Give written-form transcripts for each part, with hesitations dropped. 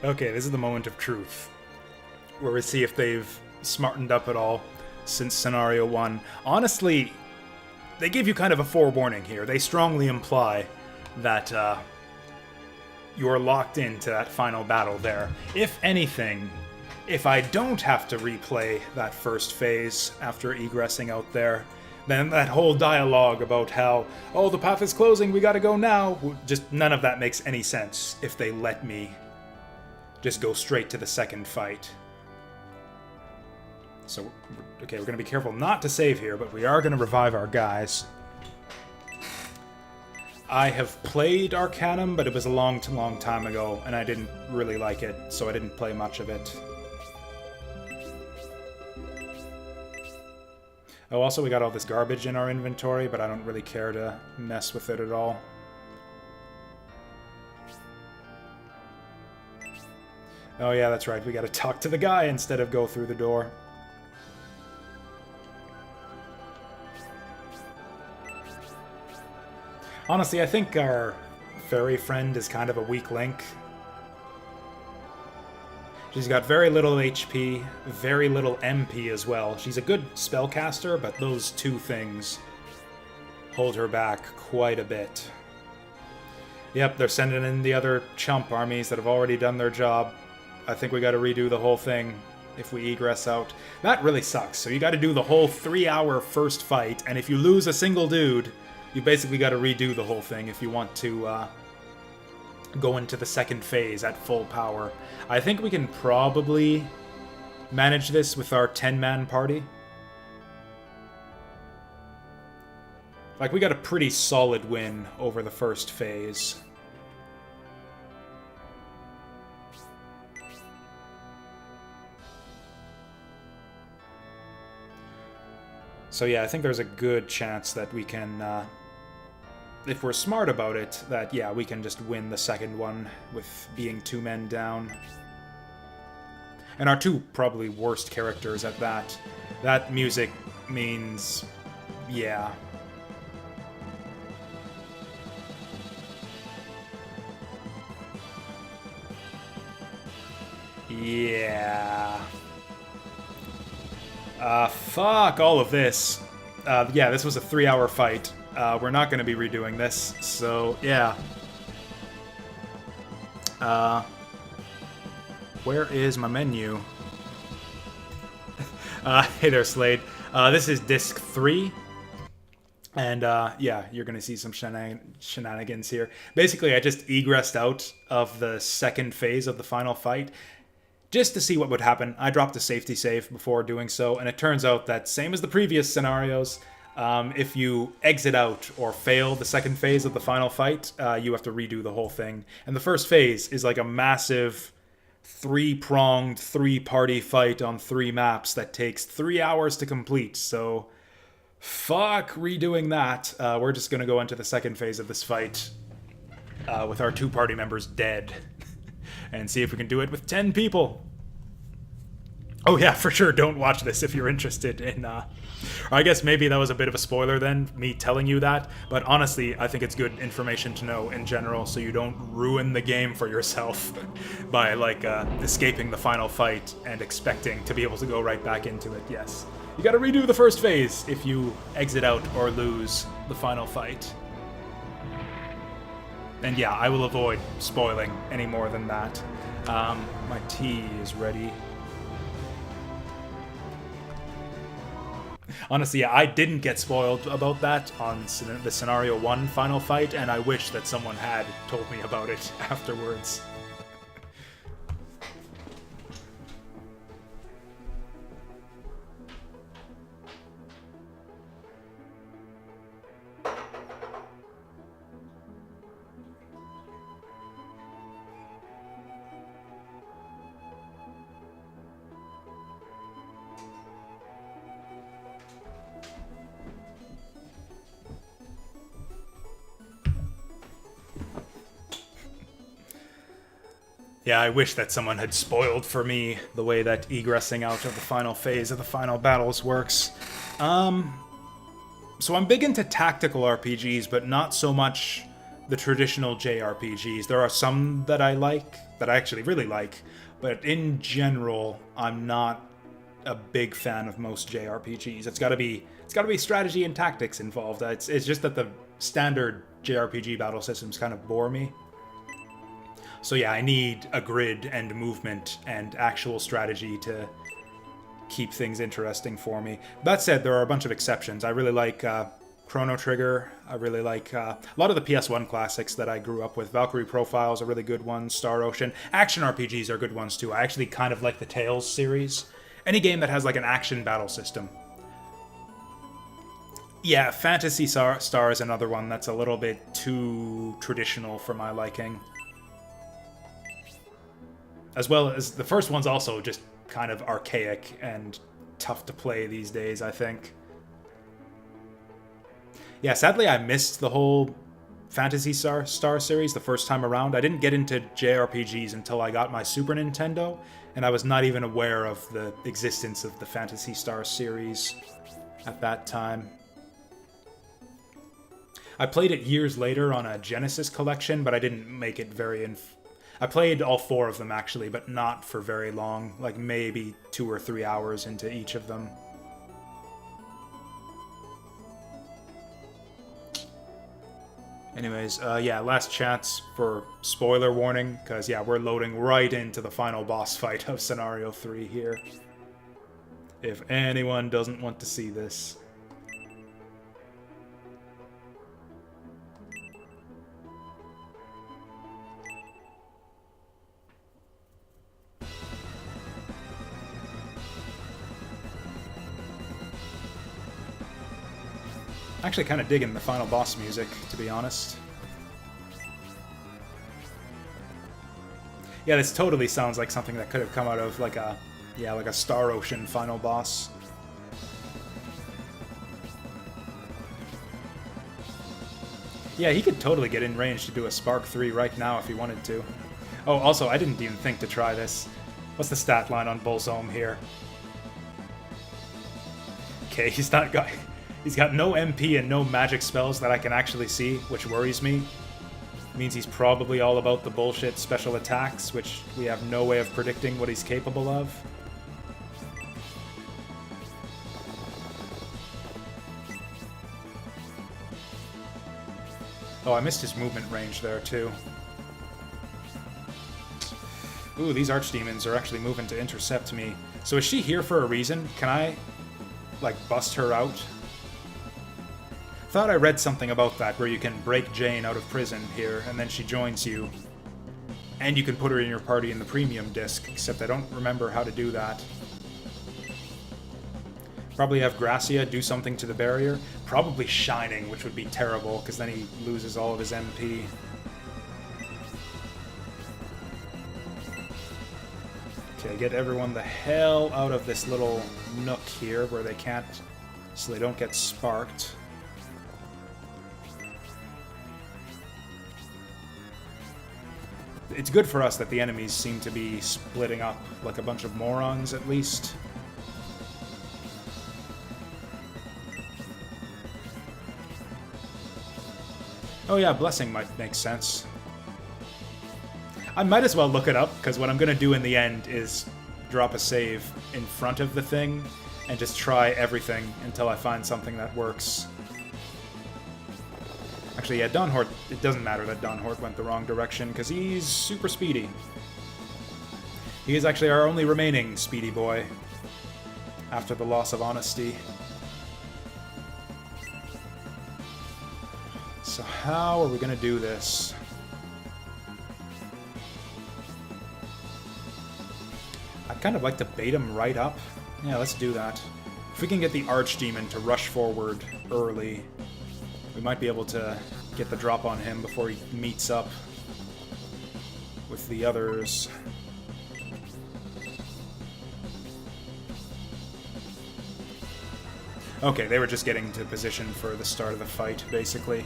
Okay, this is the moment of truth, where we see if they've smartened up at all since Scenario 1. Honestly, they give you kind of a forewarning here. They strongly imply that you're locked into that final battle there. If anything, if I don't have to replay that first phase after egressing out there, then that whole dialogue about how, oh, the path is closing, we gotta go now, just none of that makes any sense if they let me just go straight to the second fight. So, okay, we're gonna be careful not to save here, but we are gonna revive our guys. I have played Arcanum, but it was a long time ago, and I didn't really like it, so I didn't play much of it. Oh, also we got all this garbage in our inventory, but I don't really care to mess with it at all. Oh yeah, that's right, we gotta talk to the guy instead of go through the door. Honestly, I think our fairy friend is kind of a weak link. She's got very little HP, very little MP as well. She's a good spellcaster, but those two things hold her back quite a bit. Yep, they're sending in the other chump armies that have already done their job. I think we gotta redo the whole thing if we egress out. That really sucks. So you gotta do the whole 3-hour first fight, and if you lose a single dude, you basically gotta redo the whole thing if you want to go into the second phase at full power. I think we can probably manage this with our 10-man party. Like, we got a pretty solid win over the first phase. So yeah, I think there's a good chance that we can, if we're smart about it, that, yeah, we can just win the second one with being 2 men down. And our 2 probably worst characters at that. That music means, yeah. Yeah. Fuck all of this. Yeah, this was a 3-hour fight. We're not going to be redoing this, so yeah. Where is my menu? Hey there, Slade. This is Disc 3. And, yeah, you're going to see some shenanigans here. Basically, I just egressed out of the second phase of the final fight, just to see what would happen. I dropped a safety save before doing so, and it turns out that, same as the previous scenarios, if you exit out or fail the second phase of the final fight, you have to redo the whole thing. And the first phase is like a massive 3-pronged, 3-party fight on 3 maps that takes 3 hours to complete, so fuck redoing that. We're just gonna go into the second phase of this fight with our 2 party members dead. And see if we can do it with 10 people. Oh yeah, for sure, don't watch this if you're interested in, I guess maybe that was a bit of a spoiler then, me telling you that, but honestly, I think it's good information to know in general, so you don't ruin the game for yourself by, like, escaping the final fight and expecting to be able to go right back into it, yes. You gotta redo the first phase if you exit out or lose the final fight. And yeah, I will avoid spoiling any more than that. My tea is ready. Honestly, yeah, I didn't get spoiled about that on the Scenario 1 final fight, and I wish that someone had told me about it afterwards. Yeah, I wish that someone had spoiled for me the way that egressing out of the final phase of the final battles works. So I'm big into tactical RPGs, but not so much the traditional JRPGs. There are some that I like, that I actually really like, but in general, I'm not a big fan of most JRPGs. It's got to be strategy and tactics involved. It's just that the standard JRPG battle systems kind of bore me. So yeah, I need a grid and movement and actual strategy to keep things interesting for me. That said, there are a bunch of exceptions. I really like Chrono Trigger. I really like a lot of the PS1 classics that I grew up with. Valkyrie Profile is a really good one. Star Ocean. Action RPGs are good ones too. I actually kind of like the Tales series. Any game that has like an action battle system. Yeah, Phantasy Star is another one that's a little bit too traditional for my liking. As well as the first one's also just kind of archaic and tough to play these days, I think. Yeah, sadly I missed the whole Phantasy Star series the first time around. I didn't get into JRPGs until I got my Super Nintendo, and I was not even aware of the existence of the Phantasy Star series at that time. I played it years later on a Genesis collection, but I didn't make it very... I played all 4 of them, actually, but not for very long. Like, maybe 2 or 3 hours into each of them. Anyways, yeah, last chance for spoiler warning, because, yeah, we're loading right into the final boss fight of Scenario 3 here. If anyone doesn't want to see this. Actually kind of digging the final boss music, to be honest. Yeah, this totally sounds like something that could have come out of like a, yeah, like a Star Ocean final boss. Yeah, he could totally get in range to do a Sc.3 right now if he wanted to. Oh, also, I didn't even think to try this. What's the stat line on Bulzome here? Okay, he's got no MP and no magic spells that I can actually see, which worries me. It means he's probably all about the bullshit special attacks, which we have no way of predicting what he's capable of. Oh, I missed his movement range there, too. Ooh, these archdemons are actually moving to intercept me. So is she here for a reason? Can I, like, bust her out? Thought I read something about that, where you can break Jane out of prison here, and then she joins you. And you can put her in your party in the premium disc, except I don't remember how to do that. Probably have Gracia do something to the barrier. Probably Shining, which would be terrible, because then he loses all of his MP. Okay, get everyone the hell out of this little nook here, where they can't... so they don't get sparked. It's good for us that the enemies seem to be splitting up like a bunch of morons, at least. Oh yeah, Blessing might make sense. I might as well look it up, because what I'm going to do in the end is drop a save in front of the thing and just try everything until I find something that works. Actually, yeah, Dawnhort, it doesn't matter that Dawnhort went the wrong direction, because he's super speedy. He is actually our only remaining speedy boy, after the loss of Honesty. So how are we going to do this? I'd kind of like to bait him right up. Yeah, let's do that. If we can get the Archdemon to rush forward early, we might be able to get the drop on him before he meets up with the others. Okay, they were just getting to position for the start of the fight, basically.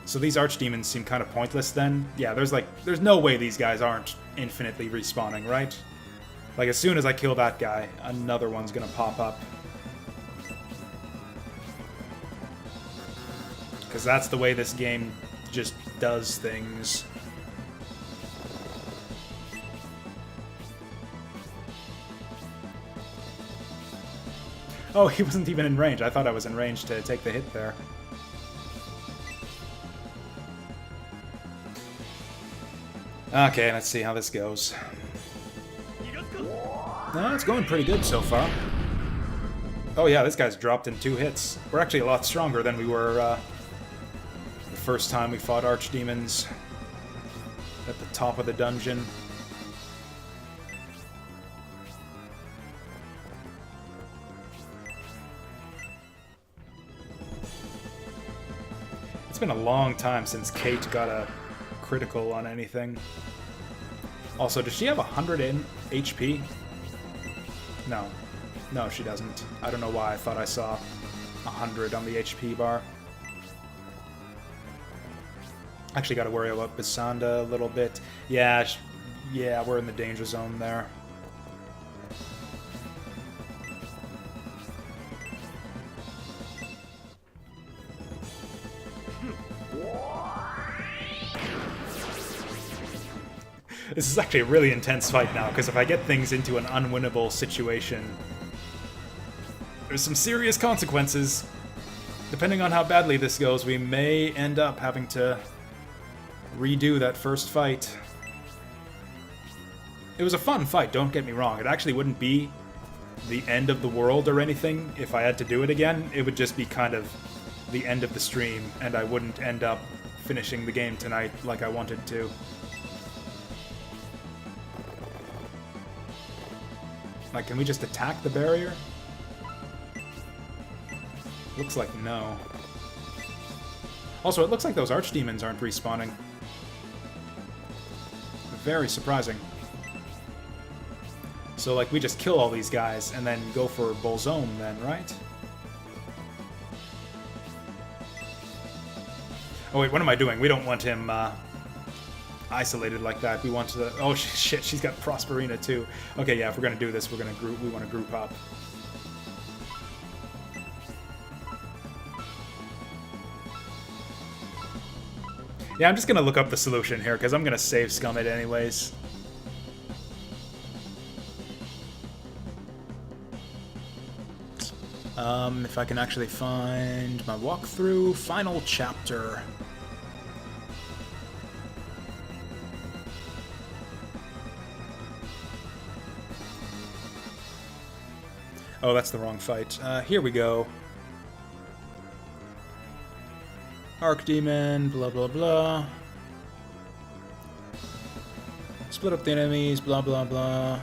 So these archdemons seem kind of pointless then? Yeah, there's no way these guys aren't infinitely respawning, right? Like, as soon as I kill that guy, another one's gonna pop up. because that's the way this game just does things. Oh, he wasn't even in range. I thought I was in range to take the hit there. Okay, let's see how this goes. No, it's going pretty good so far. Oh yeah, this guy's dropped in 2 hits. We're actually a lot stronger than we were the first time we fought archdemons at the top of the dungeon. It's been a long time since Kate got a critical on anything. Also, does she have 100 in HP? No. No, she doesn't. I don't know why I thought I saw 100 on the HP bar. Actually got to worry about Basanda a little bit. Yeah, yeah, we're in the danger zone there. This is actually a really intense fight now, because if I get things into an unwinnable situation, there's some serious consequences. Depending on how badly this goes, we may end up having to redo that first fight. It was a fun fight, don't get me wrong. It actually wouldn't be the end of the world or anything if I had to do it again. It would just be kind of the end of the stream, and I wouldn't end up finishing the game tonight like I wanted to. Like, can we just attack the barrier? Looks like no. Also, it looks like those archdemons aren't respawning. Very surprising. So, like, we just kill all these guys and then go for Bulzome then, right? Oh wait, what am I doing? We don't want him isolated like that. We want to... Oh shit, she's got Prosperina too. Okay, yeah, if we're gonna do this, we're gonna group. We want to group up. Yeah, I'm just gonna look up the solution here because I'm gonna save scum it anyways. If I can actually find my walkthrough, final chapter. Oh, that's the wrong fight. Here we go. Archdemon, blah blah blah. Split up the enemies, blah blah blah.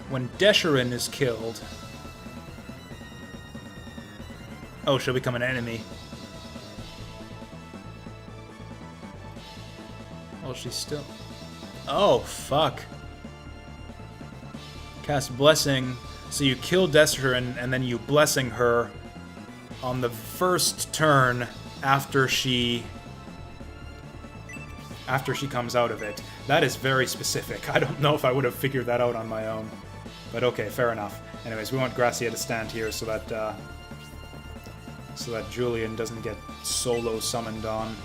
When Desherin is killed... Oh, she'll become an enemy. Oh, she's still... Oh, fuck. Cast Blessing. So you kill Desherin, and then you Blessing her on the first turn after she comes out of it. That is very specific. I don't know if I would have figured that out on my own. But okay, fair enough. Anyways, we want Gracia to stand here so that Julian doesn't get solo summoned on.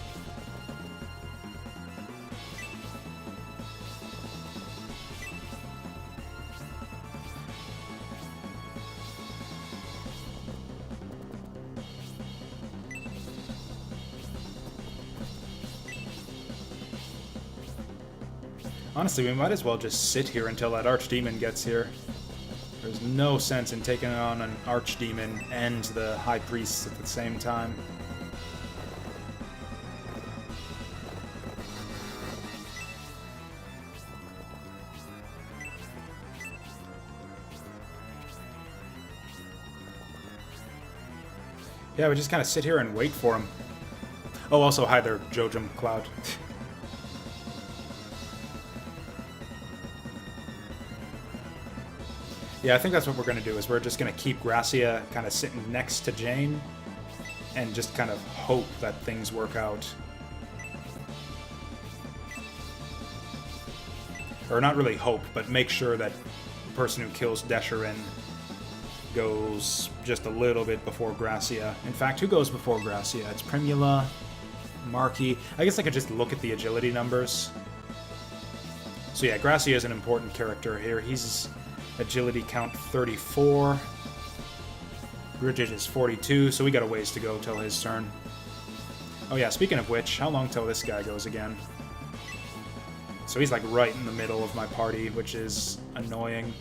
Honestly, we might as well just sit here until that Archdemon gets here. There's no sense in taking on an Archdemon and the High Priest at the same time. Yeah, we just kind of sit here and wait for him. Oh, also, hi there, Jojum Cloud. Yeah, I think that's what we're going to do, is we're just going to keep Gracia kind of sitting next to Jane and just kind of hope that things work out. Or not really hope, but make sure that the person who kills Desherin goes just a little bit before Gracia. In fact, who goes before Gracia? It's Primula Marquis. I guess I could just look at the agility numbers. So yeah, Gracia is an important character here. He's agility count 34. Bridget is 42, so we got a ways to go till his turn. Oh yeah, speaking of which, how long till this guy goes again? So he's like right in the middle of my party, which is annoying.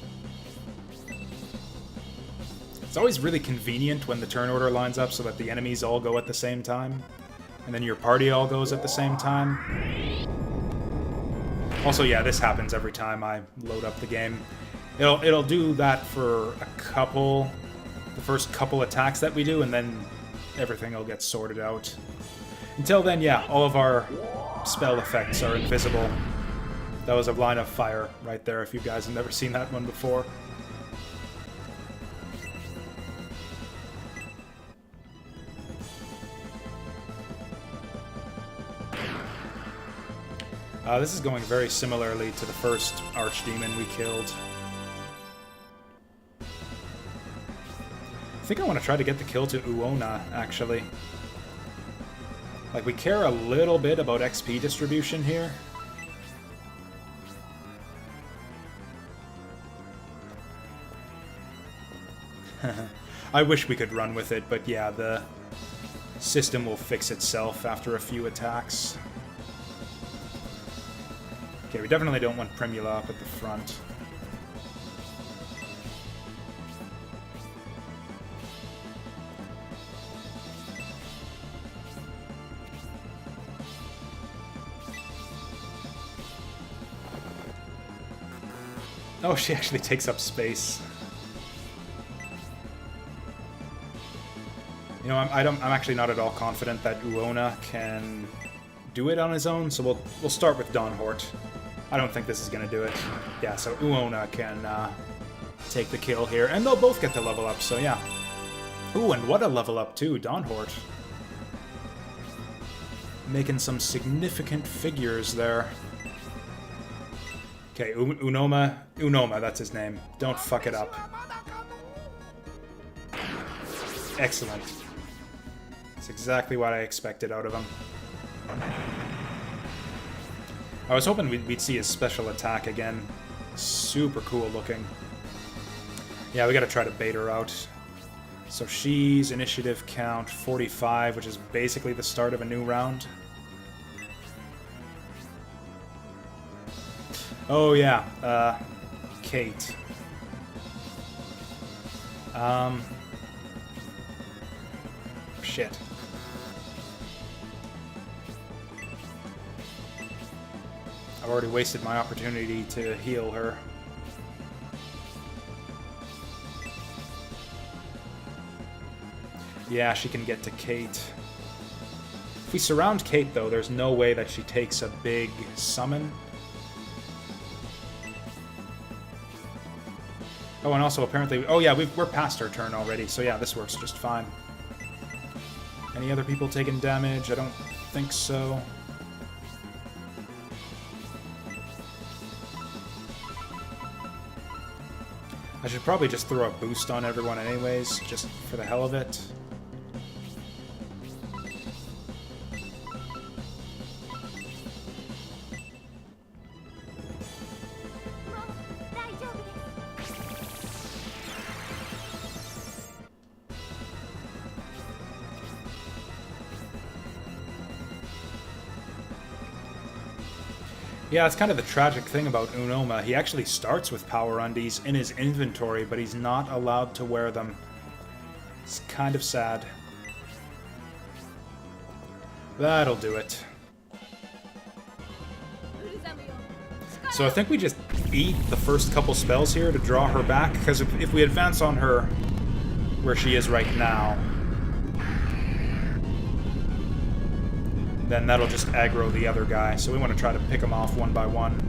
It's always really convenient when the turn order lines up so that the enemies all go at the same time. And then your party all goes at the same time. Also, yeah, this happens every time I load up the game. It'll do that for the first couple attacks that we do, and then everything will get sorted out. Until then, yeah, all of our spell effects are invisible. That was a line of fire right there, if you guys have never seen that one before. This is going very similarly to the first Archdemon we killed. I think I want to try to get the kill to Uona, actually. Like, we care a little bit about XP distribution here. I wish we could run with it, but yeah, the system will fix itself after a few attacks. Okay, we definitely don't want Primula up at the front. Oh, she actually takes up space. You know, I'm actually not at all confident that Uona can do it on his own, so we'll start with Dawnhort. I don't think this is gonna do it. Yeah, so Uona can take the kill here, and they'll both get the level up, so yeah. Ooh, and what a level up too, Dawnhort. Making some significant figures there. Okay, Unoma, that's his name. Don't fuck it up. Excellent. That's exactly what I expected out of him. I was hoping we'd see his special attack again. Super cool looking. Yeah, we gotta try to bait her out. So she's initiative count 45, which is basically the start of a new round. Oh yeah, Kate. Shit. I've already wasted my opportunity to heal her. Yeah, she can get to Kate. If we surround Kate, though, there's no way that she takes a big summon. Oh, and also apparently... Oh, yeah, we're past her turn already, so yeah, this works just fine. Any other people taking damage? I don't think so. I should probably just throw a boost on everyone anyways, just for the hell of it. Yeah, it's kind of the tragic thing about Unoma. He actually starts with Power Undies in his inventory, but he's not allowed to wear them. It's kind of sad. That'll do it. So I think we just eat the first couple spells here to draw her back, because if we advance on her where she is right now, then that'll just aggro the other guy, so we want to try to pick them off one by one.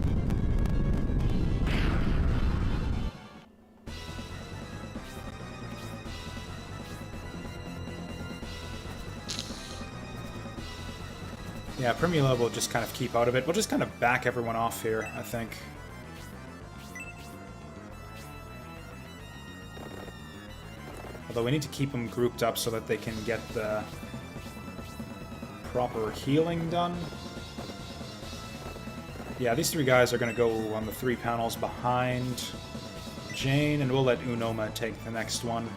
Yeah, Primula will just kind of keep out of it. We'll just kind of back everyone off here, I think. Although we need to keep them grouped up so that they can get the proper healing done. Yeah, these three guys are going to go on the 3 panels behind Jane, and we'll let Unoma take the next one.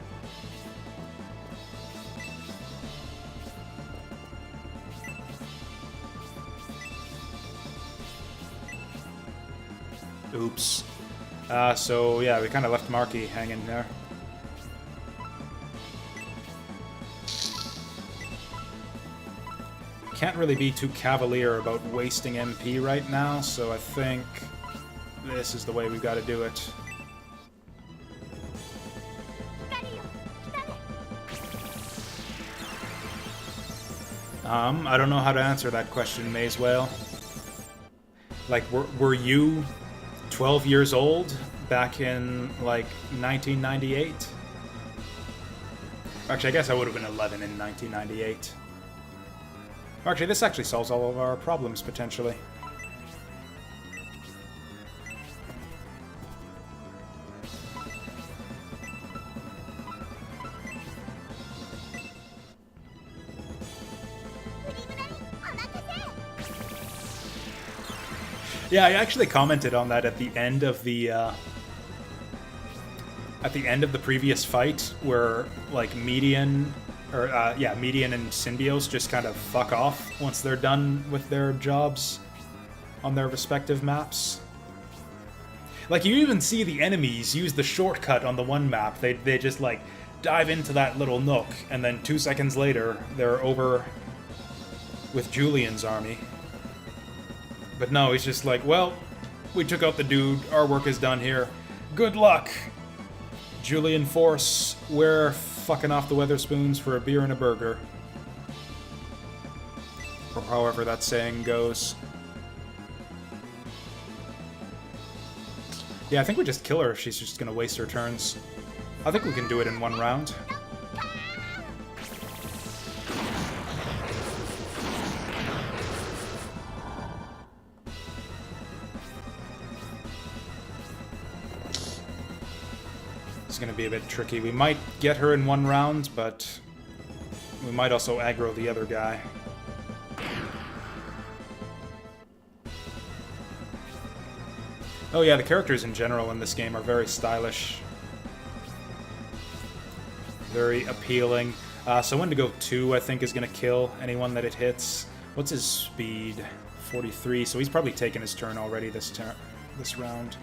Oops. So yeah, we kind of left Marky hanging there. Can't really be too cavalier about wasting MP right now, so I think this is the way we've got to do it. I don't know how to answer that question, Maze Whale. Like, were you 12 years old back in, like, 1998? Actually, I guess I would have been 11 in 1998. Actually, this actually solves all of our problems, potentially. Yeah, I actually commented on that at the end of the previous fight, where like Median and Symbios just kind of fuck off once they're done with their jobs on their respective maps. Like, you even see the enemies use the shortcut on the one map. They just like dive into that little nook, and then 2 seconds later they're over with Julian's army. But no, he's just like, well, we took out the dude, our work is done here. Good luck, Julian Force. We're fucking off the Weatherspoons for a beer and a burger. Or however that saying goes. Yeah, I think we just kill her if she's just gonna waste her turns. I think we can do it in 1 round. Going to be a bit tricky. We might get her in 1 round, but we might also aggro the other guy. Oh yeah, the characters in general in this game are very stylish. Very appealing. So Wendigo 2, I think, is going to kill anyone that it hits. What's his speed? 43, so he's probably taken his turn already this round.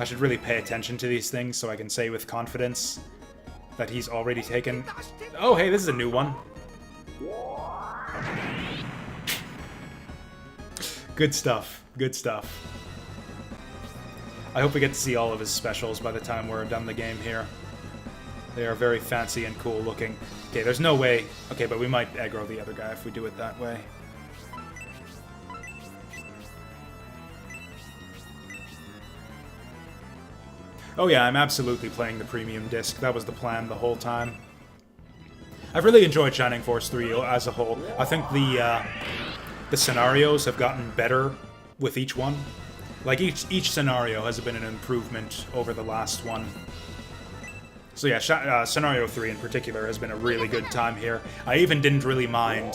I should really pay attention to these things so I can say with confidence that he's already taken... Oh, hey, this is a new one. Good stuff. Good stuff. I hope we get to see all of his specials by the time we're done the game here. They are very fancy and cool looking. Okay, there's no way... Okay, but we might aggro the other guy if we do it that way. Oh yeah, I'm absolutely playing the premium disc. That was the plan the whole time. I've really enjoyed Shining Force 3 as a whole. I think the scenarios have gotten better with each one. Like, each scenario has been an improvement over the last one. So yeah, Scenario 3 in particular has been a really good time here. I even didn't really mind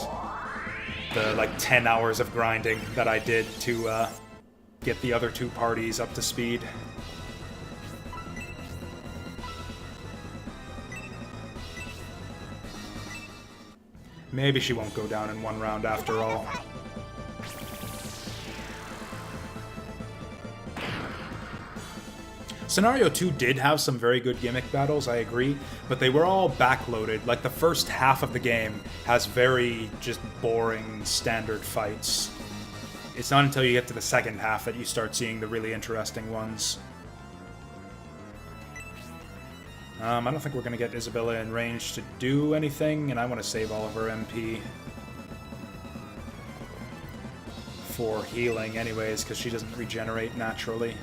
the, like, 10 hours of grinding that I did to get the other 2 parties up to speed. Maybe she won't go down in 1 round after all. Scenario 2 did have some very good gimmick battles, I agree, but they were all backloaded. Like, the first half of the game has very just boring standard fights. It's not until you get to the second half that you start seeing the really interesting ones. I don't think we're going to get Isabella in range to do anything, and I want to save all of her MP for healing anyways, because she doesn't regenerate naturally.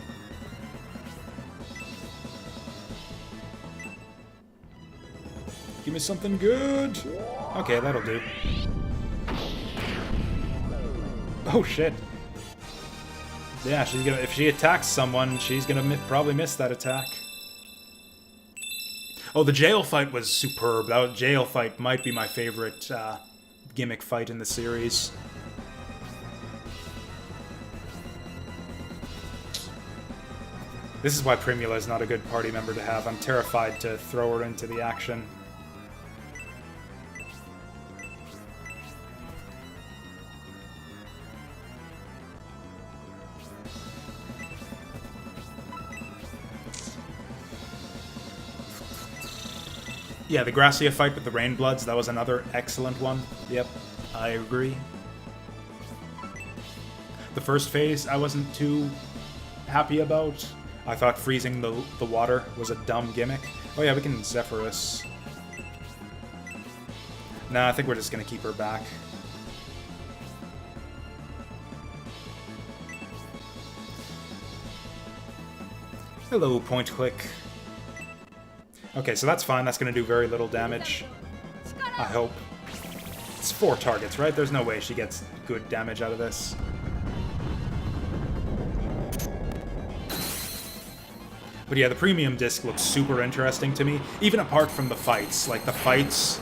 Give me something good! Okay, that'll do. Oh shit. Yeah, she's gonna, if she attacks someone, she's gonna probably miss that attack. Oh, the jail fight was superb. That jail fight might be my favorite gimmick fight in the series. This is why Primula is not a good party member to have. I'm terrified to throw her into the action. Yeah, the Gracia fight with the Rainbloods, that was another excellent one. Yep, I agree. The first phase I wasn't too happy about. I thought freezing the water was a dumb gimmick. Oh yeah, we can Zephyrus. Nah, I think we're just gonna keep her back. Hello, point click. Okay, so that's fine. That's going to do very little damage. I hope. It's 4 targets, right? There's no way she gets good damage out of this. But yeah, the premium disc looks super interesting to me, even apart from the fights. Like, the fights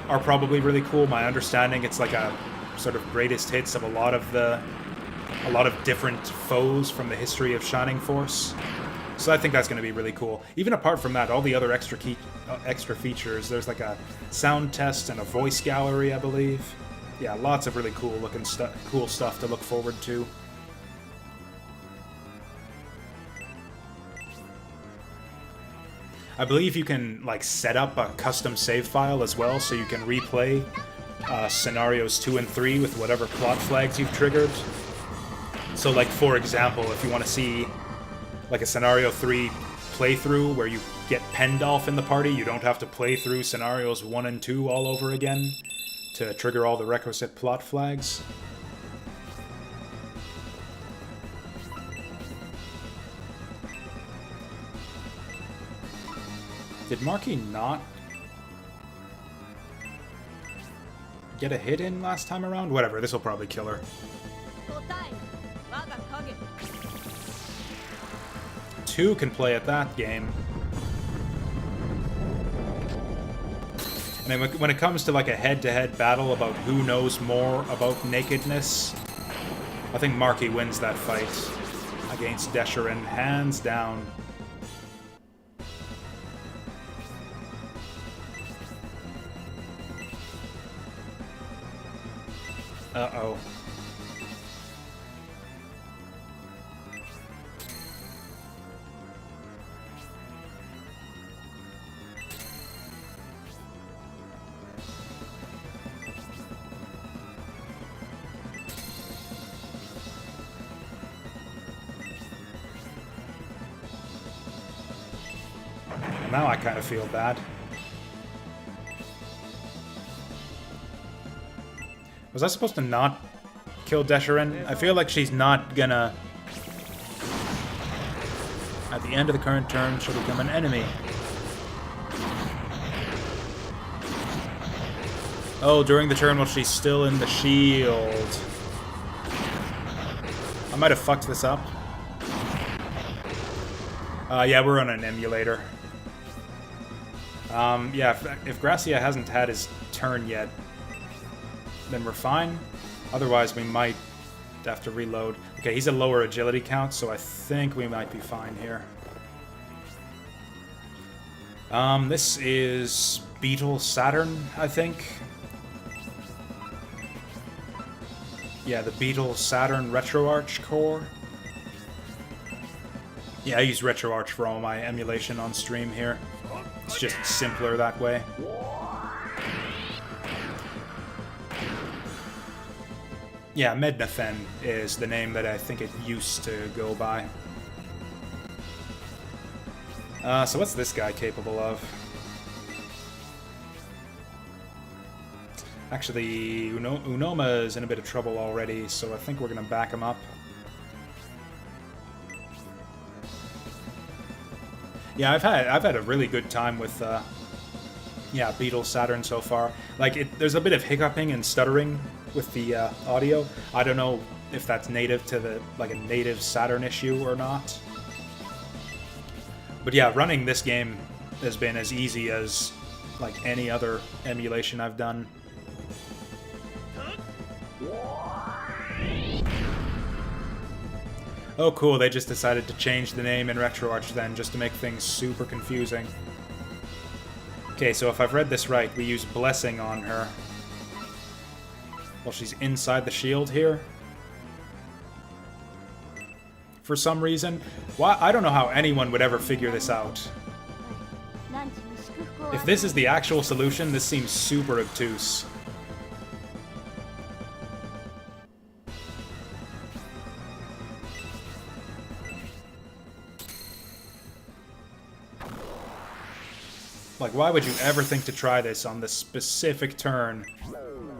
are probably really cool. My understanding, it's like a sort of greatest hits of a lot of different foes from the history of Shining Force. So I think that's going to be really cool. Even apart from that, all the other extra features, there's like a sound test and a voice gallery, I believe. Yeah, lots of really cool looking cool stuff to look forward to. I believe you can like set up a custom save file as well, so you can replay scenarios 2 and 3 with whatever plot flags you've triggered. So like, for example, if you want to see like a Scenario 3 playthrough where you get Pendolph in the party, you don't have to play through Scenarios 1 and 2 all over again to trigger all the requisite plot flags. Did Marky not get a hit in last time around? Whatever, this will probably kill her. 2 can play at that game. And when it comes to like a head-to-head battle about who knows more about nakedness, I think Marky wins that fight against Desherin, hands down. Uh-oh. Now I kind of feel bad. Was I supposed to not kill Desherin? I feel like she's not gonna, at the end of the current turn, she'll become an enemy. Oh, during the turn while she's still in the shield. I might have fucked this up. Yeah, we're on an emulator. Yeah, if Gracia hasn't had his turn yet, then we're fine. Otherwise, we might have to reload. Okay, he's a lower agility count, so I think we might be fine here. This is Beetle Saturn, I think. Yeah, the Beetle Saturn RetroArch core. Yeah, I use RetroArch for all my emulation on stream here. It's just simpler that way. Yeah, Mednafen is the name that I think it used to go by. So what's this guy capable of? Actually, Unoma is in a bit of trouble already, so I think we're gonna back him up. Yeah, I've had a really good time with yeah, Beetle Saturn so far. Like, there's a bit of hiccuping and stuttering with the audio. I don't know if that's native to the a native Saturn issue or not. But yeah, running this game has been as easy as like any other emulation I've done. Oh cool, they just decided to change the name in RetroArch then, just to make things super confusing. Okay, so if I've read this right, we use Blessing on her. Well, she's inside the shield here. For some reason. Why? I don't know how anyone would ever figure this out. If this is the actual solution, this seems super obtuse. Like, why would you ever think to try this on the specific turn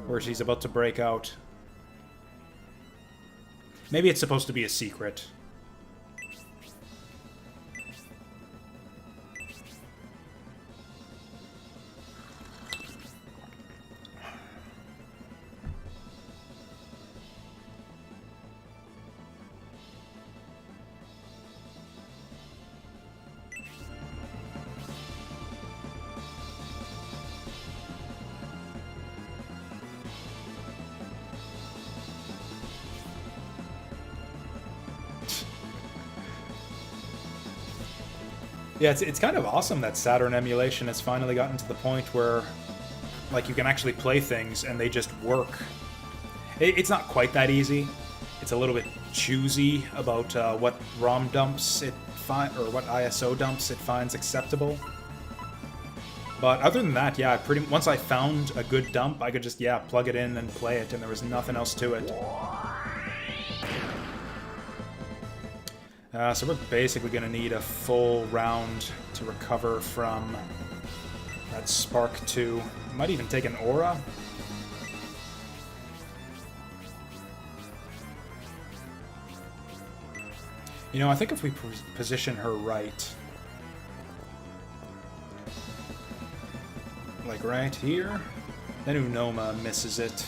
where she's about to break out? Maybe it's supposed to be a secret. Yeah, it's kind of awesome that Saturn emulation has finally gotten to the point where, like, you can actually play things and they just work. It's not quite that easy. It's a little bit choosy about what ROM dumps it or what ISO dumps it finds acceptable. But other than that, yeah, once I found a good dump, I could just, yeah, plug it in and play it, and there was nothing else to it. So we're basically going to need a full round to recover from that Sc.3. Might even take an aura. You know, I think if we position her right, like right here, then Unoma misses it.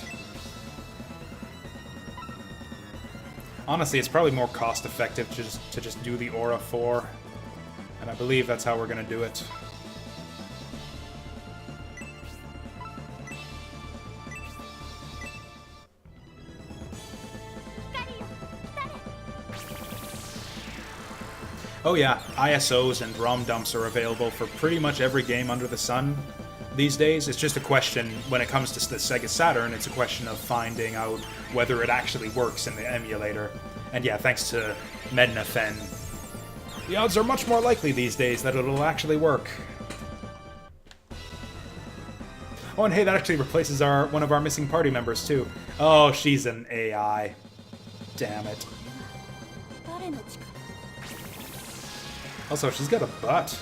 Honestly, it's probably more cost-effective to just do the Aura 4, and I believe that's how we're going to do it. Oh yeah, ISOs and ROM dumps are available for pretty much every game under the sun these days. It's just a question, when it comes to the Sega Saturn, it's a question of finding out whether it actually works in the emulator. And yeah, thanks to Mednafen, the odds are much more likely these days that it'll actually work. Oh, and hey, that actually replaces one of our missing party members, too. Oh, she's an AI. Damn it. Also, she's got a butt.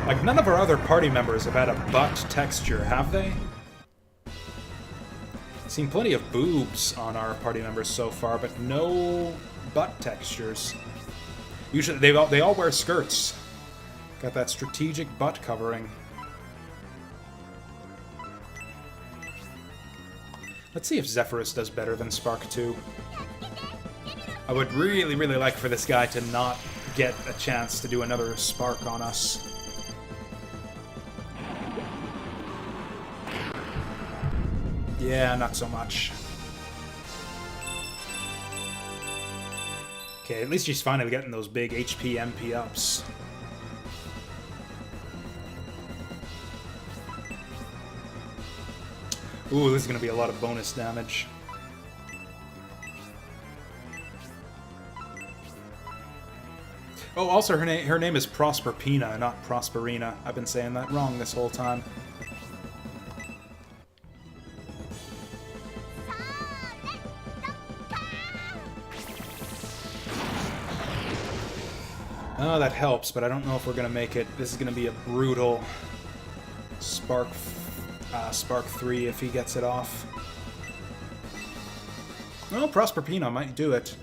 Like, none of our other party members have had a butt texture, have they? Seen plenty of boobs on our party members so far, but no butt textures. Usually, they all wear skirts. Got that strategic butt covering. Let's see if Zephyrus does better than Sc.3. I would really, really like for this guy to not get a chance to do another Spark on us. Yeah, not so much. Okay, at least she's finally getting those big HP MP ups. Ooh, this is going to be a lot of bonus damage. Oh, also her name is Prosperpina, not Prosperina. I've been saying that wrong this whole time. Oh, that helps, but I don't know if we're going to make it. This is going to be a brutal Sc.3 if he gets it off. Well, Prosperpina might do it.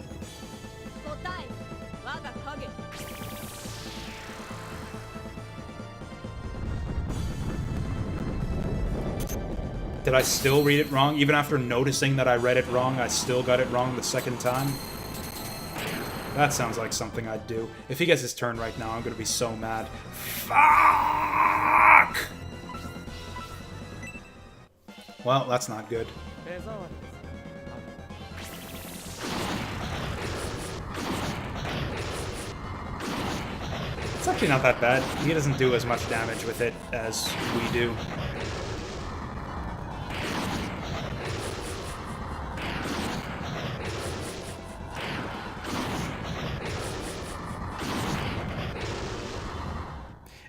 Did I still read it wrong? Even after noticing that I read it wrong, I still got it wrong the second time? That sounds like something I'd do. If he gets his turn right now, I'm gonna be so mad. Fuck! Well, that's not good. It's actually not that bad. He doesn't do as much damage with it as we do.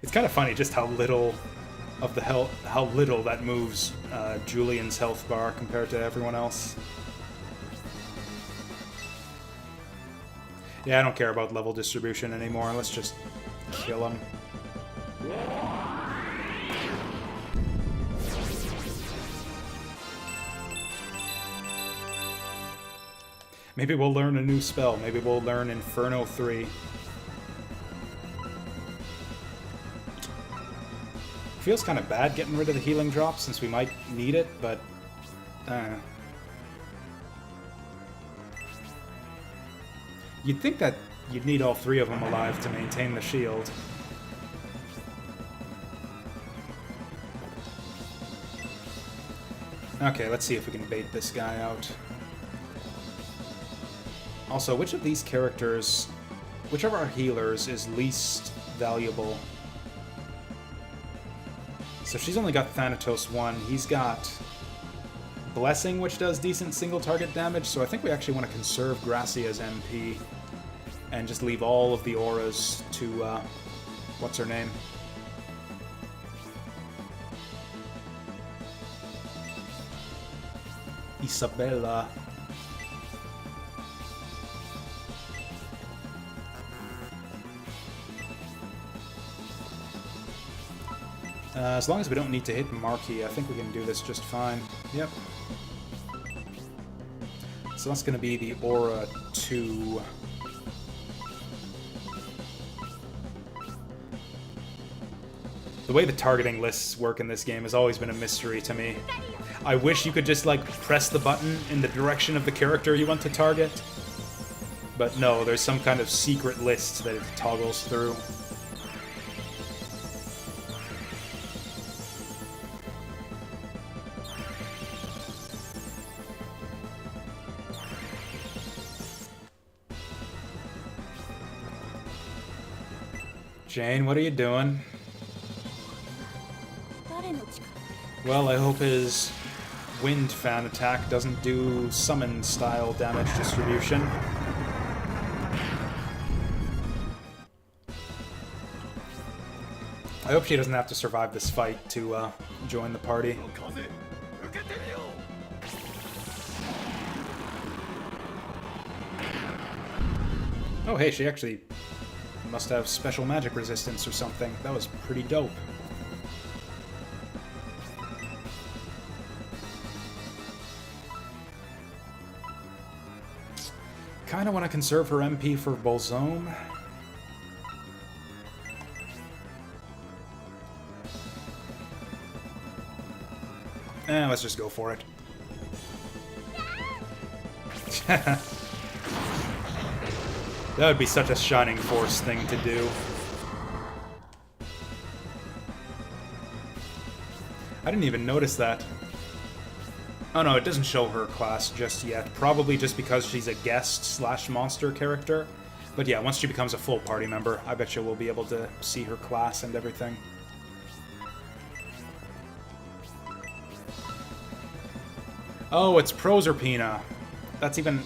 It's kind of funny just how little of the how little that moves Julian's health bar compared to everyone else. Yeah, I don't care about level distribution anymore. Let's just kill him. Maybe we'll learn a new spell. Maybe we'll learn Inferno 3. Feels kind of bad getting rid of the healing drop since we might need it, but you'd think that you'd need all three of them alive to maintain the shield. Okay, let's see if we can bait this guy out. Also, which of these characters, which of our healers is least valuable? So she's only got Thanatos 1. He's got Blessing, which does decent single target damage, so I think we actually want to conserve Gracia's MP and just leave all of the auras to, what's her name? Isabella. As long as we don't need to hit Marquis, I think we can do this just fine. Yep. So that's going to be the Aura 2. The way the targeting lists work in this game has always been a mystery to me. I wish you could just, like, press the button in the direction of the character you want to target. But no, there's some kind of secret list that it toggles through. Jane, what are you doing? Well, I hope his wind fan attack doesn't do summon-style damage distribution. I hope she doesn't have to survive this fight to join the party. Oh, hey, she actually must have special magic resistance or something. That was pretty dope. Kinda want to conserve her MP for Bulzome. Let's just go for it. That would be such a Shining Force thing to do. I didn't even notice that. Oh no, it doesn't show her class just yet. Probably just because she's a guest/monster character. But yeah, once she becomes a full party member, I bet you we'll be able to see her class and everything. Oh, it's Proserpina. That's even...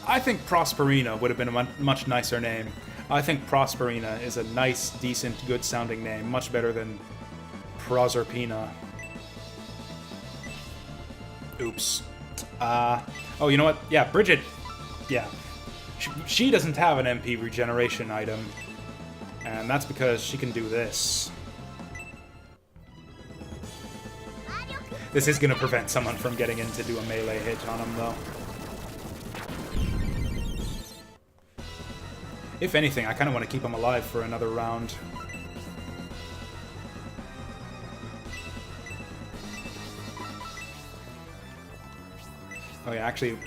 I think Prosperina would have been a much nicer name. I think Prosperina is a nice, decent, good-sounding name. Much better than Proserpina. Oops. Oh, you know what? Yeah, Bridget. Yeah. She doesn't have an MP regeneration item. And that's because she can do this. This is going to prevent someone from getting in to do a melee hit on him, though. If anything, I kind of want to keep him alive for another round. Oh yeah, actually,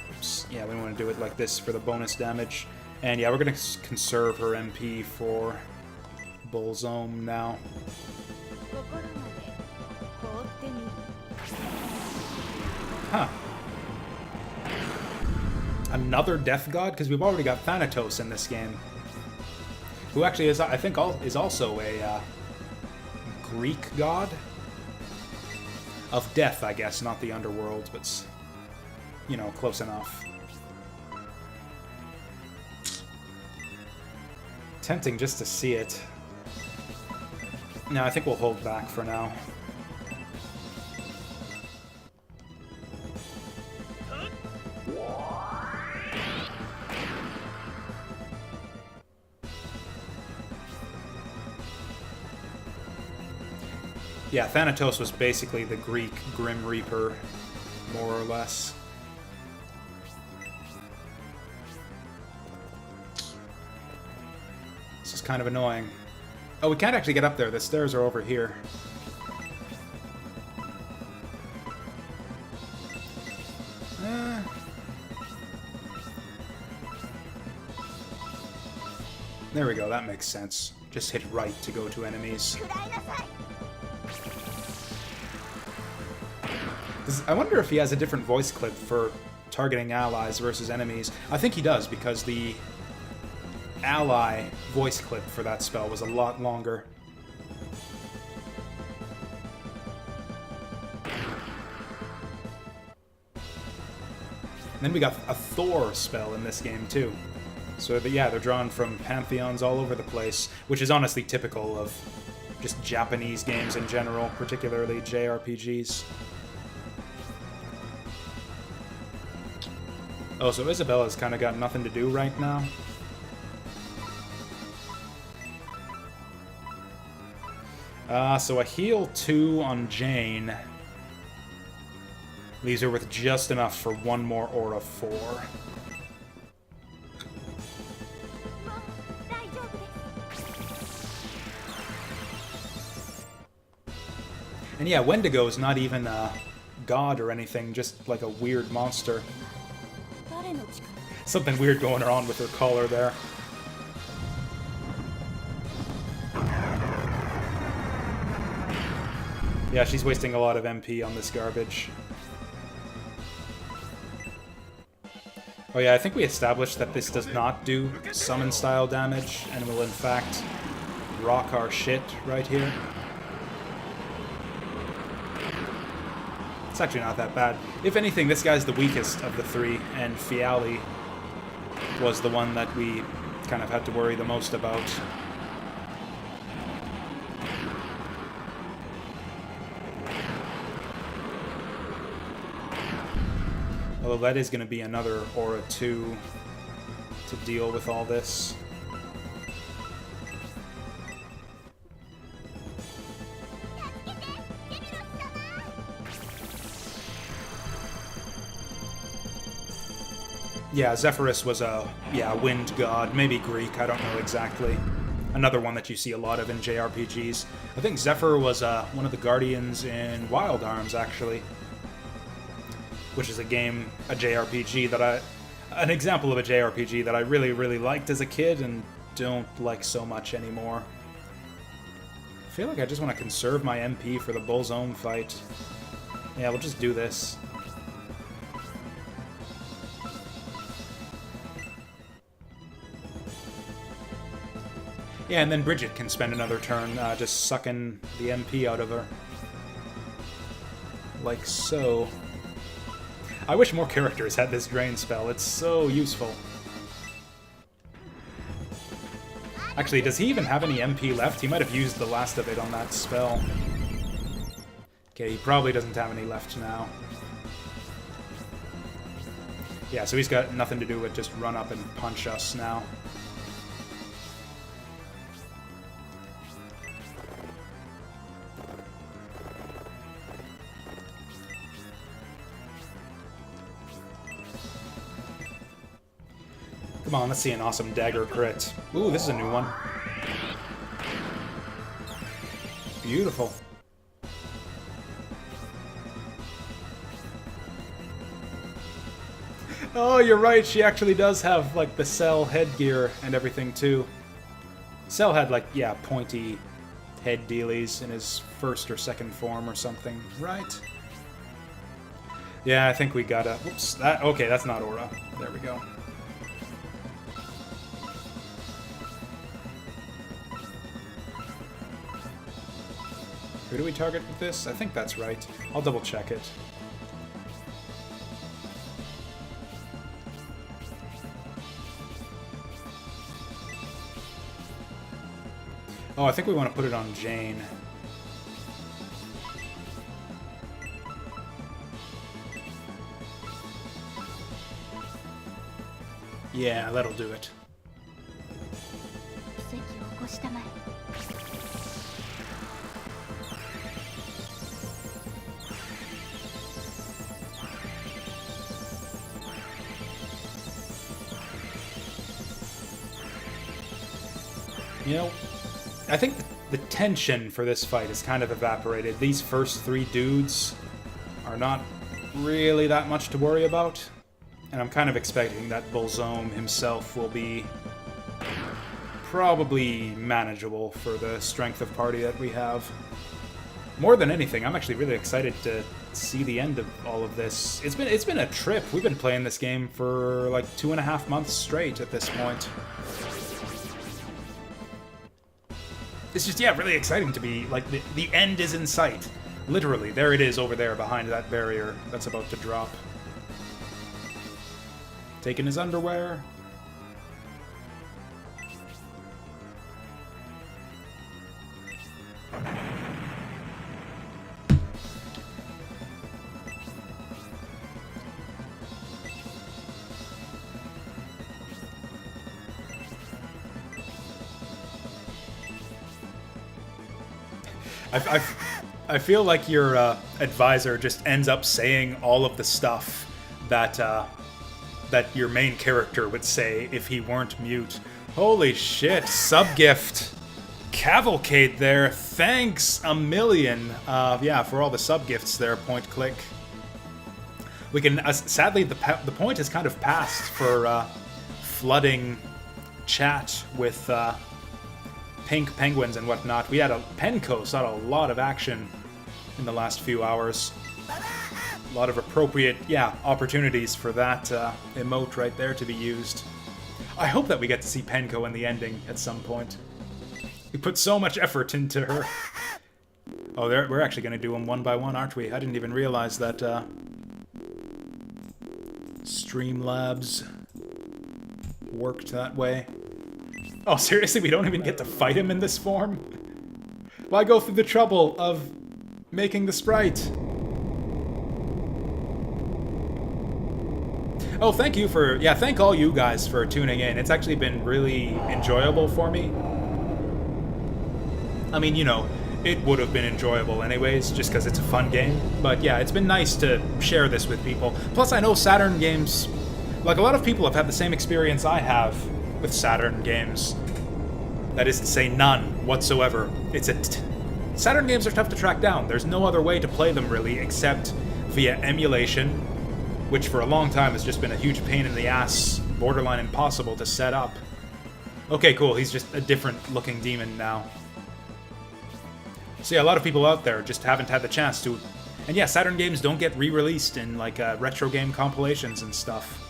yeah, we don't want to do it like this for the bonus damage. And yeah, we're going to conserve her MP for Bulzome now. Huh. Another death god? Because we've already got Thanatos in this game. Who actually is, I think, is also a Greek god? Of death, I guess, not the underworld, but, you know, close enough. Tempting just to see it. No, I think we'll hold back for now. Yeah, Thanatos was basically the Greek Grim Reaper, more or less. This is kind of annoying. Oh, we can't actually get up there. The stairs are over here. There we go, that makes sense. Just hit right to go to enemies. I wonder if he has a different voice clip for targeting allies versus enemies. I think he does, because the ally voice clip for that spell was a lot longer. And then we got a Thor spell in this game, too. So, yeah, they're drawn from pantheons all over the place, which is honestly typical of just Japanese games in general, particularly JRPGs. Oh, so Isabella's kind of got nothing to do right now? So a heal 2 on Jane leaves her with just enough for one more Aura 4. And yeah, Wendigo is not even a god or anything, just like a weird monster. Something weird going on with her collar there. Yeah, she's wasting a lot of MP on this garbage. Oh yeah, I think we established that this does not do summon-style damage, and will in fact rock our shit right here. It's actually not that bad. If anything, this guy's the weakest of the three, and Fiali was the one that we kind of had to worry the most about. Although that is going to be another Aura 2 to deal with all this. Yeah, Zephyrus was a wind god, maybe Greek, I don't know exactly. Another one that you see a lot of in JRPGs. I think Zephyr was one of the guardians in Wild Arms, actually. Which is a game, a JRPG that an example of a JRPG that I really, really liked as a kid and don't like so much anymore. I feel like I just want to conserve my MP for the Bulzome fight. Yeah, we'll just do this. Yeah, and then Bridget can spend another turn just sucking the MP out of her. Like so. I wish more characters had this drain spell. It's so useful. Actually, does he even have any MP left? He might have used the last of it on that spell. Okay, he probably doesn't have any left now. Yeah, so he's got nothing to do with just run up and punch us now. Come on, let's see an awesome dagger crit. Ooh, this is a new one. Beautiful. Oh, you're right. She actually does have, like, the Cell headgear and everything, too. Cell had, like, yeah, pointy head dealies in his first or second form or something, right? Yeah, I think we gotta... Whoops. Okay, that's not Aura. There we go. Who do we target with this? I think that's right. I'll double check it. Oh, I think we want to put it on Jane. Yeah, that'll do it. You know, I think the tension for this fight is kind of evaporated. These first three dudes are not really that much to worry about. And I'm kind of expecting that Bulzome himself will be probably manageable for the strength of party that we have. More than anything, I'm actually really excited to see the end of all of this. It's been a trip. We've been playing this game for like 2.5 months straight at this point. It's just, yeah, really exciting to be, like, the end is in sight. Literally, there it is over there behind that barrier that's about to drop. Taking his underwear. I feel like your advisor just ends up saying all of the stuff that that your main character would say if he weren't mute. Holy shit, sub-gift. Cavalcade there, thanks a million. Yeah, for all the sub-gifts there, point click. We can, sadly, the point has kind of passed for flooding chat with pink penguins and whatnot. We had Penco saw a lot of action in the last few hours. A lot of appropriate, yeah, opportunities for that emote right there to be used. I hope that we get to see Penco in the ending at some point. We put so much effort into her. Oh, we're actually going to do them one by one, aren't we? I didn't even realize that Streamlabs worked that way. Oh, seriously? We don't even get to fight him in this form? Why go through the trouble of making the sprite? Oh, thank you for... Yeah, thank all you guys for tuning in. It's actually been really enjoyable for me. I mean, you know, it would have been enjoyable anyways, just because it's a fun game. But yeah, it's been nice to share this with people. Plus, I know Saturn games... Like, a lot of people have had the same experience I have with Saturn games. That is to say, none whatsoever. Saturn games are tough to track down. There's no other way to play them, really, except via emulation, which for a long time has just been a huge pain in the ass, borderline impossible to set up. Okay, cool, he's just a different-looking demon now. So yeah, a lot of people out there just haven't had the chance to... And yeah, Saturn games don't get re-released in, like, retro game compilations and stuff.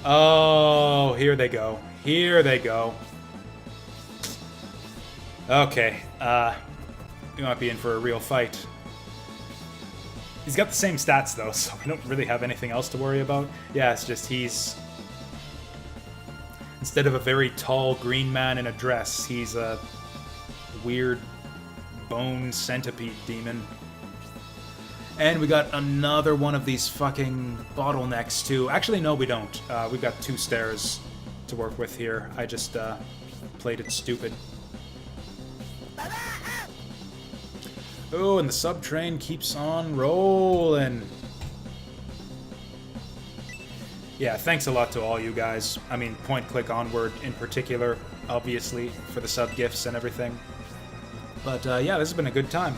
Oh, here they go. Here they go. Okay, we might be in for a real fight. He's got the same stats, though, so we don't really have anything else to worry about. Yeah, it's just he's... Instead of a very tall green man in a dress, he's a weird bone centipede demon. And we got another one of these fucking bottlenecks, too. Actually, no, we don't. We've got 2 stairs to work with here. I just played it stupid. Oh, and the sub-train keeps on rolling. Yeah, thanks a lot to all you guys. I mean, Point Click Onward in particular, obviously, for the sub-gifts and everything. But yeah, this has been a good time.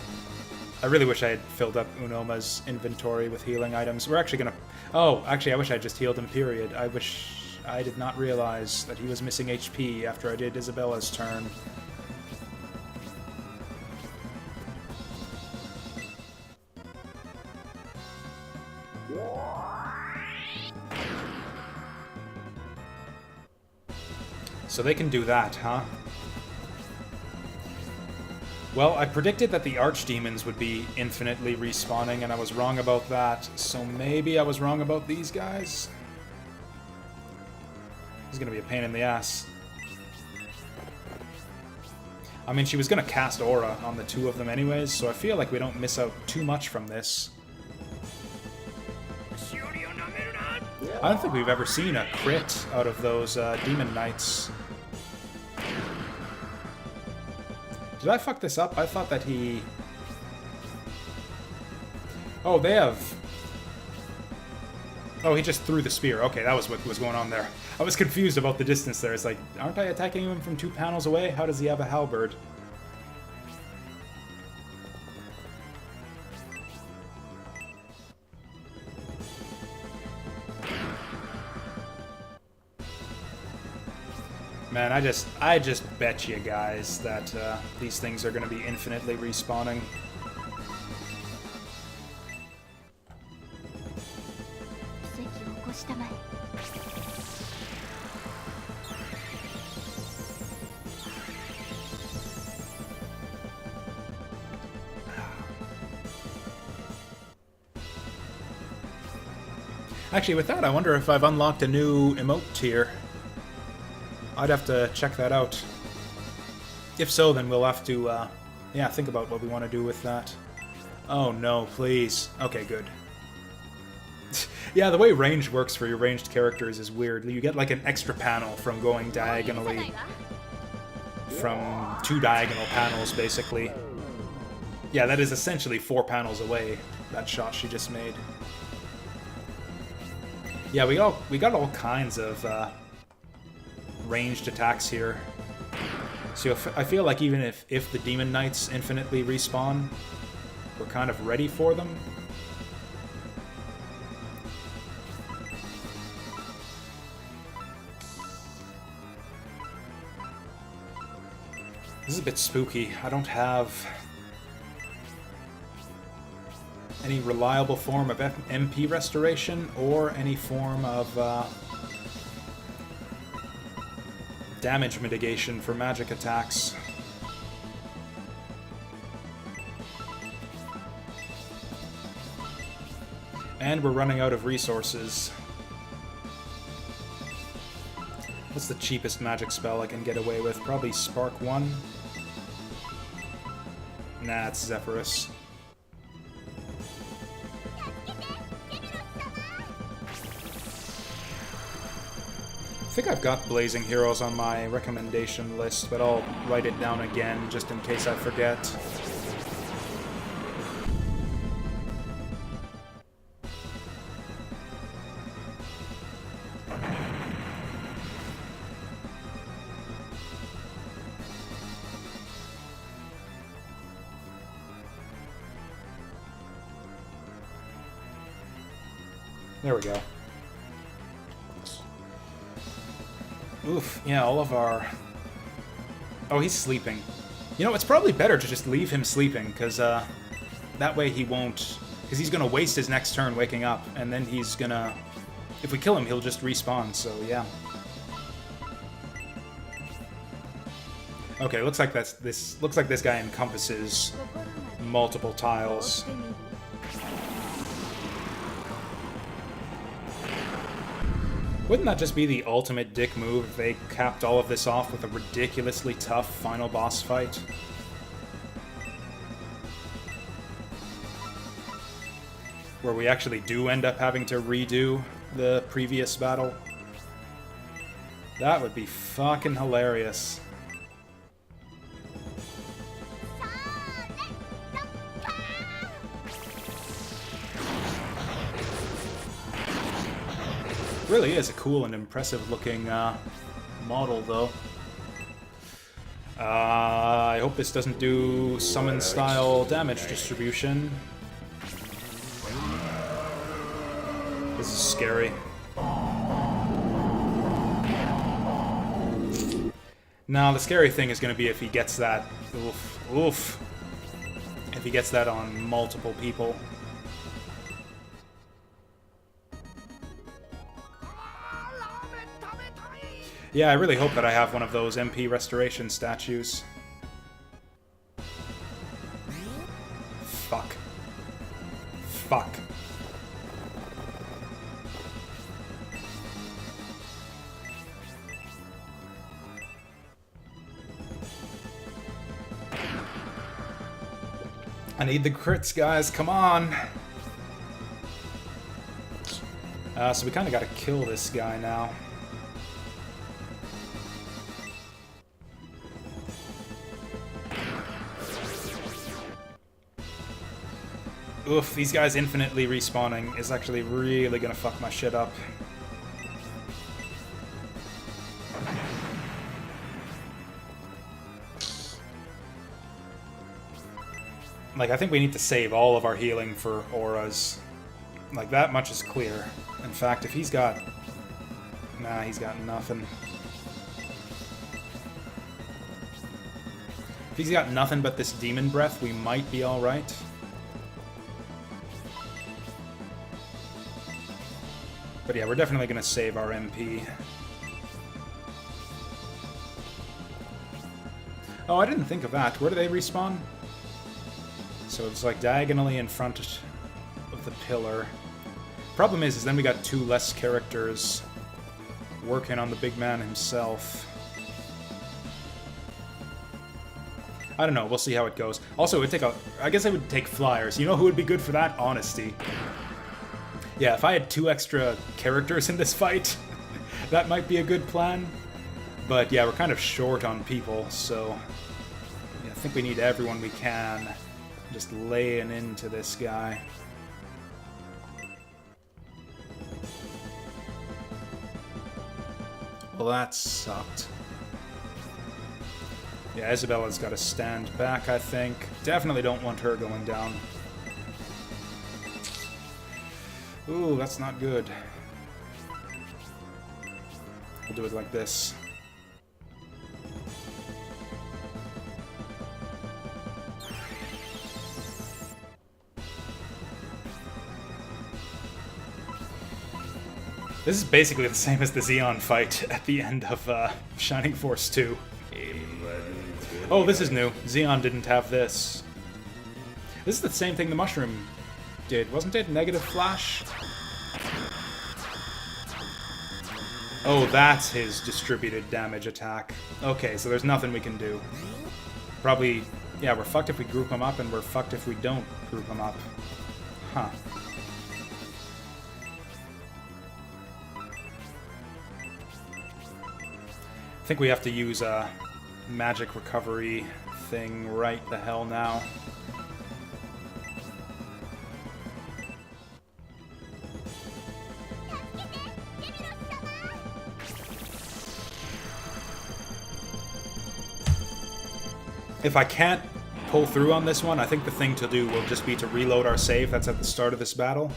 I really wish I had filled up Unoma's inventory with healing items. We're actually gonna... Oh, actually, I wish I just healed him, period. I wish I did not realize that he was missing HP after I did Isabella's turn. So they can do that, huh? Well, I predicted that the archdemons would be infinitely respawning, and I was wrong about that. So maybe I was wrong about these guys? This is gonna be a pain in the ass. I mean, she was gonna cast Aura on the two of them anyways, so I feel like we don't miss out too much from this. I don't think we've ever seen a crit out of those Demon Knights. Did I fuck this up? I thought that he... Oh, they have... Oh, he just threw the spear. Okay, that was what was going on there. I was confused about the distance there. It's like, aren't I attacking him from 2 panels away? How does he have a halberd? Man, I just bet you guys that these things are going to be infinitely respawning. Actually, with that, I wonder if I've unlocked a new emote tier. I'd have to check that out. If so, then we'll have to, yeah, think about what we want to do with that. Oh no, please. Okay, good. Yeah, the way range works for your ranged characters is weird. You get like an extra panel from going diagonally. From 2 diagonal panels, basically. Yeah, that is essentially 4 panels away, that shot she just made. Yeah, we got all kinds of, ranged attacks here. So I feel like even if the Demon Knights infinitely respawn, we're kind of ready for them. This is a bit spooky. I don't have any reliable form of MP restoration or any form of damage mitigation for magic attacks. And we're running out of resources. What's the cheapest magic spell I can get away with? Probably Spark 1? Nah, it's Zephyrus. I think I've got Blazing Heroes on my recommendation list, but I'll write it down again just in case I forget. There we go. Oof, yeah, all of our... Oh, he's sleeping. You know, it's probably better to just leave him sleeping, because that way he won't... Because he's going to waste his next turn waking up, and then he's going to... If we kill him, he'll just respawn, so yeah. Okay, looks like this guy encompasses multiple tiles. Wouldn't that just be the ultimate dick move if they capped all of this off with a ridiculously tough final boss fight? Where we actually do end up having to redo the previous battle? That would be fucking hilarious. Really is a cool and impressive looking model, though. I hope this doesn't do summon-style damage distribution. This is scary. Now, the scary thing is going to be if he gets that. Oof. Oof. If he gets that on multiple people. Yeah, I really hope that I have one of those MP restoration statues. Fuck. Fuck. I need the crits, guys. Come on. So we kind of got to kill this guy now. Oof, these guys infinitely respawning is actually really gonna fuck my shit up. Like, I think we need to save all of our healing for auras. Like, that much is clear. In fact, if he's got... Nah, he's got nothing. If he's got nothing but this demon breath, we might be alright. But yeah, we're definitely going to save our MP. Oh, I didn't think of that. Where do they respawn? So it's like diagonally in front of the pillar. Problem is then we got two less characters working on the big man himself. I don't know, we'll see how it goes. Also, it would take I guess I would take flyers. You know who would be good for that? Honesty. Yeah, if I had 2 extra characters in this fight, that might be a good plan. But yeah, we're kind of short on people, so yeah, I think we need everyone we can. Just laying into this guy. Well, that sucked. Yeah, Isabella's got to stand back, I think. Definitely don't want her going down. Ooh, that's not good. We'll do it like this. This is basically the same as the Xeon fight at the end of Shining Force 2. Oh, this is new. Xeon didn't have this. This is the same thing the Mushroom did, wasn't it? Negative Flash? Oh, that's his distributed damage attack. Okay, so there's nothing we can do. Probably, yeah, we're fucked if we group them up, and we're fucked if we don't group them up. Huh. I think we have to use a magic recovery thing right the hell now. If I can't pull through on this one, I think the thing to do will just be to reload our save that's at the start of this battle.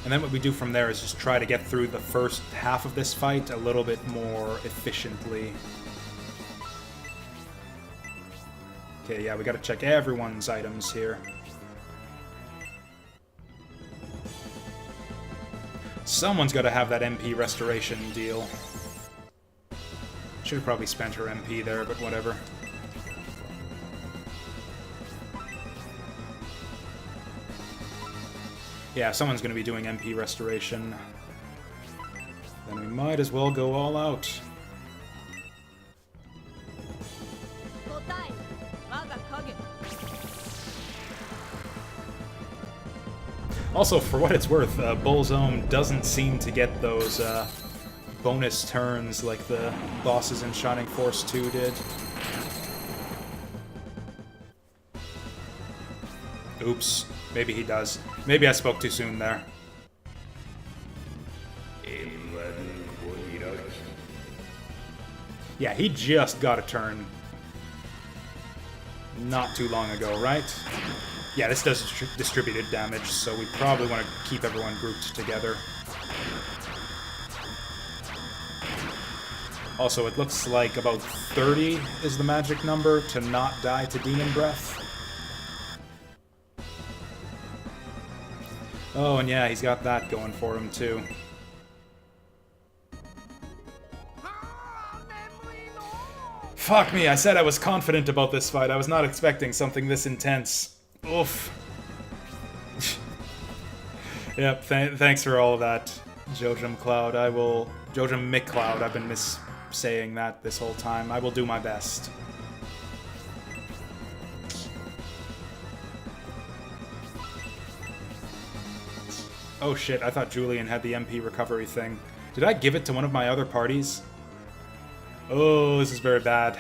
And then what we do from there is just try to get through the first half of this fight a little bit more efficiently. Okay, yeah, we gotta check everyone's items here. Someone's gotta have that MP restoration deal. Should have probably spent her MP there, but whatever. Yeah, if someone's going to be doing MP restoration, then we might as well go all out. Also, for what it's worth, Bulzome doesn't seem to get those bonus turns like the bosses in Shining Force 2 did. Oops. Maybe he does. Maybe I spoke too soon there. Yeah, he just got a turn not too long ago, right? Yeah, this does distributed damage, so we probably want to keep everyone grouped together. Also, it looks like about 30 is the magic number to not die to Demon Breath. Oh, and yeah, he's got that going for him, too. Fuck me, I said I was confident about this fight. I was not expecting something this intense. Oof. Yep, thanks for all of that, Jojum Cloud. Jojum McCloud, I've been missaying that this whole time. I will do my best. Oh shit, I thought Julian had the MP recovery thing. Did I give it to one of my other parties? Oh, this is very bad.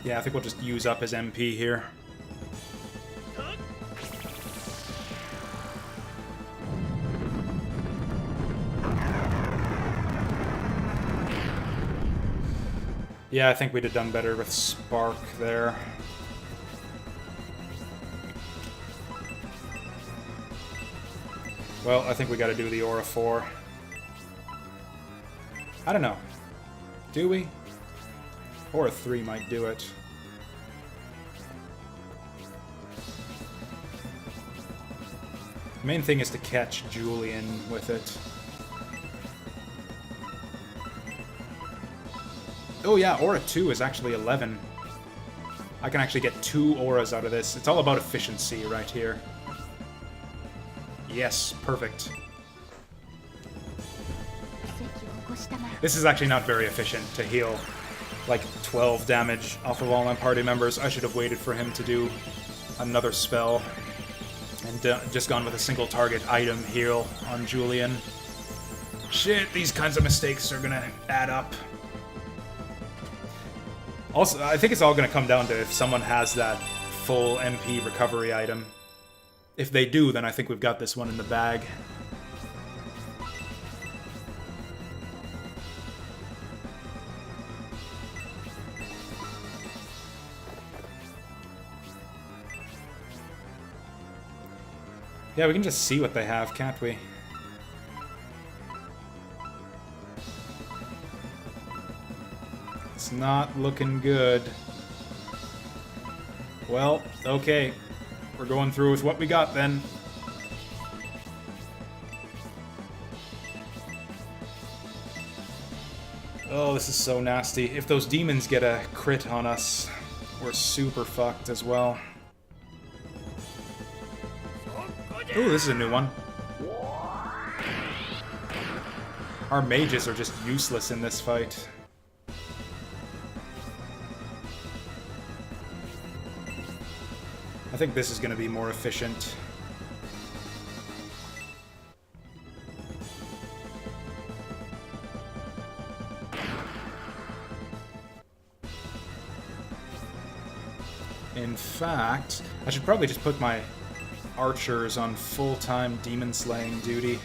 Yeah, I think we'll just use up his MP here. Yeah, I think we'd have done better with Spark there. Well, I think we gotta do the Aura 4. I don't know. Do we? Aura 3 might do it. The main thing is to catch Julian with it. Oh yeah, Aura 2 is actually 11. I can actually get 2 auras out of this. It's all about efficiency right here. Yes, perfect. This is actually not very efficient to heal like 12 damage off of all my party members. I should have waited for him to do another spell and just gone with a single target item heal on Julian. Shit, these kinds of mistakes are gonna add up. Also, I think it's all gonna come down to if someone has that full MP recovery item. If they do, then I think we've got this one in the bag. Yeah, we can just see what they have, can't we? It's not looking good. Well, okay. We're going through with what we got, then. Oh, this is so nasty. If those demons get a crit on us, we're super fucked as well. Ooh, this is a new one. Our mages are just useless in this fight. I think this is going to be more efficient. In fact, I should probably just put my archers on full-time demon slaying duty.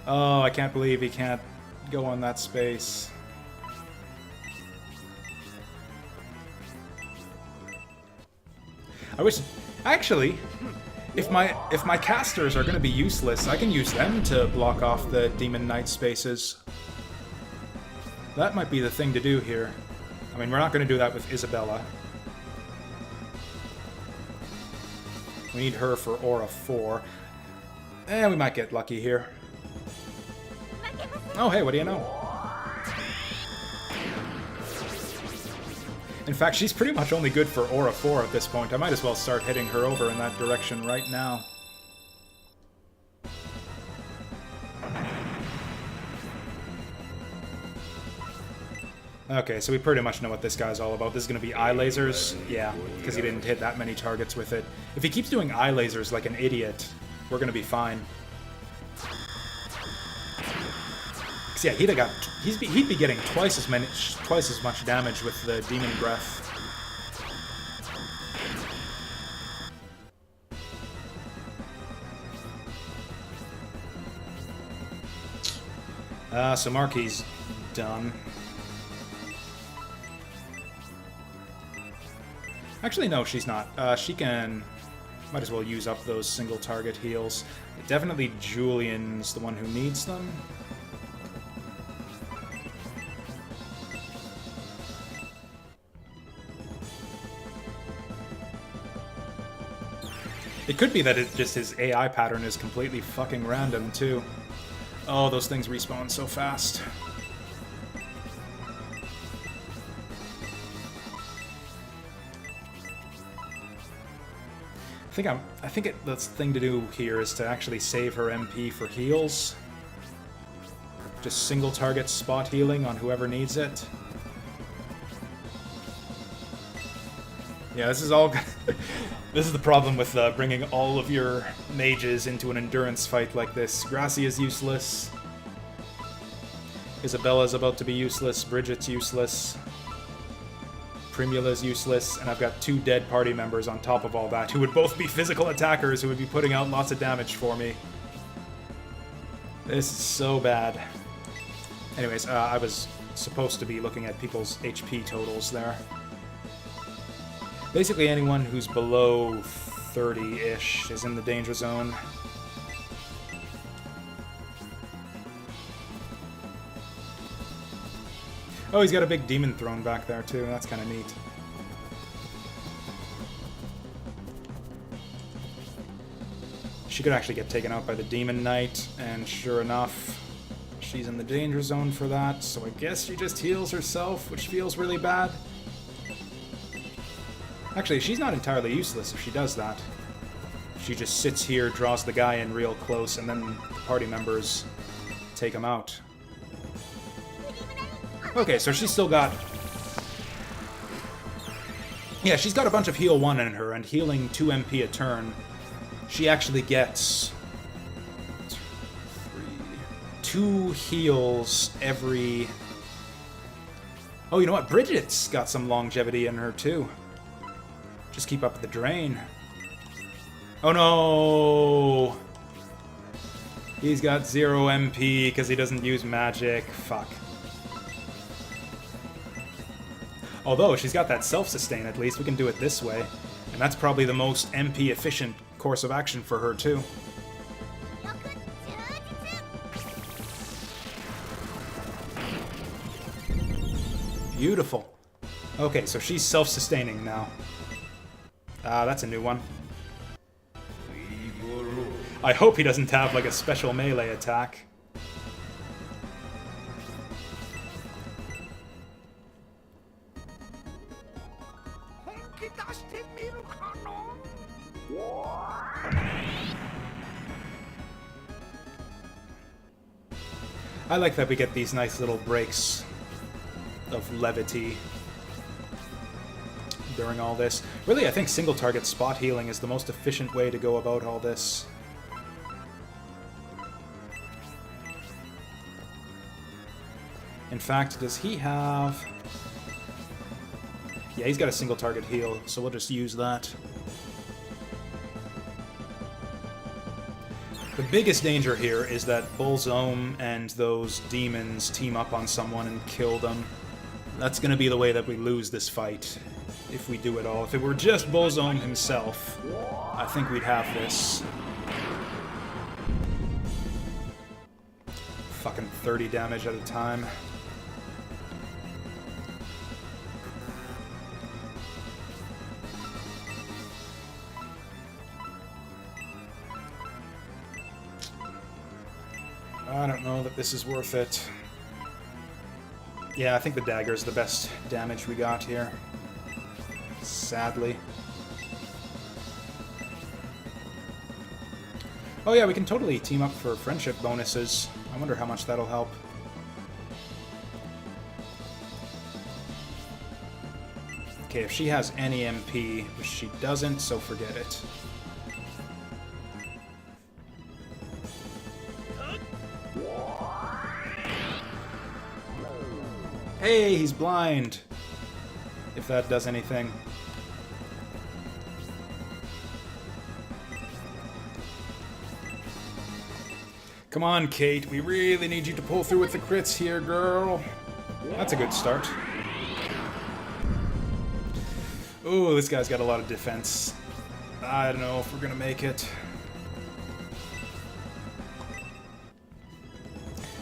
Oh, I can't believe he can't go on that space. I wish... Actually, if my casters are going to be useless, I can use them to block off the Demon Knight spaces. That might be the thing to do here. I mean, we're not going to do that with Isabella. We need her for Aura 4. Eh, we might get lucky here. Oh, hey, what do you know? In fact, she's pretty much only good for Aura 4 at this point. I might as well start hitting her over in that direction right now. Okay, so we pretty much know what this guy's all about. This is going to be eye lasers. Yeah, because he didn't hit that many targets with it. If he keeps doing eye lasers like an idiot, we're going to be fine. Because yeah, he'd be getting twice as much damage with the Demon Breath. So Marky's done. Actually, no, she's not. She can... Might as well use up those single target heals. Definitely Julian's the one who needs them. It could be that it just his AI pattern is completely fucking random, too. Oh, those things respawn so fast. I think the thing to do here is to actually save her MP for heals. Just single target spot healing on whoever needs it. Yeah, this is all... This is the problem with bringing all of your mages into an endurance fight like this. Gracia's useless. Isabella's about to be useless. Bridget's useless. Primula's useless. And I've got 2 dead party members on top of all that, who would both be physical attackers who would be putting out lots of damage for me. This is so bad. Anyways, I was supposed to be looking at people's HP totals there. Basically, anyone who's below 30-ish is in the danger zone. Oh, he's got a big demon throne back there, too. That's kind of neat. She could actually get taken out by the Demon Knight, and sure enough, she's in the danger zone for that, so I guess she just heals herself, which feels really bad. Actually, she's not entirely useless if she does that. She just sits here, draws the guy in real close, and then the party members take him out. Okay, so she's still got... Yeah, she's got a bunch of heal 1 in her, and healing 2 MP a turn. She actually gets... 2 heals every... Oh, you know what? Bridget's got some longevity in her, too. Just keep up the drain. Oh no! He's got 0 MP because he doesn't use magic. Fuck. Although, she's got that self-sustain at least. We can do it this way. And that's probably the most MP-efficient course of action for her, too. Beautiful. Okay, so she's self-sustaining now. That's a new one. I hope he doesn't have, like, a special melee attack. I like that we get these nice little breaks of levity during all this. Really, I think single target spot healing is the most efficient way to go about all this. In fact, does he have... Yeah, he's got a single target heal, so we'll just use that. The biggest danger here is that Bulzome and those demons team up on someone and kill them. That's gonna be the way that we lose this fight, if we do it all. If it were just Bulzome himself, I think we'd have this. Fucking 30 damage at a time. I don't know that this is worth it. Yeah, I think the dagger is the best damage we got here. Sadly. Oh yeah, we can totally team up for friendship bonuses. I wonder how much that'll help. Okay, if she has any MP, which she doesn't, so forget it. Hey, he's blind! If that does anything. Come on, Kate. We really need you to pull through with the crits here, girl. That's a good start. Ooh, this guy's got a lot of defense. I don't know if we're gonna make it.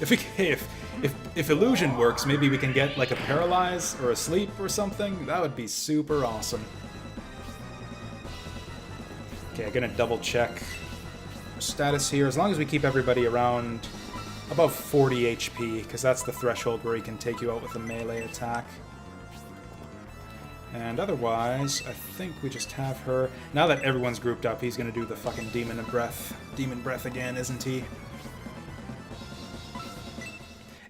If illusion works, maybe we can get like a paralyze or a sleep or something. That would be super awesome. Okay, I'm gonna double check status here. As long as we keep everybody around above 40 HP, because that's the threshold where he can take you out with a melee attack. And otherwise, I think we just have her. Now that everyone's grouped up, he's gonna do the fucking Demon Breath again, isn't he?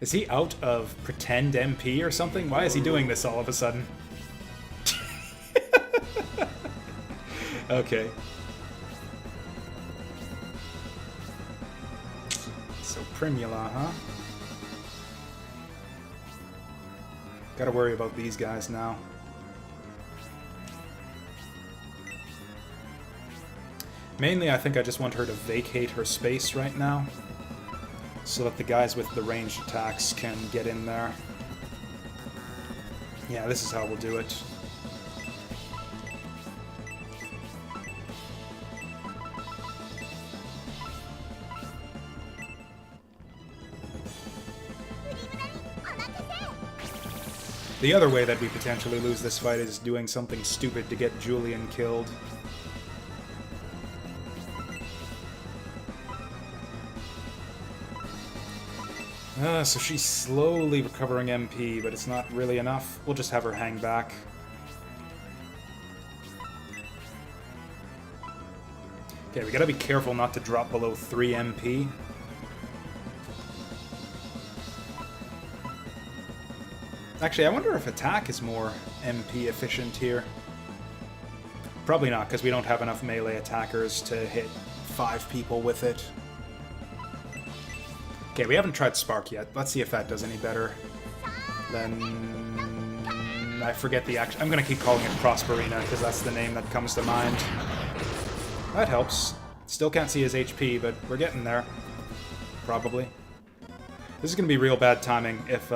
Is he out of pretend MP or something? Why is he doing this all of a sudden? Okay. So Primula, huh? Gotta worry about these guys now. Mainly, I think I just want her to vacate her space right now, so that the guys with the ranged attacks can get in there. Yeah, this is how we'll do it. The other way that we potentially lose this fight is doing something stupid to get Julian killed. So she's slowly recovering MP, but it's not really enough. We'll just have her hang back. Okay, we gotta be careful not to drop below 3 MP. Actually, I wonder if attack is more MP efficient here. Probably not, because we don't have enough melee attackers to hit 5 people with it. Okay, we haven't tried Spark yet. Let's see if that does any better. Then I forget the action. I'm gonna keep calling it Prosperina, because that's the name that comes to mind. That helps. Still can't see his HP, but we're getting there. Probably. This is gonna be real bad timing if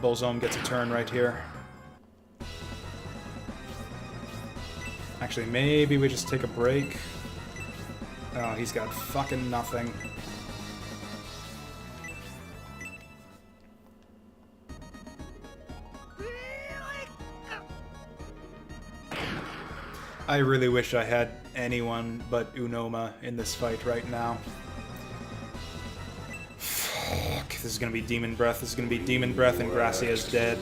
Bulzome gets a turn right here. Actually, maybe we just take a break. Oh, he's got fucking nothing. I really wish I had anyone but Unoma in this fight right now. Fuck, this is gonna be Demon Breath, this is gonna be Demon Breath, and Gracia's dead.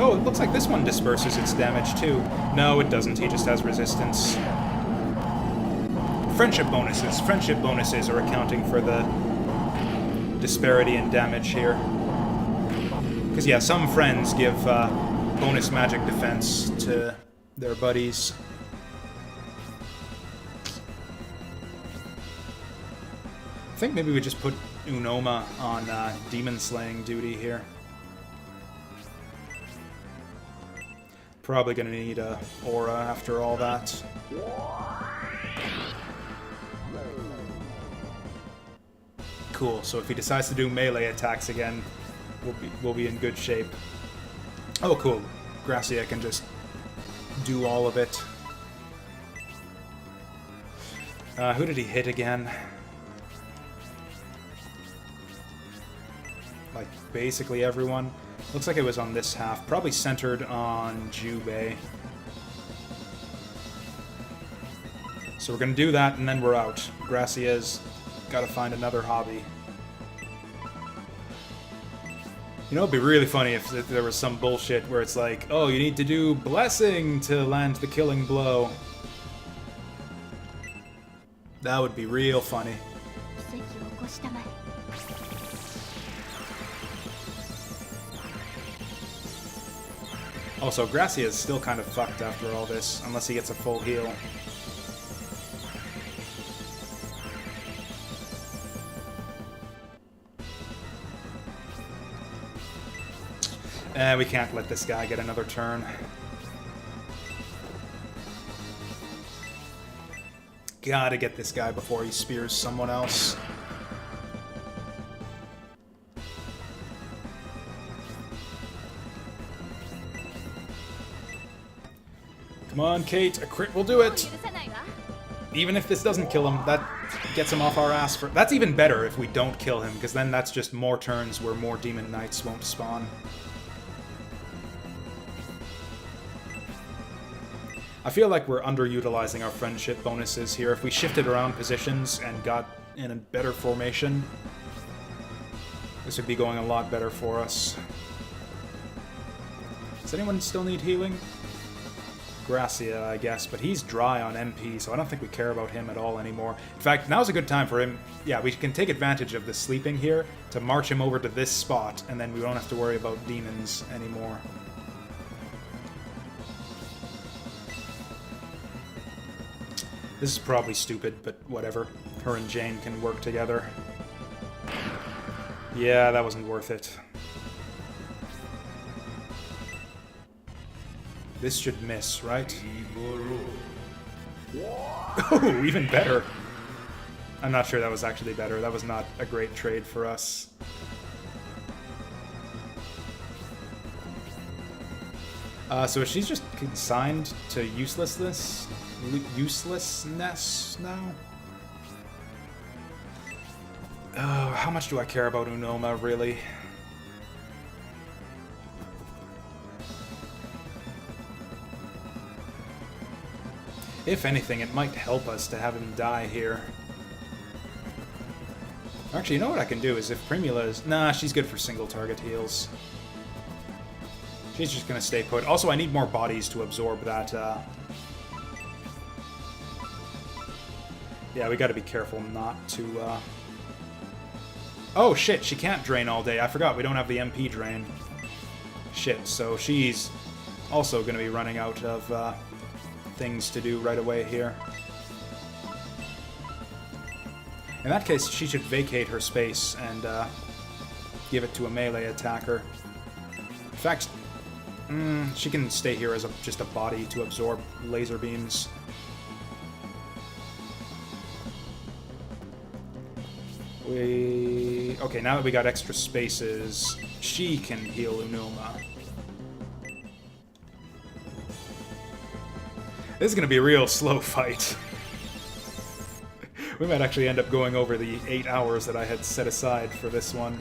Oh, it looks like this one disperses its damage too. No, it doesn't, he just has resistance. Friendship bonuses are accounting for the disparity in damage here. Because, yeah, some friends give bonus magic defense to their buddies. I think maybe we just put Unoma on demon slaying duty here. Probably gonna need a aura after all that. Cool, so if he decides to do melee attacks again, we'll be in good shape. Oh, cool. Gracia can just do all of it. Who did he hit again? Like, basically everyone. Looks like it was on this half. Probably centered on Jubei. So we're gonna do that, and then we're out. Gracia's gotta find another hobby. You know, it'd be really funny if there was some bullshit where it's like, oh, you need to do Blessing to land the killing blow. That would be real funny. Also, Gracia is still kind of fucked after all this, unless he gets a full heal. We can't let this guy get another turn. Gotta get this guy before he spears someone else. Come on, Kate. A crit will do it. Even if this doesn't kill him, that gets him off our ass for... That's even better if we don't kill him, because then that's just more turns where more Demon Knights won't spawn. I feel like we're underutilizing our friendship bonuses here. If we shifted around positions and got in a better formation, this would be going a lot better for us. Does anyone still need healing? Gracia, I guess, but he's dry on MP, so I don't think we care about him at all anymore. In fact, now's a good time for him. Yeah, we can take advantage of the sleeping here to march him over to this spot, and then we don't have to worry about demons anymore. This is probably stupid, but whatever. Her and Jane can work together. Yeah, that wasn't worth it. This should miss, right? Oh, even better. I'm not sure that was actually better. That was not a great trade for us. So she's just consigned to uselessness now? How much do I care about Unoma, really? If anything, it might help us to have him die here. Actually, you know what I can do is if Primula is... Nah, she's good for single target heals. She's just gonna stay put. Also, I need more bodies to absorb that, Yeah, we gotta be careful not to, Oh, shit, she can't drain all day. I forgot, we don't have the MP drain. Shit, so she's also gonna be running out of, things to do right away here. In that case, she should vacate her space and give it to a melee attacker. In fact, she can stay here as just a body to absorb laser beams. Okay, now that we got extra spaces, she can heal Unoma. This is going to be a real slow fight. We might actually end up going over the 8 hours that I had set aside for this one.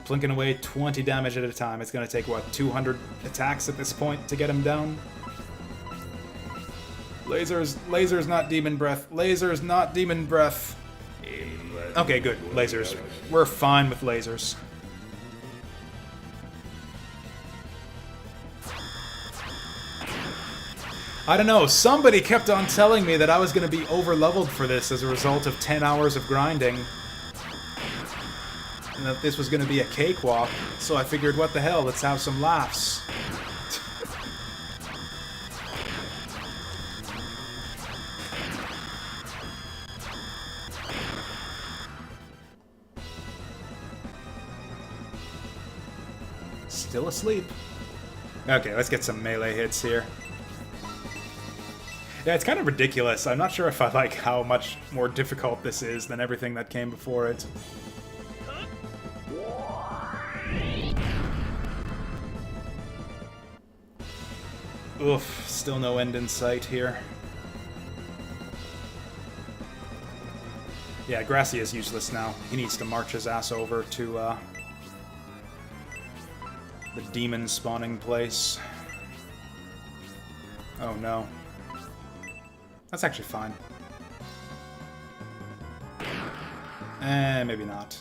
Plinking away 20 damage at a time. It's going to take, what, 200 attacks at this point to get him down? Lasers, not demon breath. Lasers, not demon breath. Okay, good. Lasers. We're fine with lasers. I don't know, somebody kept on telling me that I was going to be over-leveled for this as a result of 10 hours of grinding. And that this was going to be a cakewalk, so I figured, what the hell, let's have some laughs. Still asleep. Okay, let's get some melee hits here. Yeah, it's kind of ridiculous. I'm not sure if I like how much more difficult this is than everything that came before it. Oof, still no end in sight here. Yeah, Gracia's useless now. He needs to march his ass over to, the demon spawning place. Oh no. That's actually fine. Maybe not.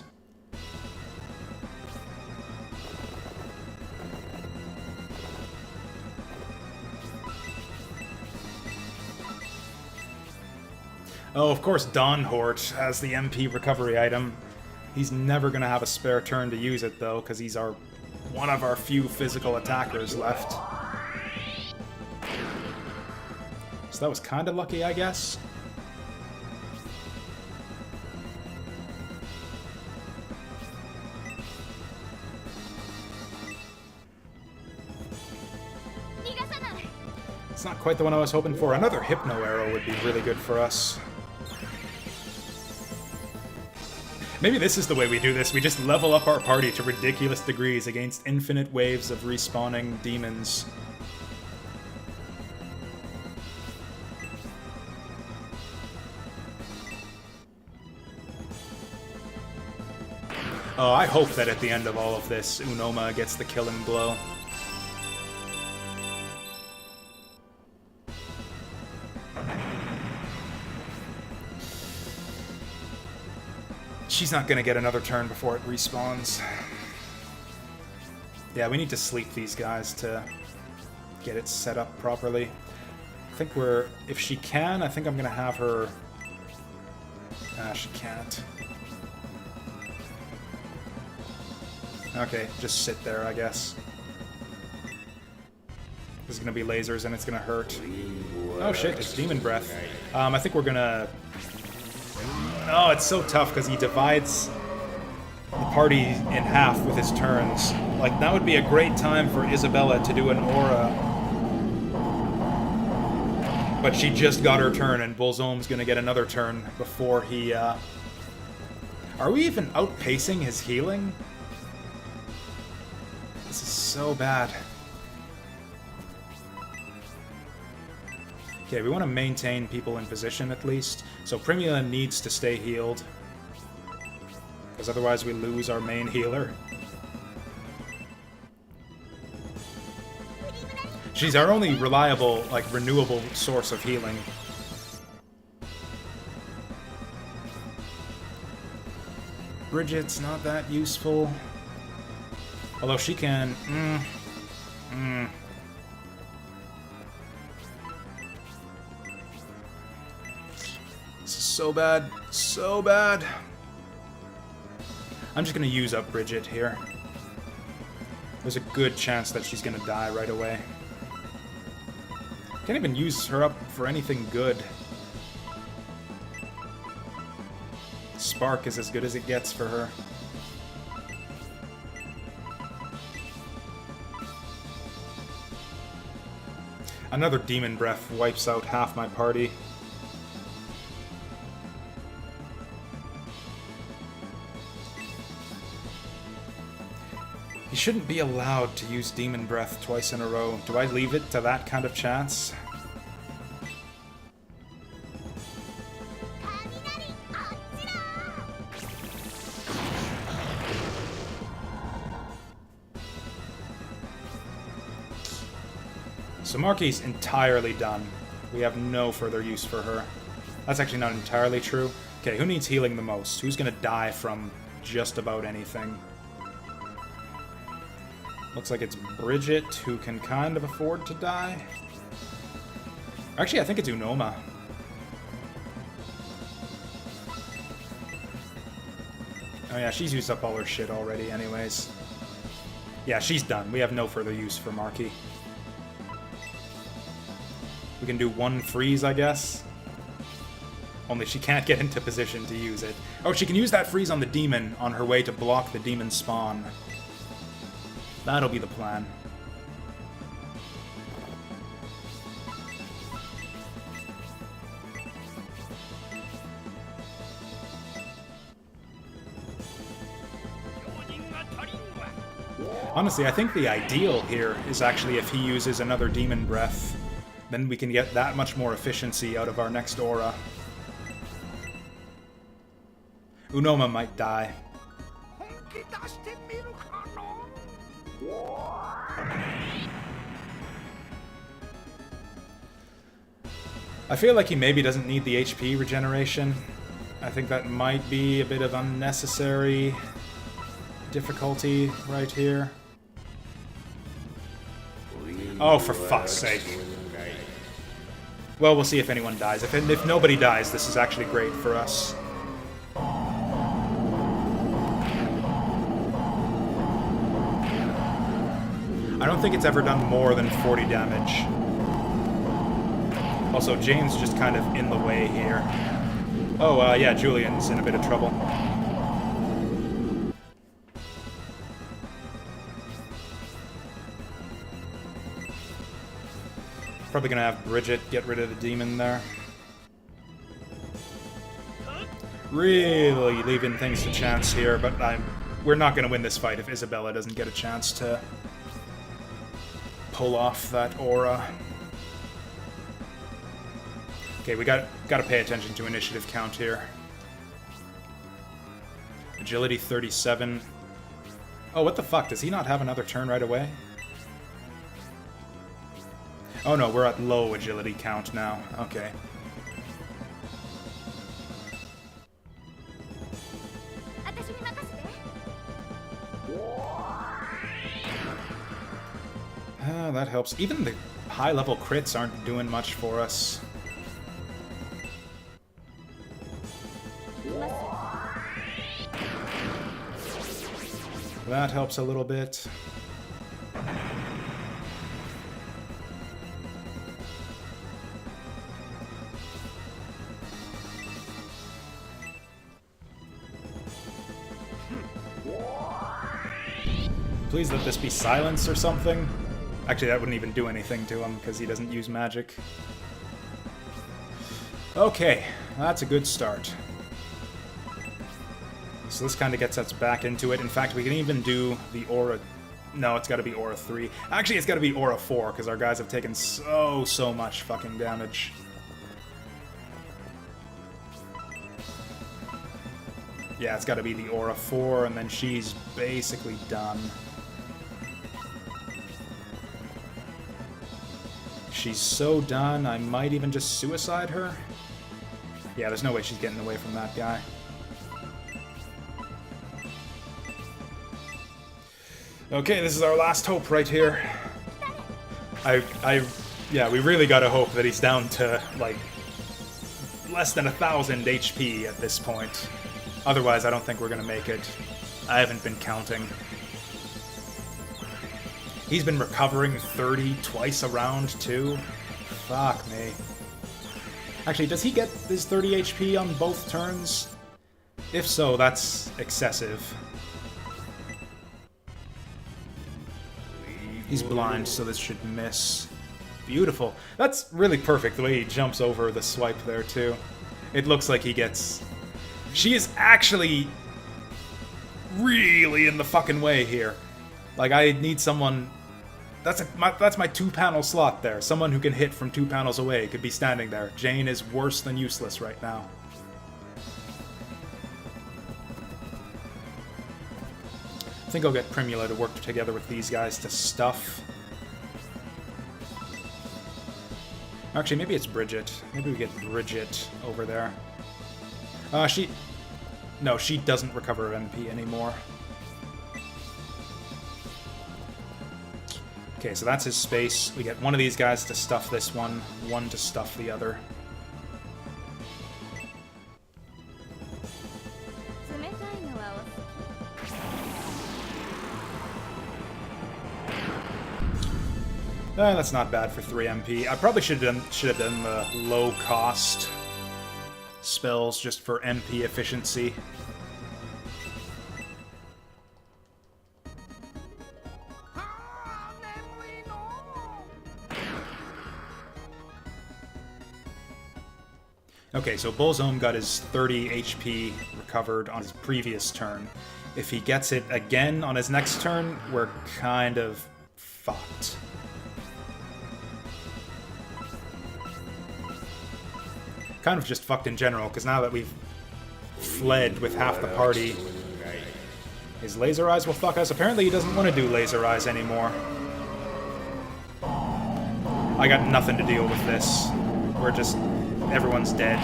Oh, of course Don Hort has the MP recovery item. He's never gonna have a spare turn to use it though, because he's one of our few physical attackers left. So that was kind of lucky, I guess. It's not quite the one I was hoping for. Another Hypno Arrow would be really good for us. Maybe this is the way we do this. We just level up our party to ridiculous degrees against infinite waves of respawning demons. Oh, I hope that at the end of all of this, Unoma gets the killing blow. She's not gonna get another turn before it respawns. Yeah, we need to sleep these guys to get it set up properly. I think if she can, I think I'm gonna have her... she can't. Okay, just sit there, I guess. There's gonna be lasers and it's gonna hurt. Oh shit, it's Demon Breath. I think we're gonna... Oh, it's so tough because he divides the party in half with his turns. Like, that would be a great time for Isabella to do an aura. But she just got her turn, and Bulzome's gonna get another turn before he, Are we even outpacing his healing? This is so bad. Okay, we want to maintain people in position at least. So Primula needs to stay healed. Because otherwise we lose our main healer. She's our only reliable, like, renewable source of healing. Bridget's not that useful. Although she can... This is so bad. So bad. I'm just going to use up Bridget here. There's a good chance that she's going to die right away. Can't even use her up for anything good. Spark is as good as it gets for her. Another Demon Breath wipes out half my party. You shouldn't be allowed to use Demon Breath twice in a row. Do I leave it to that kind of chance? So Marky's entirely done. We have no further use for her. That's actually not entirely true. Okay, who needs healing the most? Who's gonna die from just about anything? Looks like it's Bridget, who can kind of afford to die. Actually, I think it's Unoma. Oh yeah, she's used up all her shit already anyways. Yeah, she's done. We have no further use for Marky. We can do one freeze, I guess. Only she can't get into position to use it. Oh, she can use that freeze on the demon on her way to block the demon spawn. That'll be the plan. Honestly, I think the ideal here is actually if he uses another Demon Breath. Then we can get that much more efficiency out of our next aura. Unoma might die. I feel like he maybe doesn't need the HP regeneration. I think that might be a bit of unnecessary difficulty right here. Oh, for fuck's sake. Well, we'll see if anyone dies. If nobody dies, this is actually great for us. I don't think it's ever done more than 40 damage. Also, Jane's just kind of in the way here. Oh, yeah, Julian's in a bit of trouble. Probably gonna have Bridget get rid of the demon there. Really leaving things to chance here, but we're not gonna win this fight if Isabella doesn't get a chance to pull off that aura. Okay, we gotta pay attention to initiative count here. Agility 37. Oh, what the fuck? Does he not have another turn right away? Oh no, we're at low agility count now. Okay. That helps. Even the high-level crits aren't doing much for us. That helps a little bit. Please let this be silence or something. Actually, that wouldn't even do anything to him because he doesn't use magic. Okay, that's a good start. So this kind of gets us back into it. In fact, we can even do the Aura... No, it's got to be Aura 3. Actually, it's got to be Aura 4, because our guys have taken so much fucking damage. Yeah, it's got to be the Aura 4, and then she's basically done. She's so done, I might even just suicide her. Yeah, there's no way she's getting away from that guy. Okay, this is our last hope right here. Yeah, we really gotta hope that he's down to, like, less than 1,000 HP at this point. Otherwise, I don't think we're gonna make it. I haven't been counting. He's been recovering 30 twice a round, too. Fuck me. Actually, does he get his 30 HP on both turns? If so, that's excessive. He's blind, so this should miss. Beautiful. That's really perfect, the way he jumps over the swipe there, too. It looks like he gets... She is actually really in the fucking way here. Like, I need someone... That's my 2-panel slot there. Someone who can hit from 2 panels away could be standing there. Jane is worse than useless right now. I think I'll get Primula to work together with these guys to stuff. Actually, maybe it's Bridget. Maybe we get Bridget over there. No, she doesn't recover MP anymore. Okay, so that's his space. We get one of these guys to stuff this one, one to stuff the other. That's not bad for 3 MP. I probably should have done the low-cost spells just for MP efficiency. Okay, so Bulzome got his 30 HP recovered on his previous turn. If he gets it again on his next turn, we're kind of fucked. Kind of just fucked in general, because now that we've fled with half the party, his laser eyes will fuck us. Apparently he doesn't want to do laser eyes anymore. I got nothing to deal with this. We're just... everyone's dead.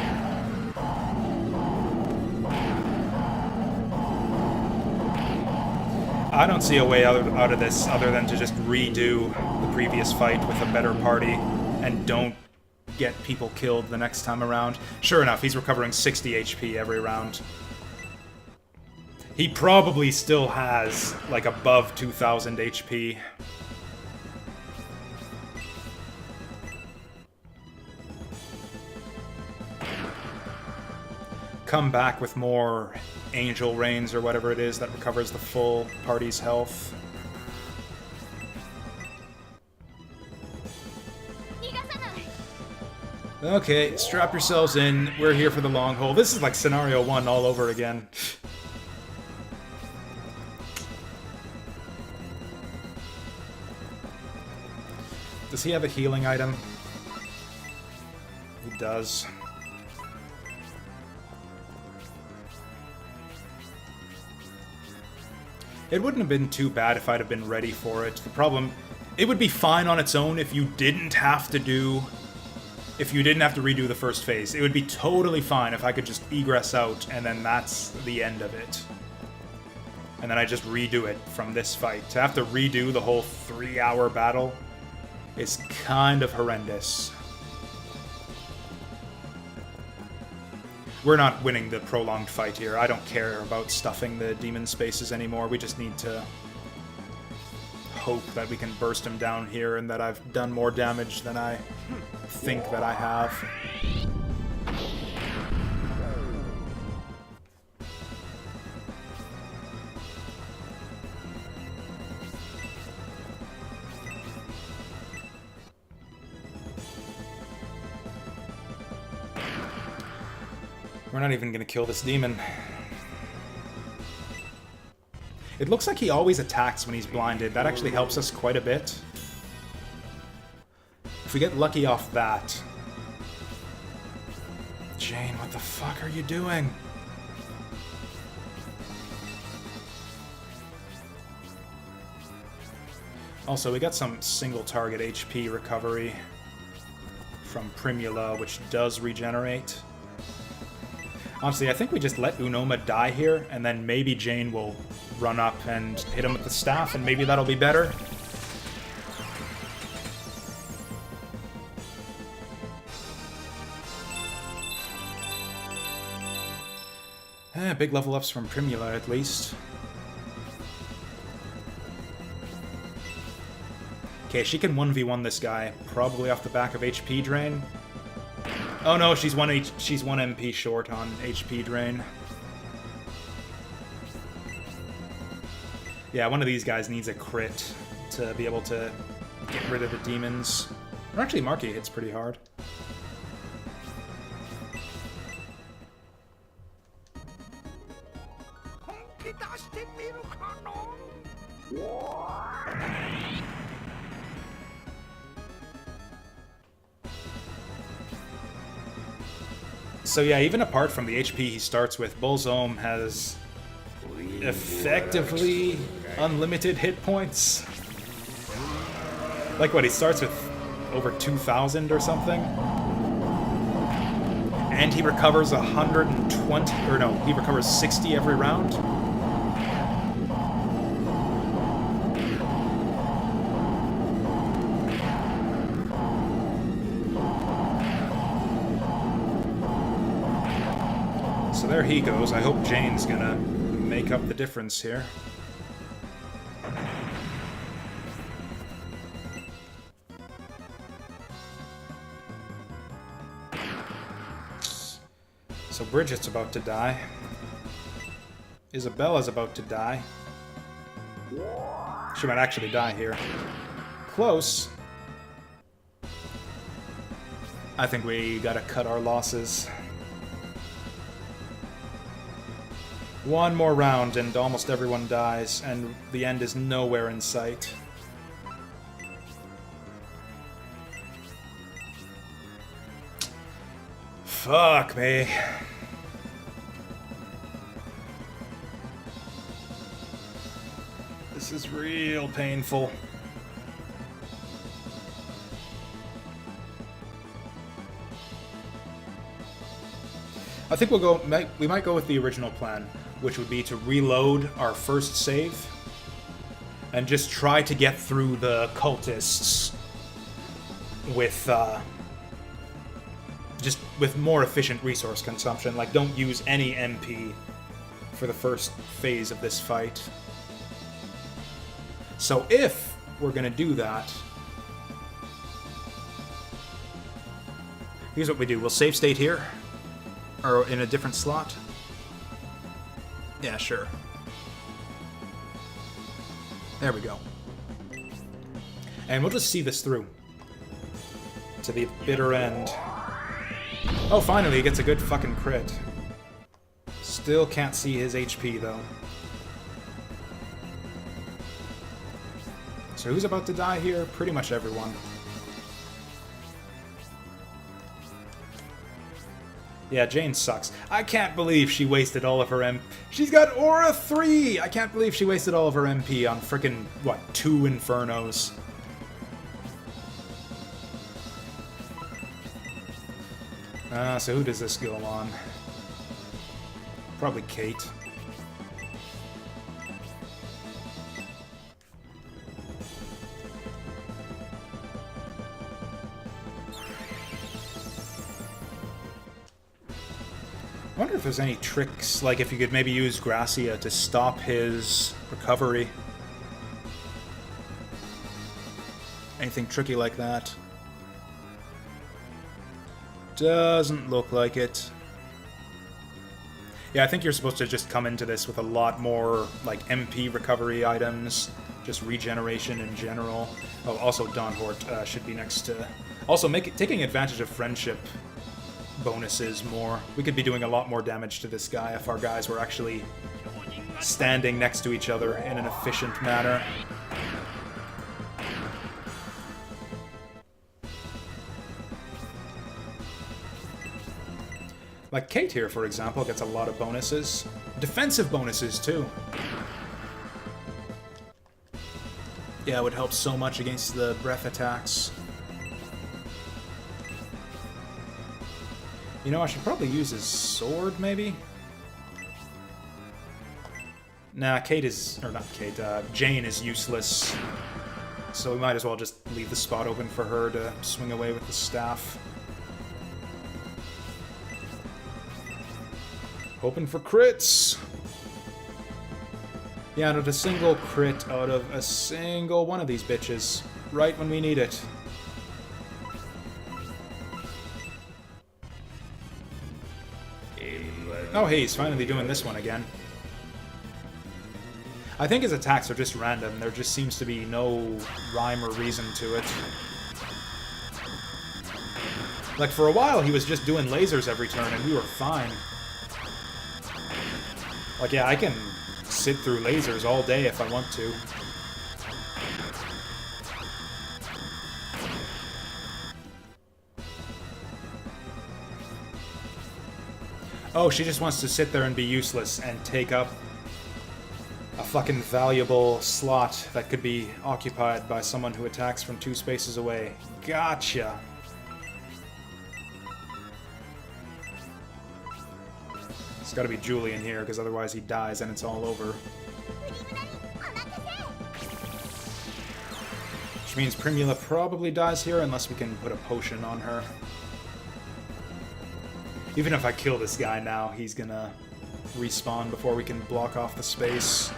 I don't see a way out of this other than to just redo the previous fight with a better party and don't get people killed the next time around. Sure enough, he's recovering 60 HP every round. He probably still has, like, above 2,000 HP. Come back with more Angel Rains or whatever it is that recovers the full party's health. Okay, strap yourselves in. We're here for the long haul. This is like scenario 1 all over again. Does he have a healing item? He does. It wouldn't have been too bad if I'd have been ready for it. The problem, it would be fine on its own if you didn't have to redo the first phase. It would be totally fine if I could just egress out and then that's the end of it. And then I just redo it from this fight. To have to redo the whole 3-hour battle is kind of horrendous. We're not winning the prolonged fight here. I don't care about stuffing the demon spaces anymore. We just need to hope that we can burst him down here and that I've done more damage than I think that I have. We're not even gonna kill this demon. It looks like he always attacks when he's blinded. That actually helps us quite a bit. If we get lucky off that... Jane, what the fuck are you doing? Also, we got some single target HP recovery from Primula, which does regenerate. Honestly, I think we just let Unoma die here, and then maybe Jane will run up and hit him with the staff, and maybe that'll be better. Big level ups from Primula, at least. Okay, she can 1v1 this guy, probably off the back of HP drain. Oh no, she's one MP short on HP drain. Yeah, one of these guys needs a crit to be able to get rid of the demons. Or actually, Marky hits pretty hard. So yeah, even apart from the HP he starts with, Bulzome has effectively unlimited hit points. Like what, he starts with over 2,000 or something? And he recovers 120, or no, he recovers 60 every round? So there he goes. I hope Jane's gonna make up the difference here. So Bridget's about to die. Isabella's about to die. She might actually die here. Close. I think we gotta cut our losses. One more round and almost everyone dies, and the end is nowhere in sight. Fuck me. This is real painful. I think we might go with the original plan, which would be to reload our first save and just try to get through the cultists with just with more efficient resource consumption. Like, don't use any MP for the first phase of this fight. So if we're gonna do that, here's what we do. We'll save state here, or in a different slot. Yeah, sure. There we go. And we'll just see this through to the bitter end. Oh, finally, he gets a good fucking crit. Still can't see his HP, though. So who's about to die here? Pretty much everyone. Yeah, Jane sucks. I can't believe she wasted all of her MP. She's got Aura 3! I can't believe she wasted all of her MP on frickin', what, 2 Infernos. So who does this go on? Probably Kate. I wonder if there's any tricks, like if you could maybe use Gracia to stop his recovery. Anything tricky like that? Doesn't look like it. Yeah, I think you're supposed to just come into this with a lot more, like, MP recovery items, just regeneration in general. Oh, also Don Hort should be next to... Also, taking advantage of friendship bonuses more. We could be doing a lot more damage to this guy if our guys were actually standing next to each other in an efficient manner. Like Kate here, for example, gets a lot of bonuses. Defensive bonuses, too. Yeah, it would help so much against the breath attacks. You know, I should probably use his sword, maybe? Nah, Kate is... or not Kate, Jane is useless. So we might as well just leave the spot open for her to swing away with the staff. Hoping for crits! Yeah, not a single crit out of a single one of these bitches. Right when we need it. Oh, hey, he's finally doing this one again. I think his attacks are just random. There just seems to be no rhyme or reason to it. Like, for a while, he was just doing lasers every turn, and we were fine. Like, yeah, I can sit through lasers all day if I want to. Oh, she just wants to sit there and be useless and take up a fucking valuable slot that could be occupied by someone who attacks from 2 spaces away. Gotcha! It's gotta be Julian here, because otherwise he dies and it's all over. Which means Primula probably dies here unless we can put a potion on her. Even if I kill this guy now, he's gonna respawn before we can block off the space.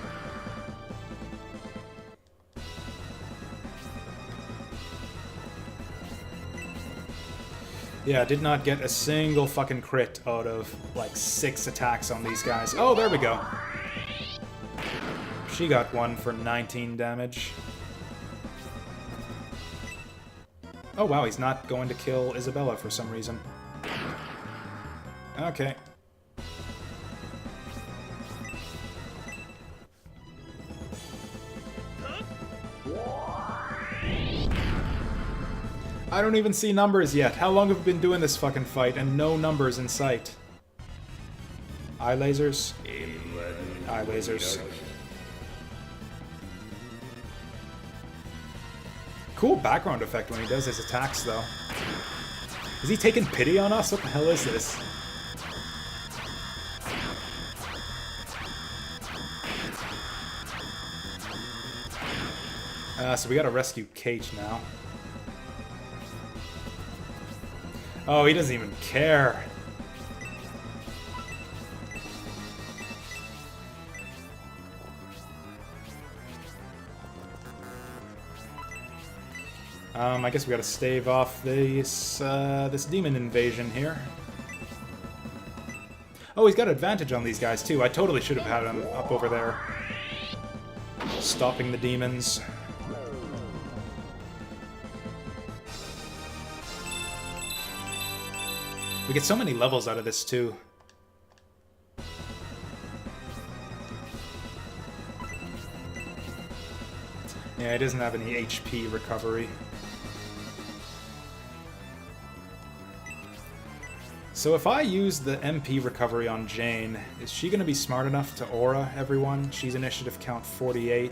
Yeah, did not get a single fucking crit out of, like, 6 attacks on these guys. Oh, there we go. She got one for 19 damage. Oh, wow, he's not going to kill Isabella for some reason. Okay. I don't even see numbers yet. How long have we been doing this fucking fight and no numbers in sight? Eye lasers? Eye lasers. Cool background effect when he does his attacks, though. Is he taking pity on us? What the hell is this? So we gotta rescue Kate now. Oh, he doesn't even care. I guess we gotta stave off this, this demon invasion here. Oh, he's got advantage on these guys, too. I totally should have had him up over there. Stopping the demons. We get so many levels out of this, too. Yeah, he doesn't have any HP recovery. So if I use the MP recovery on Jane, is she going to be smart enough to aura everyone? She's initiative count 48.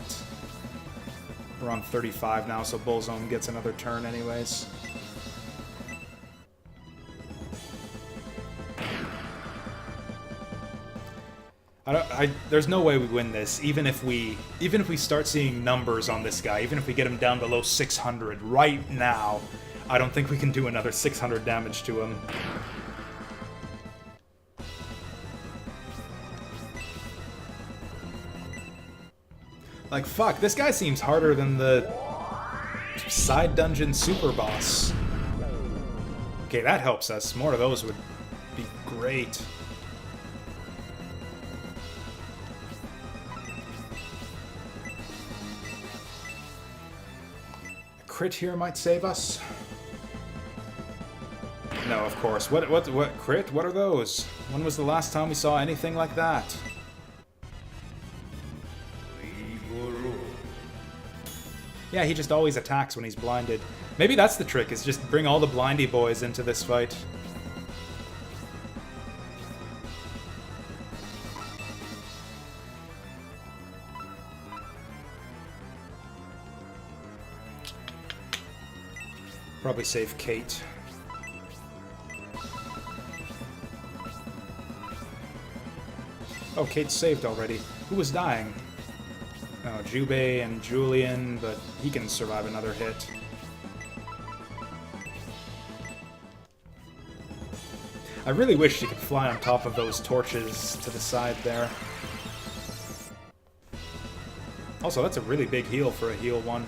We're on 35 now, so Bulzome gets another turn anyways. There's no way we win this, even if we start seeing numbers on this guy, even if we get him down below 600 right now, I don't think we can do another 600 damage to him. Like, fuck, this guy seems harder than the side dungeon super boss. Okay, that helps us. More of those would be great. A crit here might save us. No, of course. What crit? What are those? When was the last time we saw anything like that? Yeah, he just always attacks when he's blinded. Maybe that's the trick, is just bring all the blindy boys into this fight. Probably save Kate. Oh, Kate's saved already. Who was dying? Oh, Jubei and Julian, but he can survive another hit. I really wish she could fly on top of those torches to the side there. Also, that's a really big heal for a heal 1.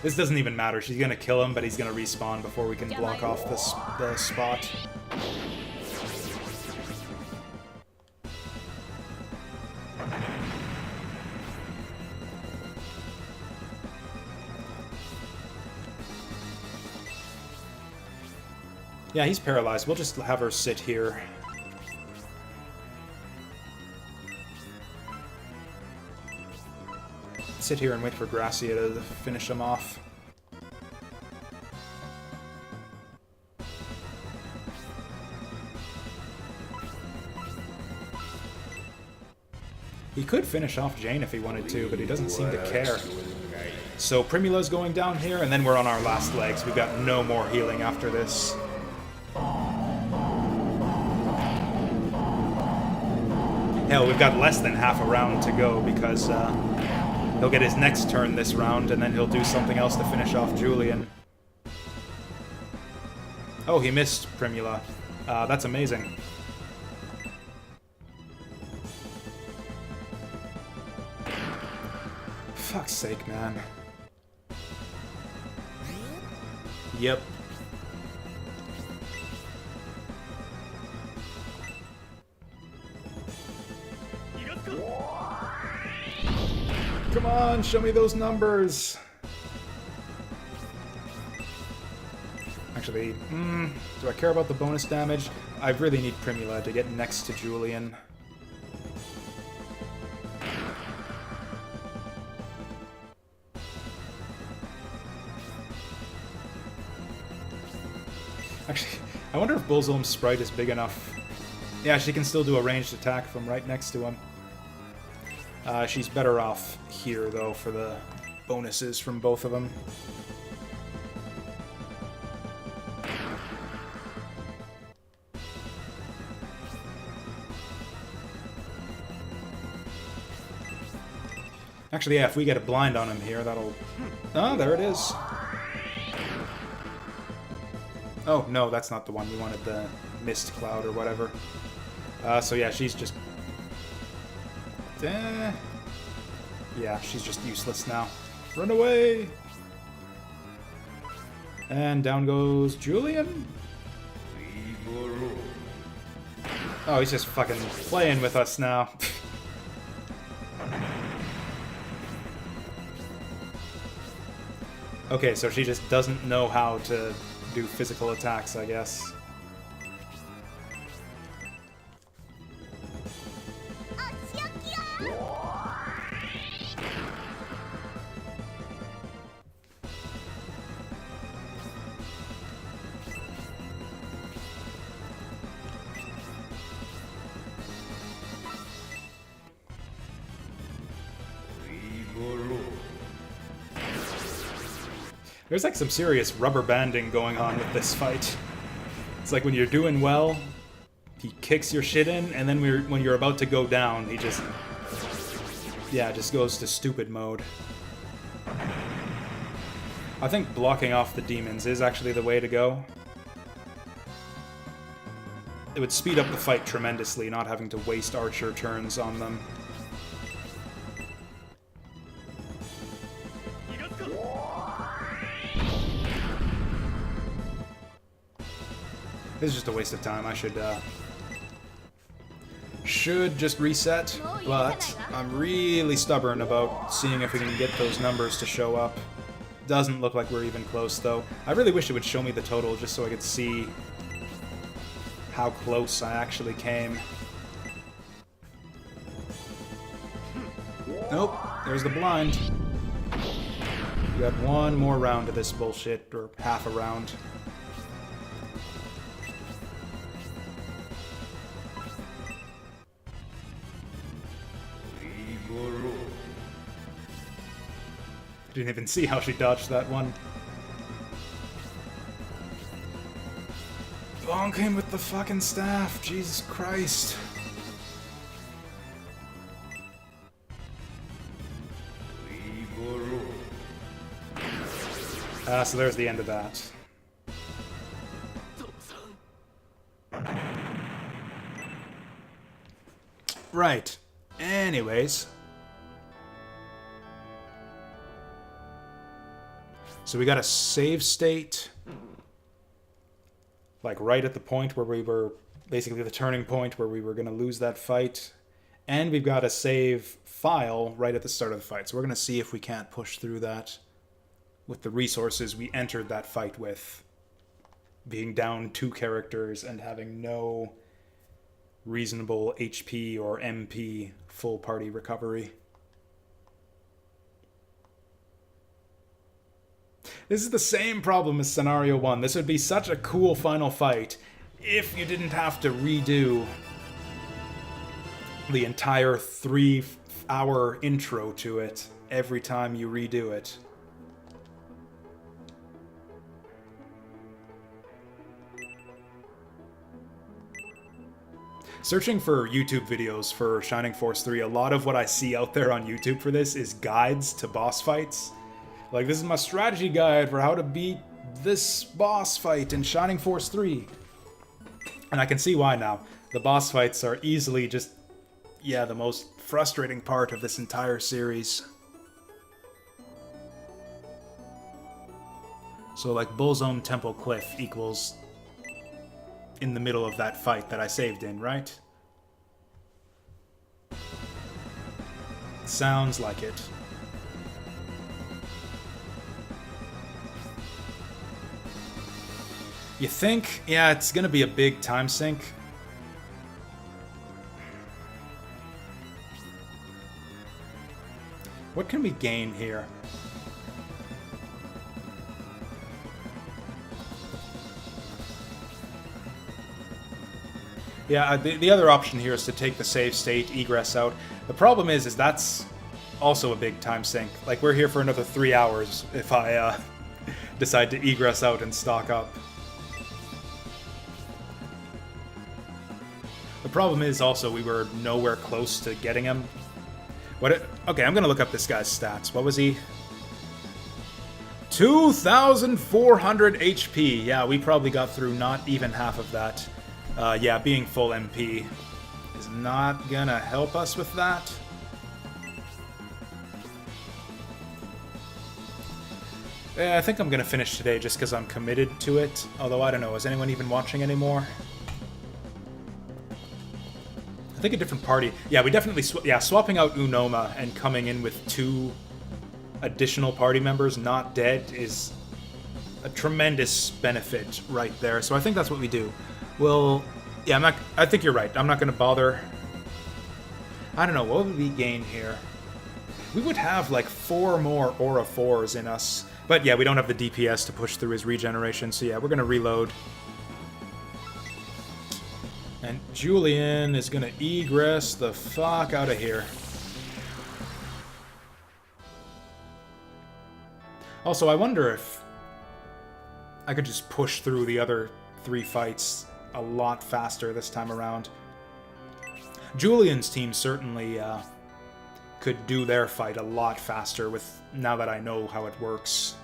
This doesn't even matter. She's gonna kill him, but he's gonna respawn before we can block off the spot. Yeah, he's paralyzed. We'll just have her sit here. Sit here and wait for Gracia to finish him off. He could finish off Jane if he wanted to, but he doesn't seem to care. So Primula's going down here, and then we're on our last legs. We've got no more healing after this. Hell, we've got less than half a round to go because he'll get his next turn this round, and then he'll do something else to finish off Julian. Oh, he missed Primula. That's amazing. Fuck's sake, man. Yep. Come on, show me those numbers. Actually, do I care about the bonus damage? I really need Primula to get next to Julian. Actually, I wonder if Bulzome's sprite is big enough. Yeah, she can still do a ranged attack from right next to him. She's better off here, though, for the bonuses from both of them. Actually, yeah, if we get a blind on him here, that'll... Oh, there it is. Oh, no, that's not the one. We wanted the mist cloud or whatever. So yeah, she's just... Yeah, she's just useless now. Run away! And down goes Julian? Oh, he's just fucking playing with us now. Okay, so she just doesn't know how to do physical attacks, I guess. There's like some serious rubber banding going on with this fight. It's like when you're doing well, he kicks your shit in, and then when you're about to go down, he just... yeah, just goes to stupid mode. I think blocking off the demons is actually the way to go. It would speed up the fight tremendously, not having to waste archer turns on them. This is just a waste of time. I should just reset, but I'm really stubborn about seeing if we can get those numbers to show up. Doesn't look like we're even close, though. I really wish it would show me the total just so I could see how close I actually came. Nope, there's the blind. We got one more round of this bullshit, or half a round. Didn't even see how she dodged that one. Bonk him with the fucking staff, Jesus Christ. So there's the end of that. Right. Anyways. So we got a save state, like right at the point where we were, basically the turning point where we were going to lose that fight. And we've got a save file right at the start of the fight. So we're going to see if we can't push through that with the resources we entered that fight with. Being down 2 characters and having no reasonable HP or MP full party recovery. This is the same problem as Scenario 1. This would be such a cool final fight if you didn't have to redo the entire 3-hour intro to it every time you redo it. Searching for YouTube videos for Shining Force 3, a lot of what I see out there on YouTube for this is guides to boss fights. Like, this is my strategy guide for how to beat this boss fight in Shining Force 3. And I can see why now. The boss fights are easily just, yeah, the most frustrating part of this entire series. So, like, Bulzome Temple Cliff equals in the middle of that fight that I saved in, right? Sounds like it. You think? Yeah, it's gonna be a big time sink. What can we gain here? Yeah, the other option here is to take the save state, egress out. The problem is that's also a big time sink. Like, we're here for another 3 hours if I decide to egress out and stock up. The problem is also we were nowhere close to getting him. Okay, I'm gonna look up this guy's stats. What was he? 2,400 HP. Yeah, we probably got through not even half of that. Yeah, being full MP is not gonna help us with that. Yeah, I think I'm gonna finish today just because I'm committed to it. Although, I don't know, is anyone even watching anymore? I think a different party. Yeah, we definitely... swapping out Unoma and coming in with 2 additional party members not dead is a tremendous benefit right there. So I think that's what we do. Yeah, I think you're right. I'm not going to bother. I don't know, what would we gain here? We would have like 4 more Aura 4s in us. But yeah, we don't have the DPS to push through his regeneration, so yeah, we're going to reload. And Julian is going to egress the fuck out of here. Also, I wonder if I could just push through the other 3 fights a lot faster this time around. Julian's team certainly could do their fight a lot faster with now that I know how it works.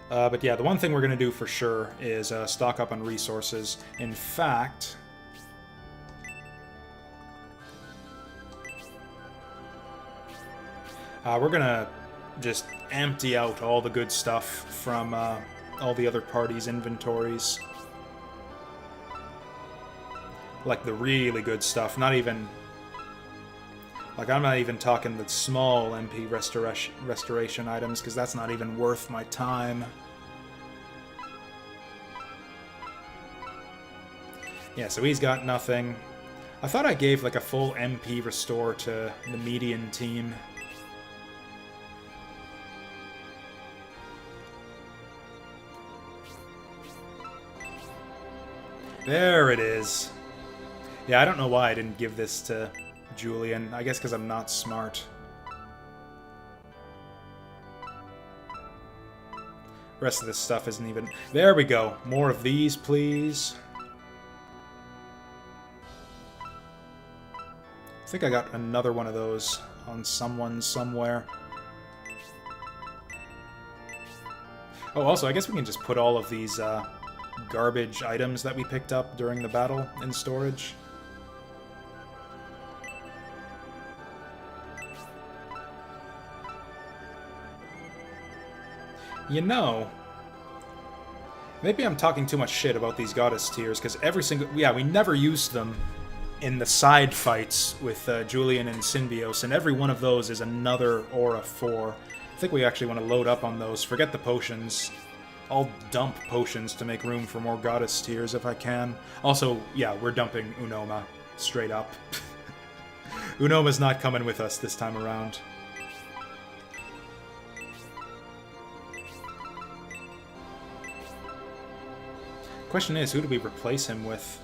But yeah, the one thing we're going to do for sure is stock up on resources. In fact, we're going to just empty out all the good stuff from all the other parties' inventories. Like the really good stuff, not even... Like, I'm not even talking the small MP restoration items, because that's not even worth my time. Yeah, so he's got nothing. I thought I gave, like, a full MP restore to the median team. There it is. Yeah, I don't know why I didn't give this to Julian. I guess because I'm not smart. The rest of this stuff isn't even... There we go. More of these, please. I think I got another one of those on someone somewhere. Oh, also, I guess we can just put all of these garbage items that we picked up during the battle in storage. You know, maybe I'm talking too much shit about these goddess tiers, because every single... Yeah, we never used them in the side fights with Julian and Synbios, and every one of those is another Aura 4. I think we actually want to load up on those. Forget the potions. I'll dump potions to make room for more goddess tiers if I can. Also, yeah, we're dumping Unoma straight up. Unoma's not coming with us this time around. Question is, who do we replace him with?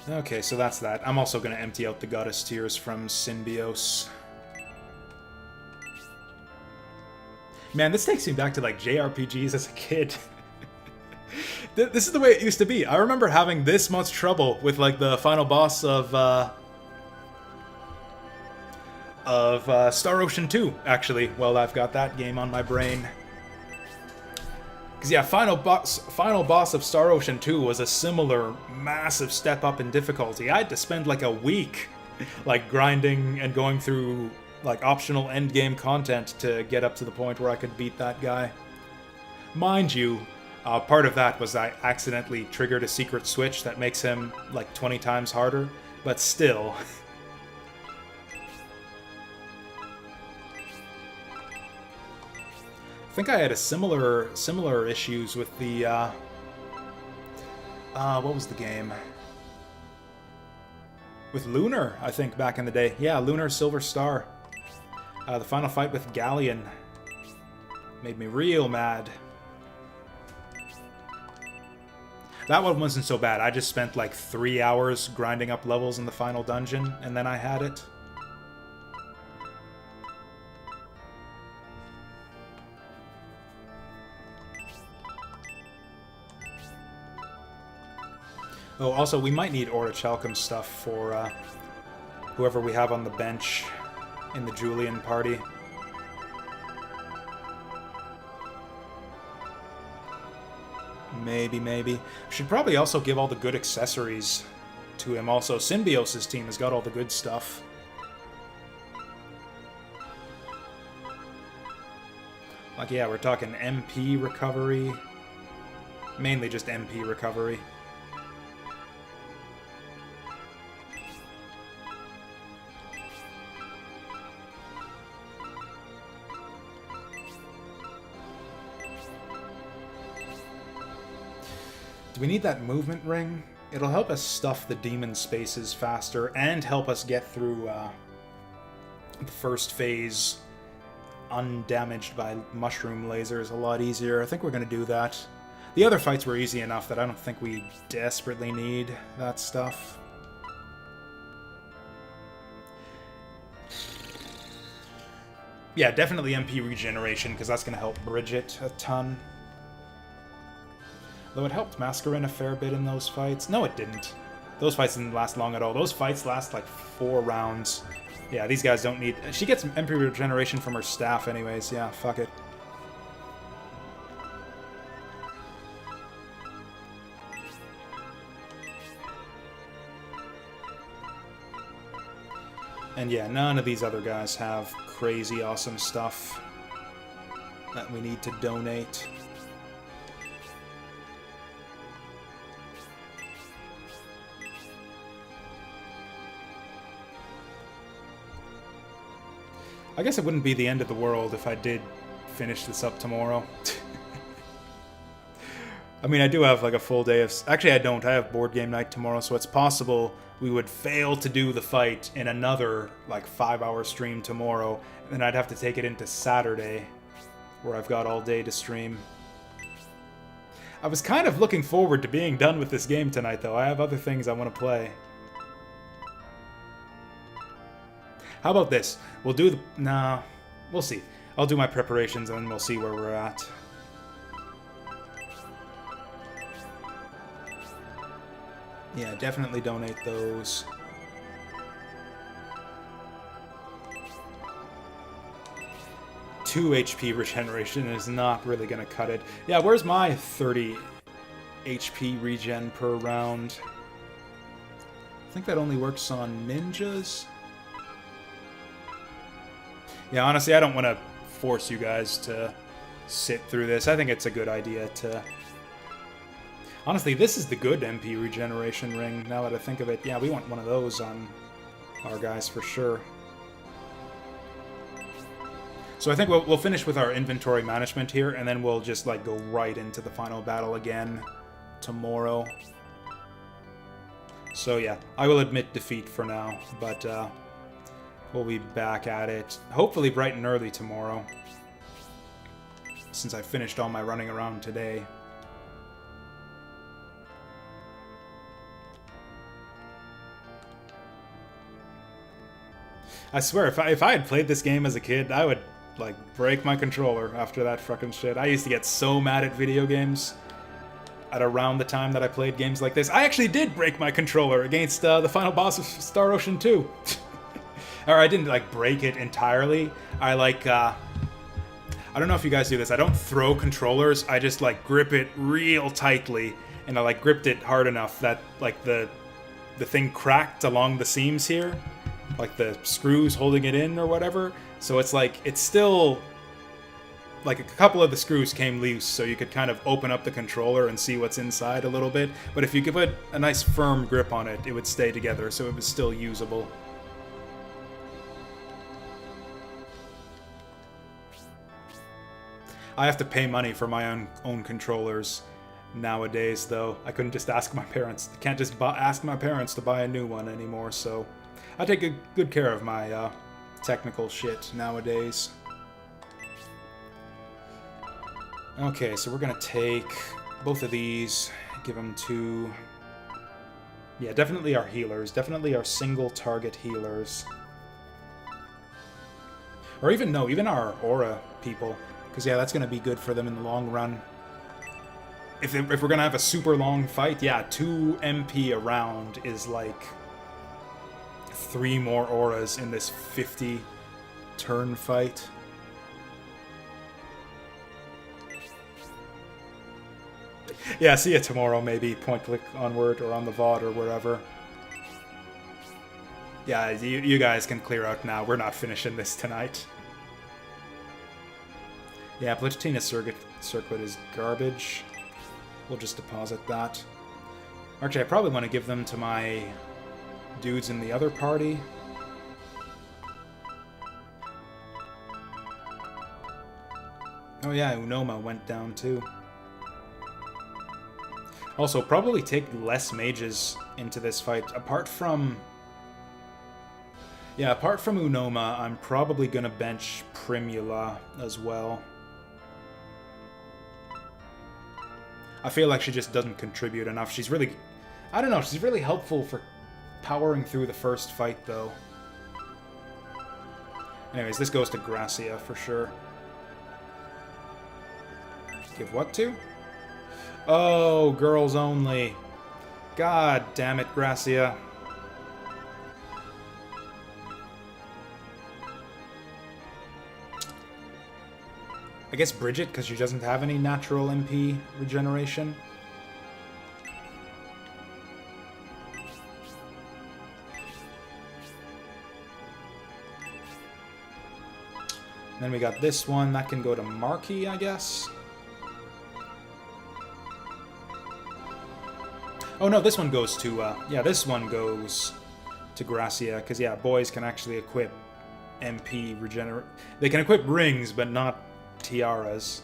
Okay, so that's that. I'm also going to empty out the goddess tiers from Synbios. Man, this takes me back to, like, JRPGs as a kid. This is the way it used to be. I remember having this much trouble with, like, the final boss of Star Ocean 2, actually. Well, I've got that game on my brain. Because, yeah, final boss of Star Ocean 2 was a similar massive step up in difficulty. I had to spend, like, a week, like, grinding and going through, like, optional endgame content to get up to the point where I could beat that guy. Mind you, part of that was I accidentally triggered a secret switch that makes him, like, 20 times harder, but still. I think I had a similar issues with the, what was the game? With Lunar, I think, back in the day. Yeah, Lunar Silver Star. The final fight with Galleon made me real mad. That one wasn't so bad. I just spent like 3 hours grinding up levels in the final dungeon, and then I had it. Oh, also, we might need Orichalcum stuff for whoever we have on the bench in the Julian party. Maybe. Should probably also give all the good accessories to him also. Synbios' team has got all the good stuff. Like, yeah, we're talking MP recovery. Mainly just MP recovery. Do we need that movement ring? It'll help us stuff the demon spaces faster and help us get through the first phase undamaged by mushroom lasers a lot easier. I think we're going to do that. The other fights were easy enough that I don't think we desperately need that stuff. Yeah, definitely MP regeneration, because that's going to help bridge it a ton. Though it helped Mascarin a fair bit in those fights. No, it didn't. Those fights didn't last long at all. Those fights last like 4 rounds. Yeah, these guys don't need... She gets MP regeneration from her staff anyways. Yeah, fuck it. And yeah, none of these other guys have crazy awesome stuff that we need to donate. I guess it wouldn't be the end of the world if I did finish this up tomorrow. I mean, I do have like a full day of... Actually, I don't. I have board game night tomorrow, so it's possible we would fail to do the fight in another like 5-hour stream tomorrow, and then I'd have to take it into Saturday, where I've got all day to stream. I was kind of looking forward to being done with this game tonight, though. I have other things I want to play. How about this? We'll do the... Nah, we'll see. I'll do my preparations and then we'll see where we're at. Yeah, definitely donate those. Two HP regeneration is not really going to cut it. Yeah, where's my 30 HP regen per round? I think that only works on ninjas. Yeah, honestly, I don't want to force you guys to sit through this. I think it's a good idea to... Honestly, this is the good MP regeneration ring, now that I think of it. Yeah, we want one of those on our guys for sure. So I think we'll finish with our inventory management here, and then we'll just like go right into the final battle again tomorrow. So yeah, I will admit defeat for now, but we'll be back at it, hopefully bright and early tomorrow, since I finished all my running around today. I swear, if I had played this game as a kid, I would, like, break my controller after that fucking shit. I used to get so mad at video games at around the time that I played games like this. I actually did break my controller against the final boss of Star Ocean 2. Or I didn't, like, break it entirely. I, like, I don't know if you guys do this. I don't throw controllers. I just, like, grip it real tightly. And I, like, gripped it hard enough that, like, the thing cracked along the seams here. Like the screws holding it in or whatever. So it's like, it's still, like a couple of the screws came loose, so you could kind of open up the controller and see what's inside a little bit. But if you could put a nice firm grip on it, it would stay together, so it was still usable. I have to pay money for my own controllers nowadays, though. I couldn't just ask my parents. I can't just ask my parents to buy a new one anymore, so... I take good care of my technical shit nowadays. Okay, so we're gonna take both of these, give them to... Yeah, definitely our healers. Definitely our single target healers. Or even, no, even our aura people. Because, yeah, that's gonna be good for them in the long run. If we're gonna have a super long fight, yeah, 2 MP a round is like... 3 more auras in this 50 turn fight. Yeah, see you tomorrow, maybe. Point click onward or on the VOD or wherever. Yeah, you guys can clear out now. We're not finishing this tonight. Yeah, Platina Circuit is garbage. We'll just deposit that. Actually, I probably want to give them to my dudes in the other party. Oh yeah, Unoma went down too. Also, probably take less mages into this fight. Apart from Unoma, I'm probably gonna bench Primula as well. I feel like she just doesn't contribute enough. She's really... I don't know, she's really helpful for powering through the first fight, though. Anyways, this goes to Gracia for sure. Give what to? Oh, girls only. God damn it, Gracia. I guess Bridget, because she doesn't have any natural MP regeneration. Then we got this one. That can go to Marky, I guess. Oh no, this one goes to, yeah, this one goes to Gracia, because, yeah, boys can actually equip MP regenerate. They can equip rings, but not tiaras.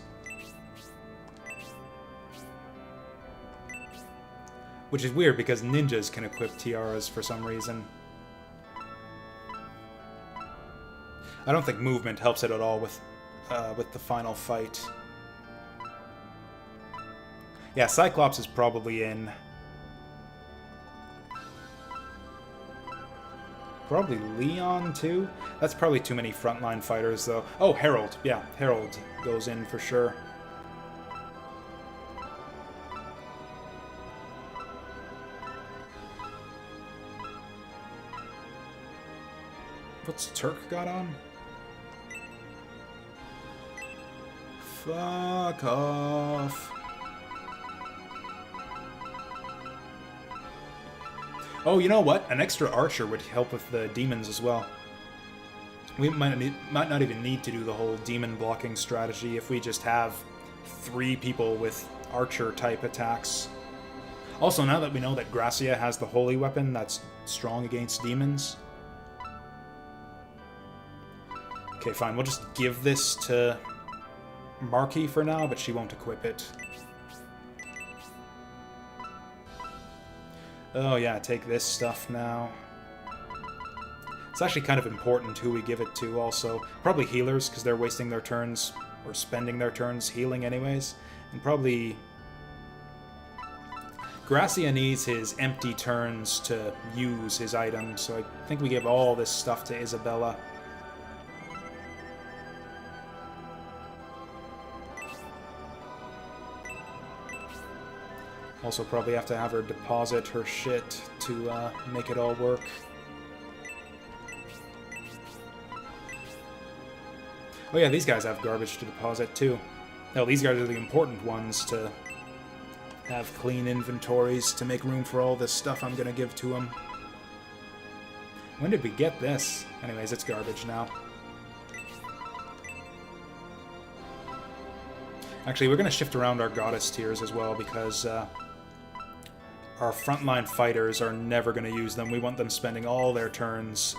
Which is weird, because ninjas can equip tiaras for some reason. I don't think movement helps it at all with the final fight. Yeah, Cyclops is probably in. Probably Leon, too? That's probably too many frontline fighters, though. Oh, Harold. Yeah, Harold goes in for sure. What's Turk got on? Fuck off. Oh, you know what? An extra archer would help with the demons as well. We might not even need to do the whole demon blocking strategy if we just have 3 people with archer-type attacks. Also, now that we know that Gracia has the holy weapon that's strong against demons... Okay, fine. We'll just give this to Marky for now, but she won't equip it. Oh yeah, take this stuff now. It's actually kind of important who we give it to also. Probably healers, because they're wasting their turns, or spending their turns healing anyways. And probably... Gracia needs his empty turns to use his items, so I think we give all this stuff to Isabella. Also probably have to have her deposit her shit to make it all work. Oh yeah, these guys have garbage to deposit too. No, these guys are the important ones to have clean inventories to make room for all this stuff I'm gonna give to them. When did we get this? Anyways, it's garbage now. Actually, we're gonna shift around our goddess tiers as well because our frontline fighters are never going to use them. We want them spending all their turns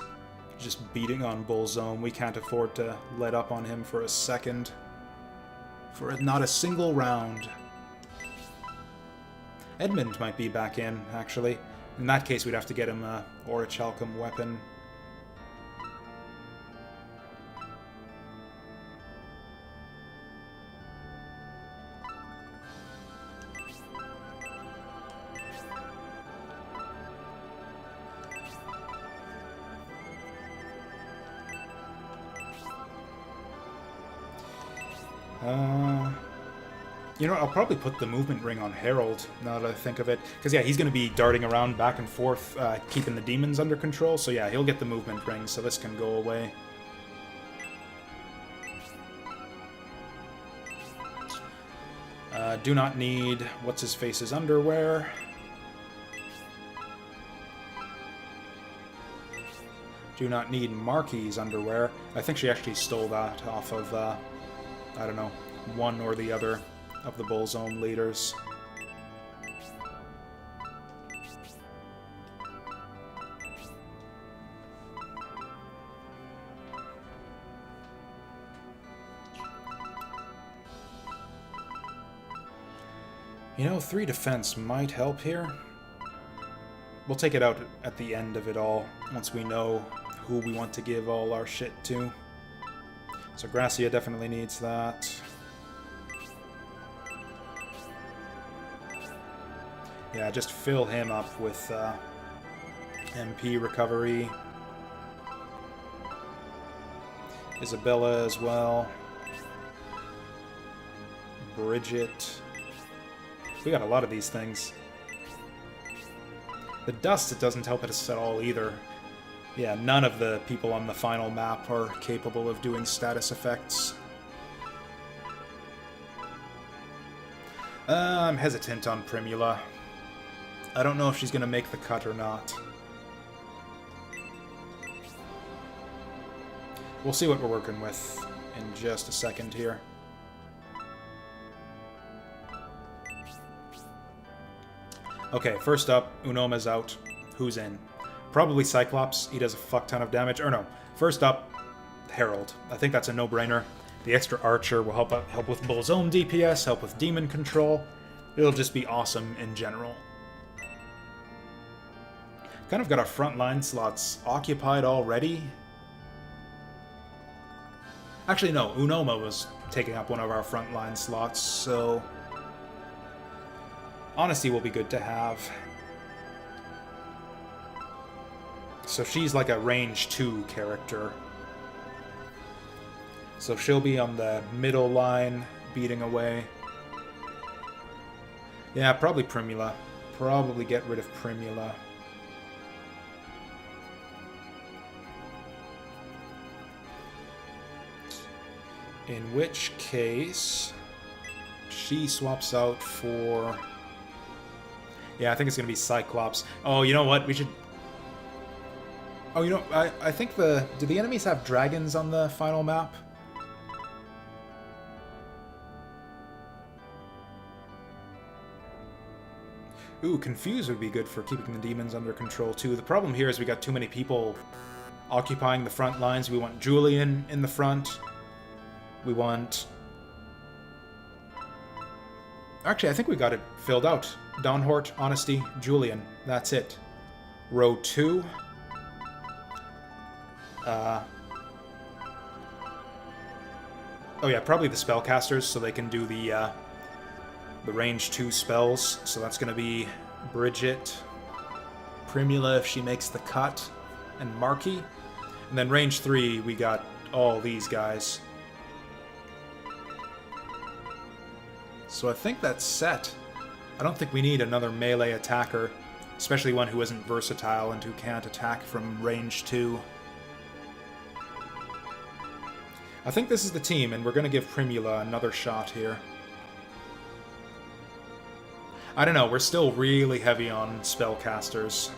just beating on Bulzome. We can't afford to let up on him for a second. For not a single round. Edmund might be back in, actually. In that case, we'd have to get him a Orichalcum weapon. You know, I'll probably put the movement ring on Harold, now that I think of it. Because, yeah, he's going to be darting around back and forth, keeping the demons under control. So, yeah, he'll get the movement ring, so this can go away. Do not need What's-His-Face's underwear. Do not need Marky's underwear. I think she actually stole that off of I don't know, one or the other of the Bulzome leaders. You know, 3 defense might help here. We'll take it out at the end of it all, once we know who we want to give all our shit to. So Gracia definitely needs that. Yeah, just fill him up with MP recovery. Isabella as well. Bridget. We got a lot of these things. The dust, it doesn't help us at all either. Yeah, none of the people on the final map are capable of doing status effects. I'm hesitant on Primula. I don't know if she's going to make the cut or not. We'll see what we're working with in just a second here. Okay, first up, Unoma's out. Who's in? Probably Cyclops. He does a fuck ton of damage. Or no, first up, Herald. I think that's a no-brainer. The extra Archer will help with Bulzome DPS, help with Demon Control. It'll just be awesome in general. Kind of got our frontline slots occupied already. Actually, no, Unoma was taking up one of our frontline slots, so Honesty will be good to have. So she's like a range 2 character. So she'll be on the middle line, beating away. Yeah, probably Primula. Probably get rid of Primula. In which case, she swaps out for... Yeah, I think it's going to be Cyclops. Oh, you know what? We should... Oh, you know, I think the... Do the enemies have dragons on the final map? Ooh, Confuse would be good for keeping the demons under control, too. The problem here is we got too many people occupying the front lines. We want Julian in the front. We want... Actually, I think we got it filled out. Dawnhort, Honesty, Julian. That's it. Row 2. Oh yeah, probably the spellcasters, so they can do the range 2 spells. So that's going to be Bridget, Primula if she makes the cut, and Marky. And then range 3, we got all these guys. So I think that's set. I don't think we need another melee attacker, especially one who isn't versatile and who can't attack from range 2. I think this is the team, and we're going to give Primula another shot here. I don't know, we're still really heavy on spellcasters.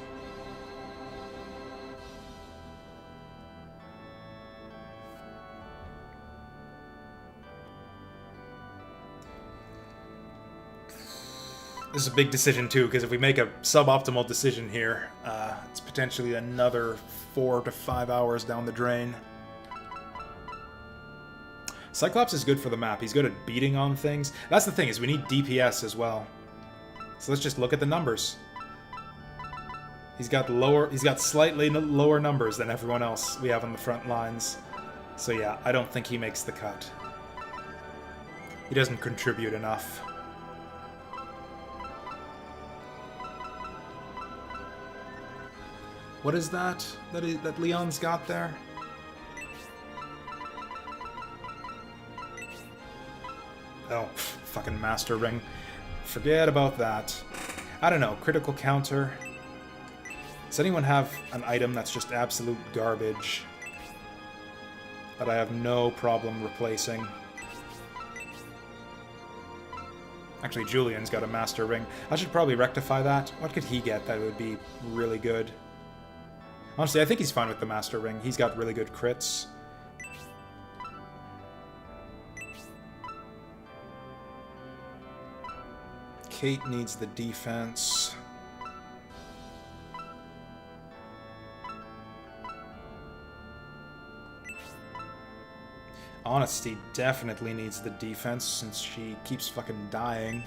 This is a big decision, too, because if we make a suboptimal decision here, it's potentially another 4 to 5 hours down the drain. Cyclops is good for the map. He's good at beating on things. That's the thing, is we need DPS as well. So let's just look at the numbers. He's got slightly lower numbers than everyone else we have on the front lines. So yeah, I don't think he makes the cut. He doesn't contribute enough. What is that Leon's got there? Oh, fucking Master Ring. Forget about that. I don't know, critical counter. Does anyone have an item that's just absolute garbage that I have no problem replacing? Actually, Julian's got a Master Ring. I should probably rectify that. What could he get that would be really good? Honestly, I think he's fine with the Master Ring. He's got really good crits. Kate needs the defense. Honesty definitely needs the defense since she keeps fucking dying.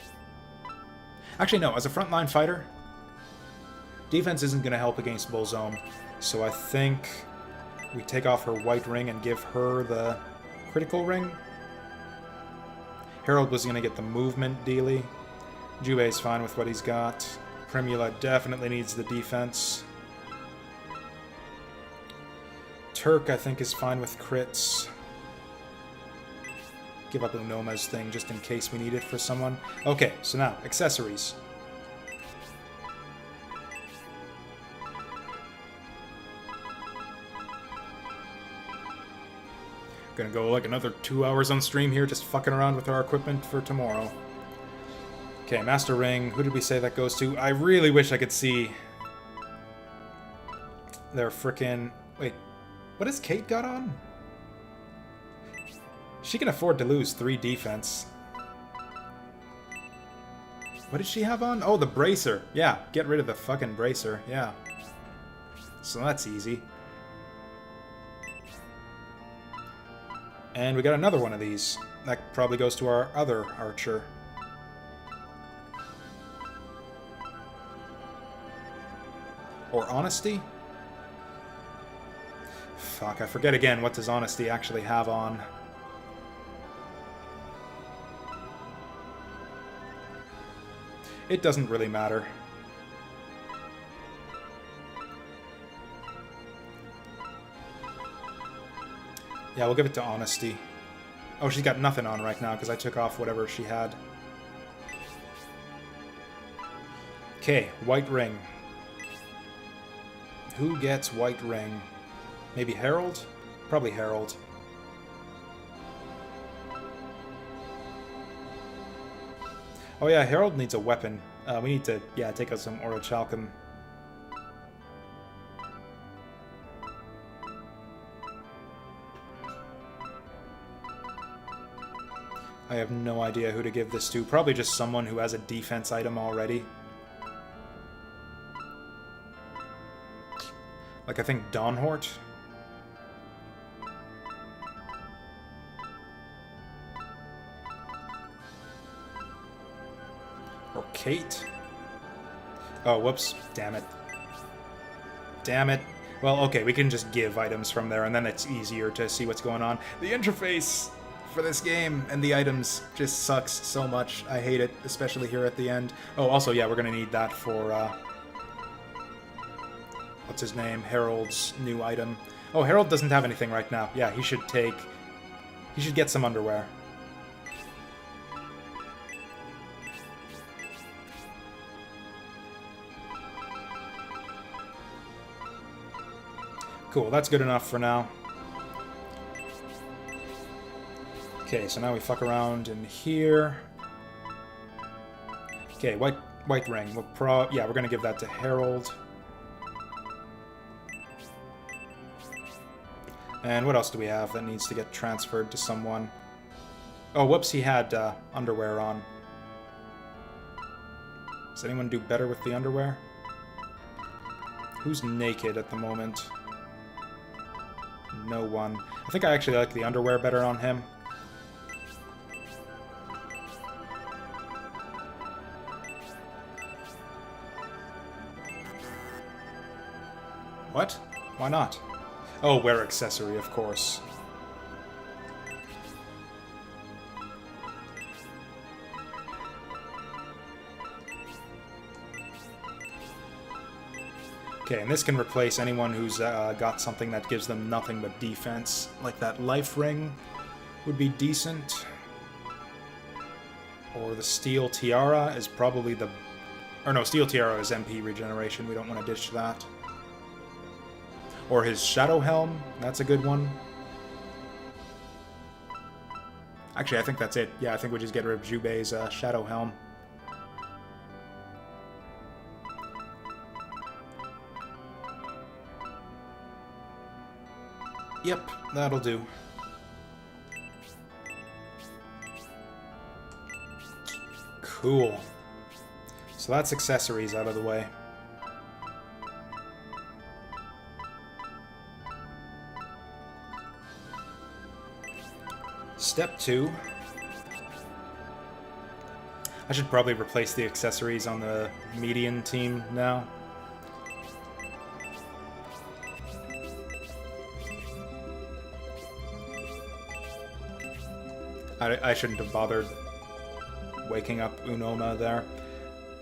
Actually, no, as a frontline fighter, defense isn't going to help against Bulzome. So I think we take off her white ring and give her the critical ring. Harold was going to get the movement dealy. Jubei's fine with what he's got. Primula definitely needs the defense. Turk, I think, is fine with crits. Give up Unoma's thing just in case we need it for someone. Okay, so now, accessories. Gonna go like another 2 hours on stream here just fucking around with our equipment for tomorrow. Okay, Master Ring. Who did we say that goes to? I really wish I could see their frickin'... Wait, what has Kate got on? She can afford to lose 3 defense. What did she have on? Oh, the bracer. Yeah, get rid of the fucking bracer. Yeah. So that's easy. And we got another one of these. That probably goes to our other archer. Or Honesty? Fuck, I forget again. What does Honesty actually have on? It doesn't really matter. Yeah, we'll give it to Honesty. Oh, she's got nothing on right now because I took off whatever she had. Okay, white ring. Who gets white ring? Maybe Harold? Probably Harold. Oh yeah, Harold needs a weapon. We need to, yeah, take out some Orichalcum. I have no idea who to give this to. Probably just someone who has a defense item already. Like, I think Dawnhort? Or Kate? Oh, whoops. Damn it. Damn it. Well, okay, we can just give items from there, and then it's easier to see what's going on. The interface for this game and the items just sucks so much. I hate it, especially here at the end. Oh, also, yeah, we're gonna need that for, what's his name? Harold's new item. Oh, Harold doesn't have anything right now. Yeah, he should get some underwear. Cool, that's good enough for now. Okay, so now we fuck around in here. Okay, white ring. Yeah, we're gonna give that to Harold. And what else do we have that needs to get transferred to someone? Oh, whoops, he had underwear on. Does anyone do better with the underwear? Who's naked at the moment? No one. I think I actually like the underwear better on him. What? Why not? Oh, wear accessory, of course. Okay, and this can replace anyone who's got something that gives them nothing but defense. Like that life ring would be decent. Or the steel tiara is probably the... Or no, steel tiara is MP regeneration. We don't want to ditch that. Or his shadow helm. That's a good one. Actually, I think that's it. Yeah, I think we just get rid of Jubei's shadow helm. Yep, that'll do. Cool. So that's accessories out of the way. Step 2. I should probably replace the accessories on the median team now. I shouldn't have bothered waking up Unoma there.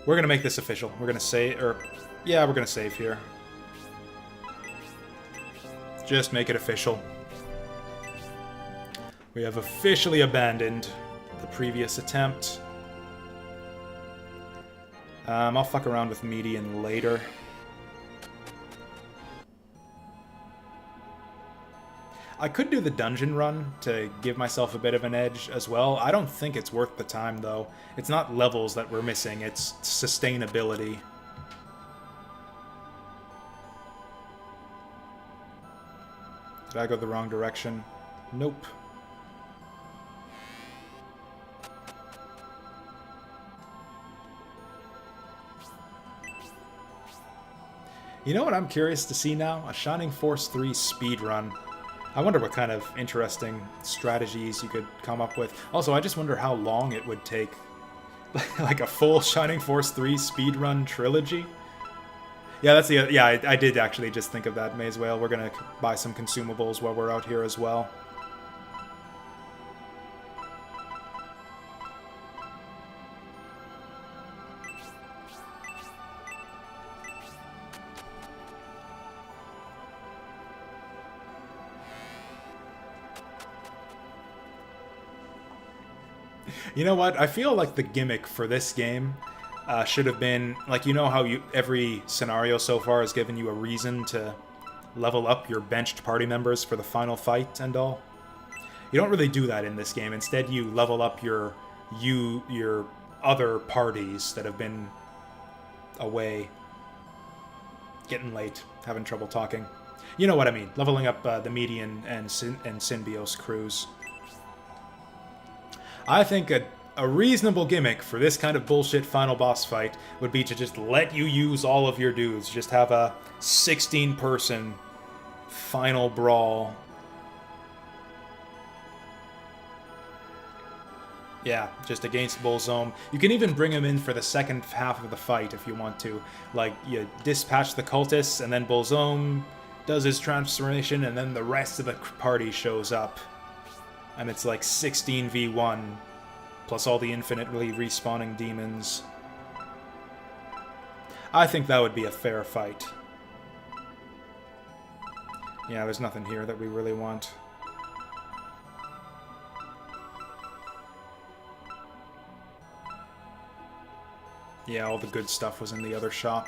We're gonna make this official. We're gonna save, yeah, we're gonna save here. Just make it official. We have officially abandoned the previous attempt. I'll fuck around with median later. I could do the dungeon run to give myself a bit of an edge as well. I don't think it's worth the time, though. It's not levels that we're missing, it's sustainability. Did I go the wrong direction? Nope. You know what I'm curious to see now? A Shining Force 3 speedrun. I wonder what kind of interesting strategies you could come up with. Also, I just wonder how long it would take. Like a full Shining Force 3 speedrun trilogy? Yeah, that's the... Yeah, I did actually just think of that, Mayswale. We're gonna buy some consumables while we're out here as well. You know what? I feel like the gimmick for this game should have been, like, you know how every scenario so far has given you a reason to level up your benched party members for the final fight and all? You don't really do that in this game. Instead, you level up your other parties that have been away. Getting late. Having trouble talking. You know what I mean. Leveling up the Median and Synbios crews. I think a reasonable gimmick for this kind of bullshit final boss fight would be to just let you use all of your dudes. Just have a 16-person final brawl. Yeah, just against Bulzome. You can even bring him in for the second half of the fight if you want to. Like, you dispatch the cultists, and then Bulzome does his transformation, and then the rest of the party shows up. And it's like 16v1, plus all the infinitely respawning demons. I think that would be a fair fight. Yeah, there's nothing here that we really want. Yeah, all the good stuff was in the other shop.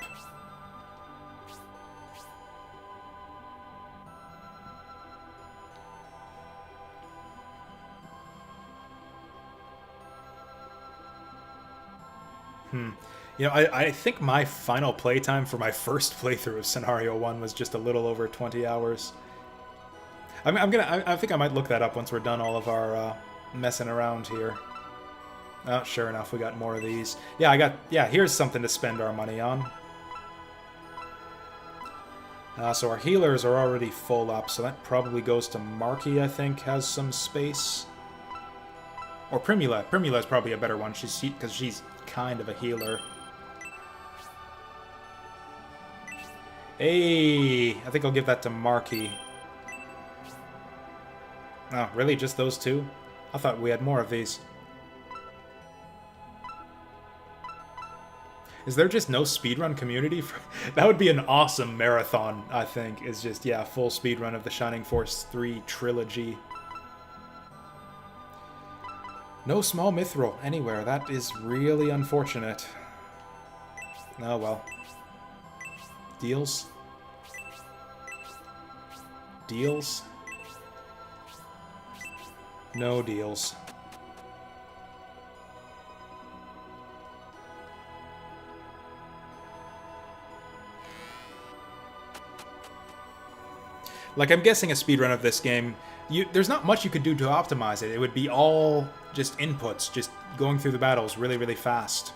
You know, I think my final playtime for my first playthrough of Scenario 1 was just a little over 20 hours. I think I might look that up once we're done all of our messing around here. Oh, sure enough, we got more of these. Yeah, here's something to spend our money on. So our healers are already full up, so that probably goes to Marky, I think, has some space. Or Primula. Primula is probably a better one, because she's kind of a healer. Hey, I think I'll give that to Marky. Oh, really? Just those two? I thought we had more of these. Is there just no speedrun community? That would be an awesome marathon, I think. Is just, yeah, full speedrun of the Shining Force 3 trilogy. No small mithril anywhere. That is really unfortunate. Oh well. Deals? Deals? No deals. Like, I'm guessing a speedrun of this game, there's not much you could do to optimize it. It would be all just inputs, just going through the battles really, really fast.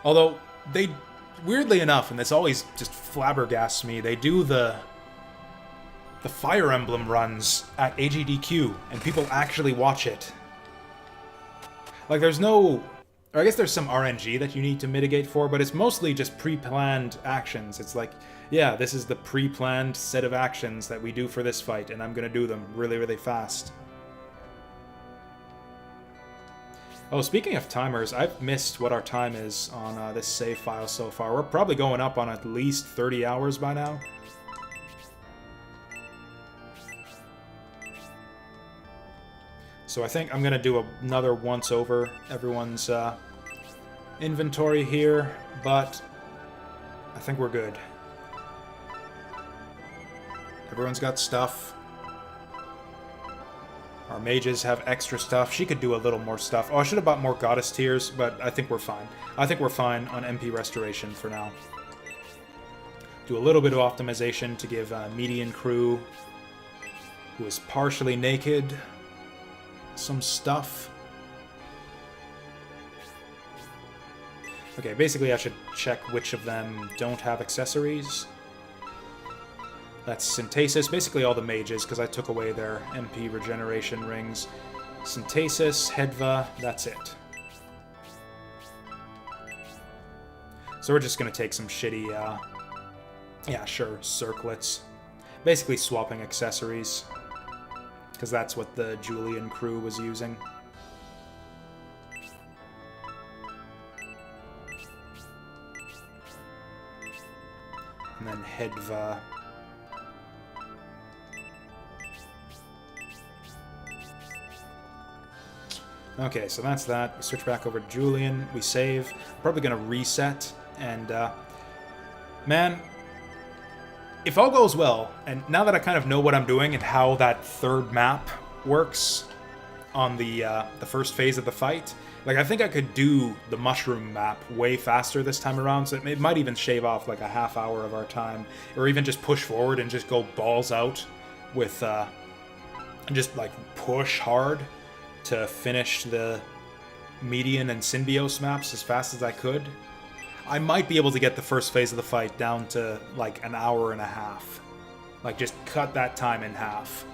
Although, they, weirdly enough, and this always just flabbergasts me, they do the Fire Emblem runs at AGDQ, and people actually watch it. Like, there's no... Or I guess there's some RNG that you need to mitigate for, but it's mostly just pre-planned actions. It's like, yeah, this is the pre-planned set of actions that we do for this fight, and I'm gonna do them really, really fast. Oh, speaking of timers, I've missed what our time is on this save file so far. We're probably going up on at least 30 hours by now. So I think I'm going to do another once over everyone's inventory here, but I think we're good. Everyone's got stuff. Our mages have extra stuff. She could do a little more stuff. Oh, I should have bought more goddess tiers, but I think we're fine. I think we're fine on MP restoration for now. Do a little bit of optimization to give median crew, who is partially naked, some stuff. Okay, basically I should check which of them don't have accessories. That's Synthesis, basically all the mages, because I took away their MP regeneration rings. Synthesis, Hedva, that's it. So we're just going to take some shitty, yeah, sure, circlets. Basically swapping accessories, because that's what the Julian crew was using. And then Hedva. Okay, so that's that. We switch back over to Julian. We save. Probably going to reset. And, man, if all goes well, and now that I kind of know what I'm doing and how that third map works on the first phase of the fight, like, I think I could do the mushroom map way faster this time around, so it might even shave off, like, a half hour of our time, or even just push forward and just go balls out with, and just, like, push hard to finish the median and Symbios maps as fast as I could. I might be able to get the first phase of the fight down to, like, an hour and a half. Like, just cut that time in half.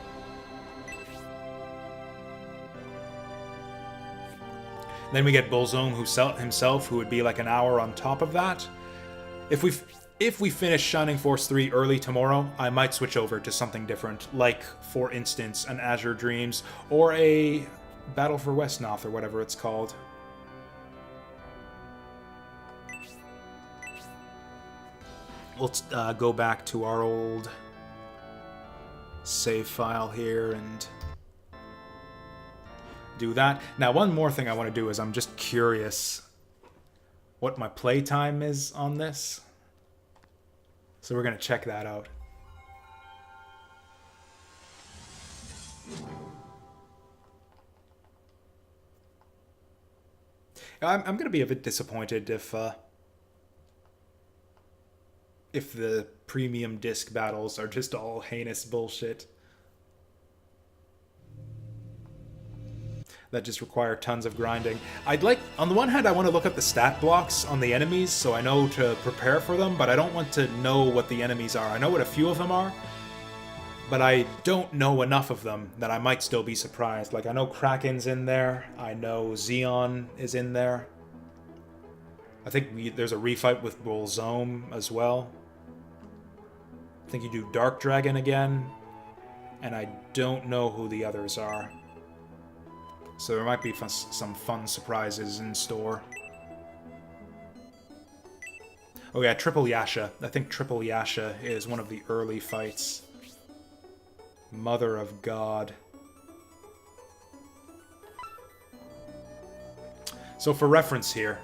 Then we get Bulzome himself, who would be like an hour on top of that. If we finish Shining Force 3 early tomorrow, I might switch over to something different, like, for instance, an Azure Dreams, or a Battle for Westnoth, or whatever it's called. Let's go back to our old save file here and do that. Now, one more thing I want to do is I'm just curious what my playtime is on this. So we're going to check that out. I'm going to be a bit disappointed if the premium disc battles are just all heinous bullshit that just require tons of grinding. I'd like, on the one hand, I want to look up the stat blocks on the enemies so I know to prepare for them, but I don't want to know what the enemies are. I know what a few of them are, but I don't know enough of them that I might still be surprised. Like, I know Kraken's in there, I know Xeon is in there. I think there's a refight with Bulzome as well. I think you do Dark Dragon again, and I don't know who the others are. So there might be some fun surprises in store. Oh yeah, Triple Yasha. I think Triple Yasha is one of the early fights. Mother of God. So for reference here,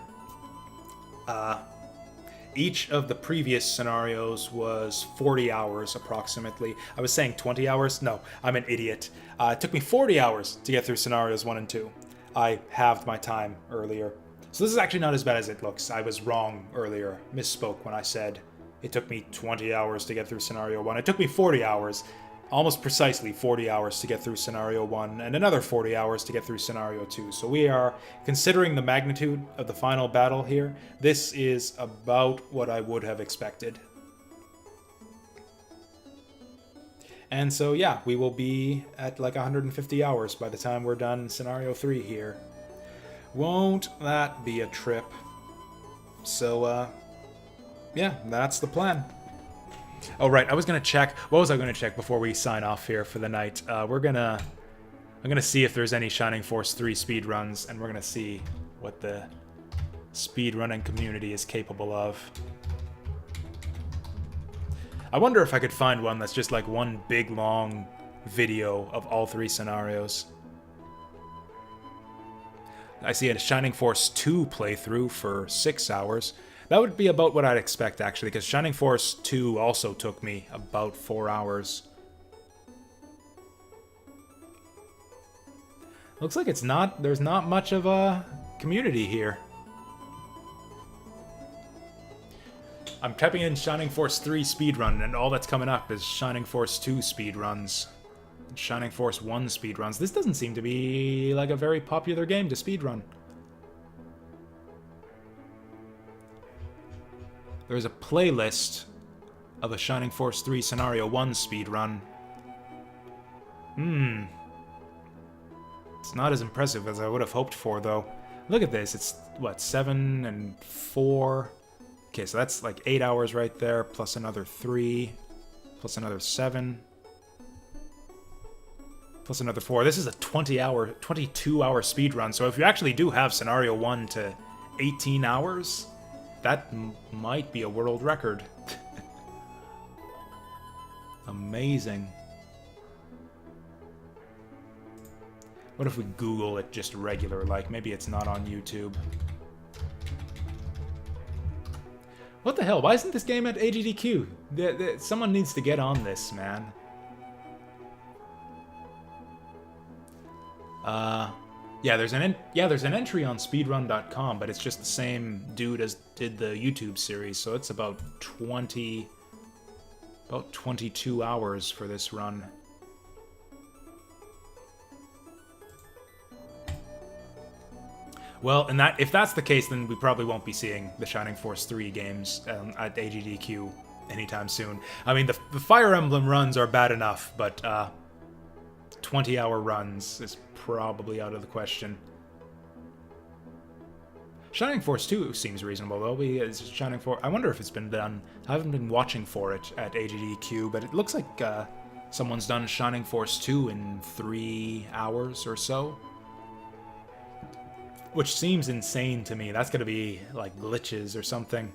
each of the previous scenarios was 40 hours approximately. I was saying 20 hours? No, I'm an idiot. It took me 40 hours to get through scenarios 1 and 2. I halved my time earlier. So this is actually not as bad as it looks. I was wrong earlier. Misspoke when I said it took me 20 hours to get through scenario 1. It took me 40 hours. almost precisely 40 hours to get through Scenario 1, and another 40 hours to get through Scenario 2. So we are, considering the magnitude of the final battle here, this is about what I would have expected. And so yeah, we will be at like 150 hours by the time we're done Scenario 3 here. Won't that be a trip? So, yeah, that's the plan. Oh, right, I was gonna check. What was I gonna check before we sign off here for the night? I'm gonna see if there's any Shining Force 3 speedruns, and we're gonna see what the speedrunning community is capable of. I wonder if I could find one that's just like one big long video of all 3 scenarios. I see a Shining Force 2 playthrough for 6 hours. That would be about what I'd expect, actually, because Shining Force 2 also took me about 4 hours. Looks like there's not much of a community here. I'm typing in Shining Force 3 speedrun, and all that's coming up is Shining Force 2 speedruns. Shining Force 1 speedruns. This doesn't seem to be like a very popular game to speedrun. There's a playlist of a Shining Force 3 Scenario 1 speedrun. It's not as impressive as I would have hoped for, though. Look at this. It's, what, 7 and 4? Okay, so that's like 8 hours right there, plus another 3, plus another 7, plus another 4. This is a 22-hour speedrun, so if you actually do have Scenario 1 to 18 hours, that might be a world record. Amazing. What if we Google it just regular, like maybe it's not on YouTube? What the hell? Why isn't this game at AGDQ? Someone needs to get on this, man. Yeah, there's an entry on speedrun.com, but it's just the same dude as did the YouTube series, so it's about 22 hours for this run. Well, if that's the case, then we probably won't be seeing the Shining Force 3 games at AGDQ anytime soon. I mean, the Fire Emblem runs are bad enough, but 20-hour runs is probably out of the question. Shining Force 2 seems reasonable, though. Shining Force, I wonder if it's been done. I haven't been watching for it at AGDQ, but it looks like someone's done Shining Force 2 in 3 hours or so. Which seems insane to me. That's gonna be like glitches or something.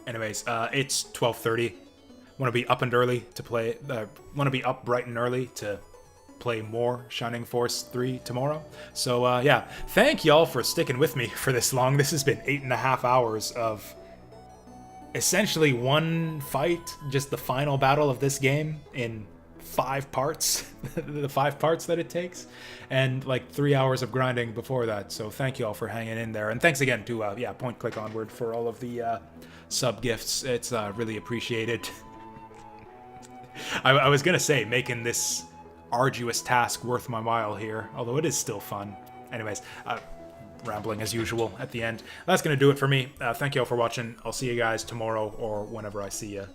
Anyways, it's 12:30. Want to be up and early to play. Want to be up bright and early to play more Shining Force 3 tomorrow. So yeah, thank y'all for sticking with me for this long. This has been 8.5 hours of essentially one fight, just the final battle of this game in 5 parts, the 5 parts that it takes, and like 3 hours of grinding before that. So thank you all for hanging in there, and thanks again to Point Click Onward for all of the sub gifts. It's really appreciated. I was gonna say making this arduous task worth my while here, although it is still fun. Anyways, rambling as usual at the end. That's gonna do it for me. Thank you all for watching. I'll see you guys tomorrow or whenever I see you.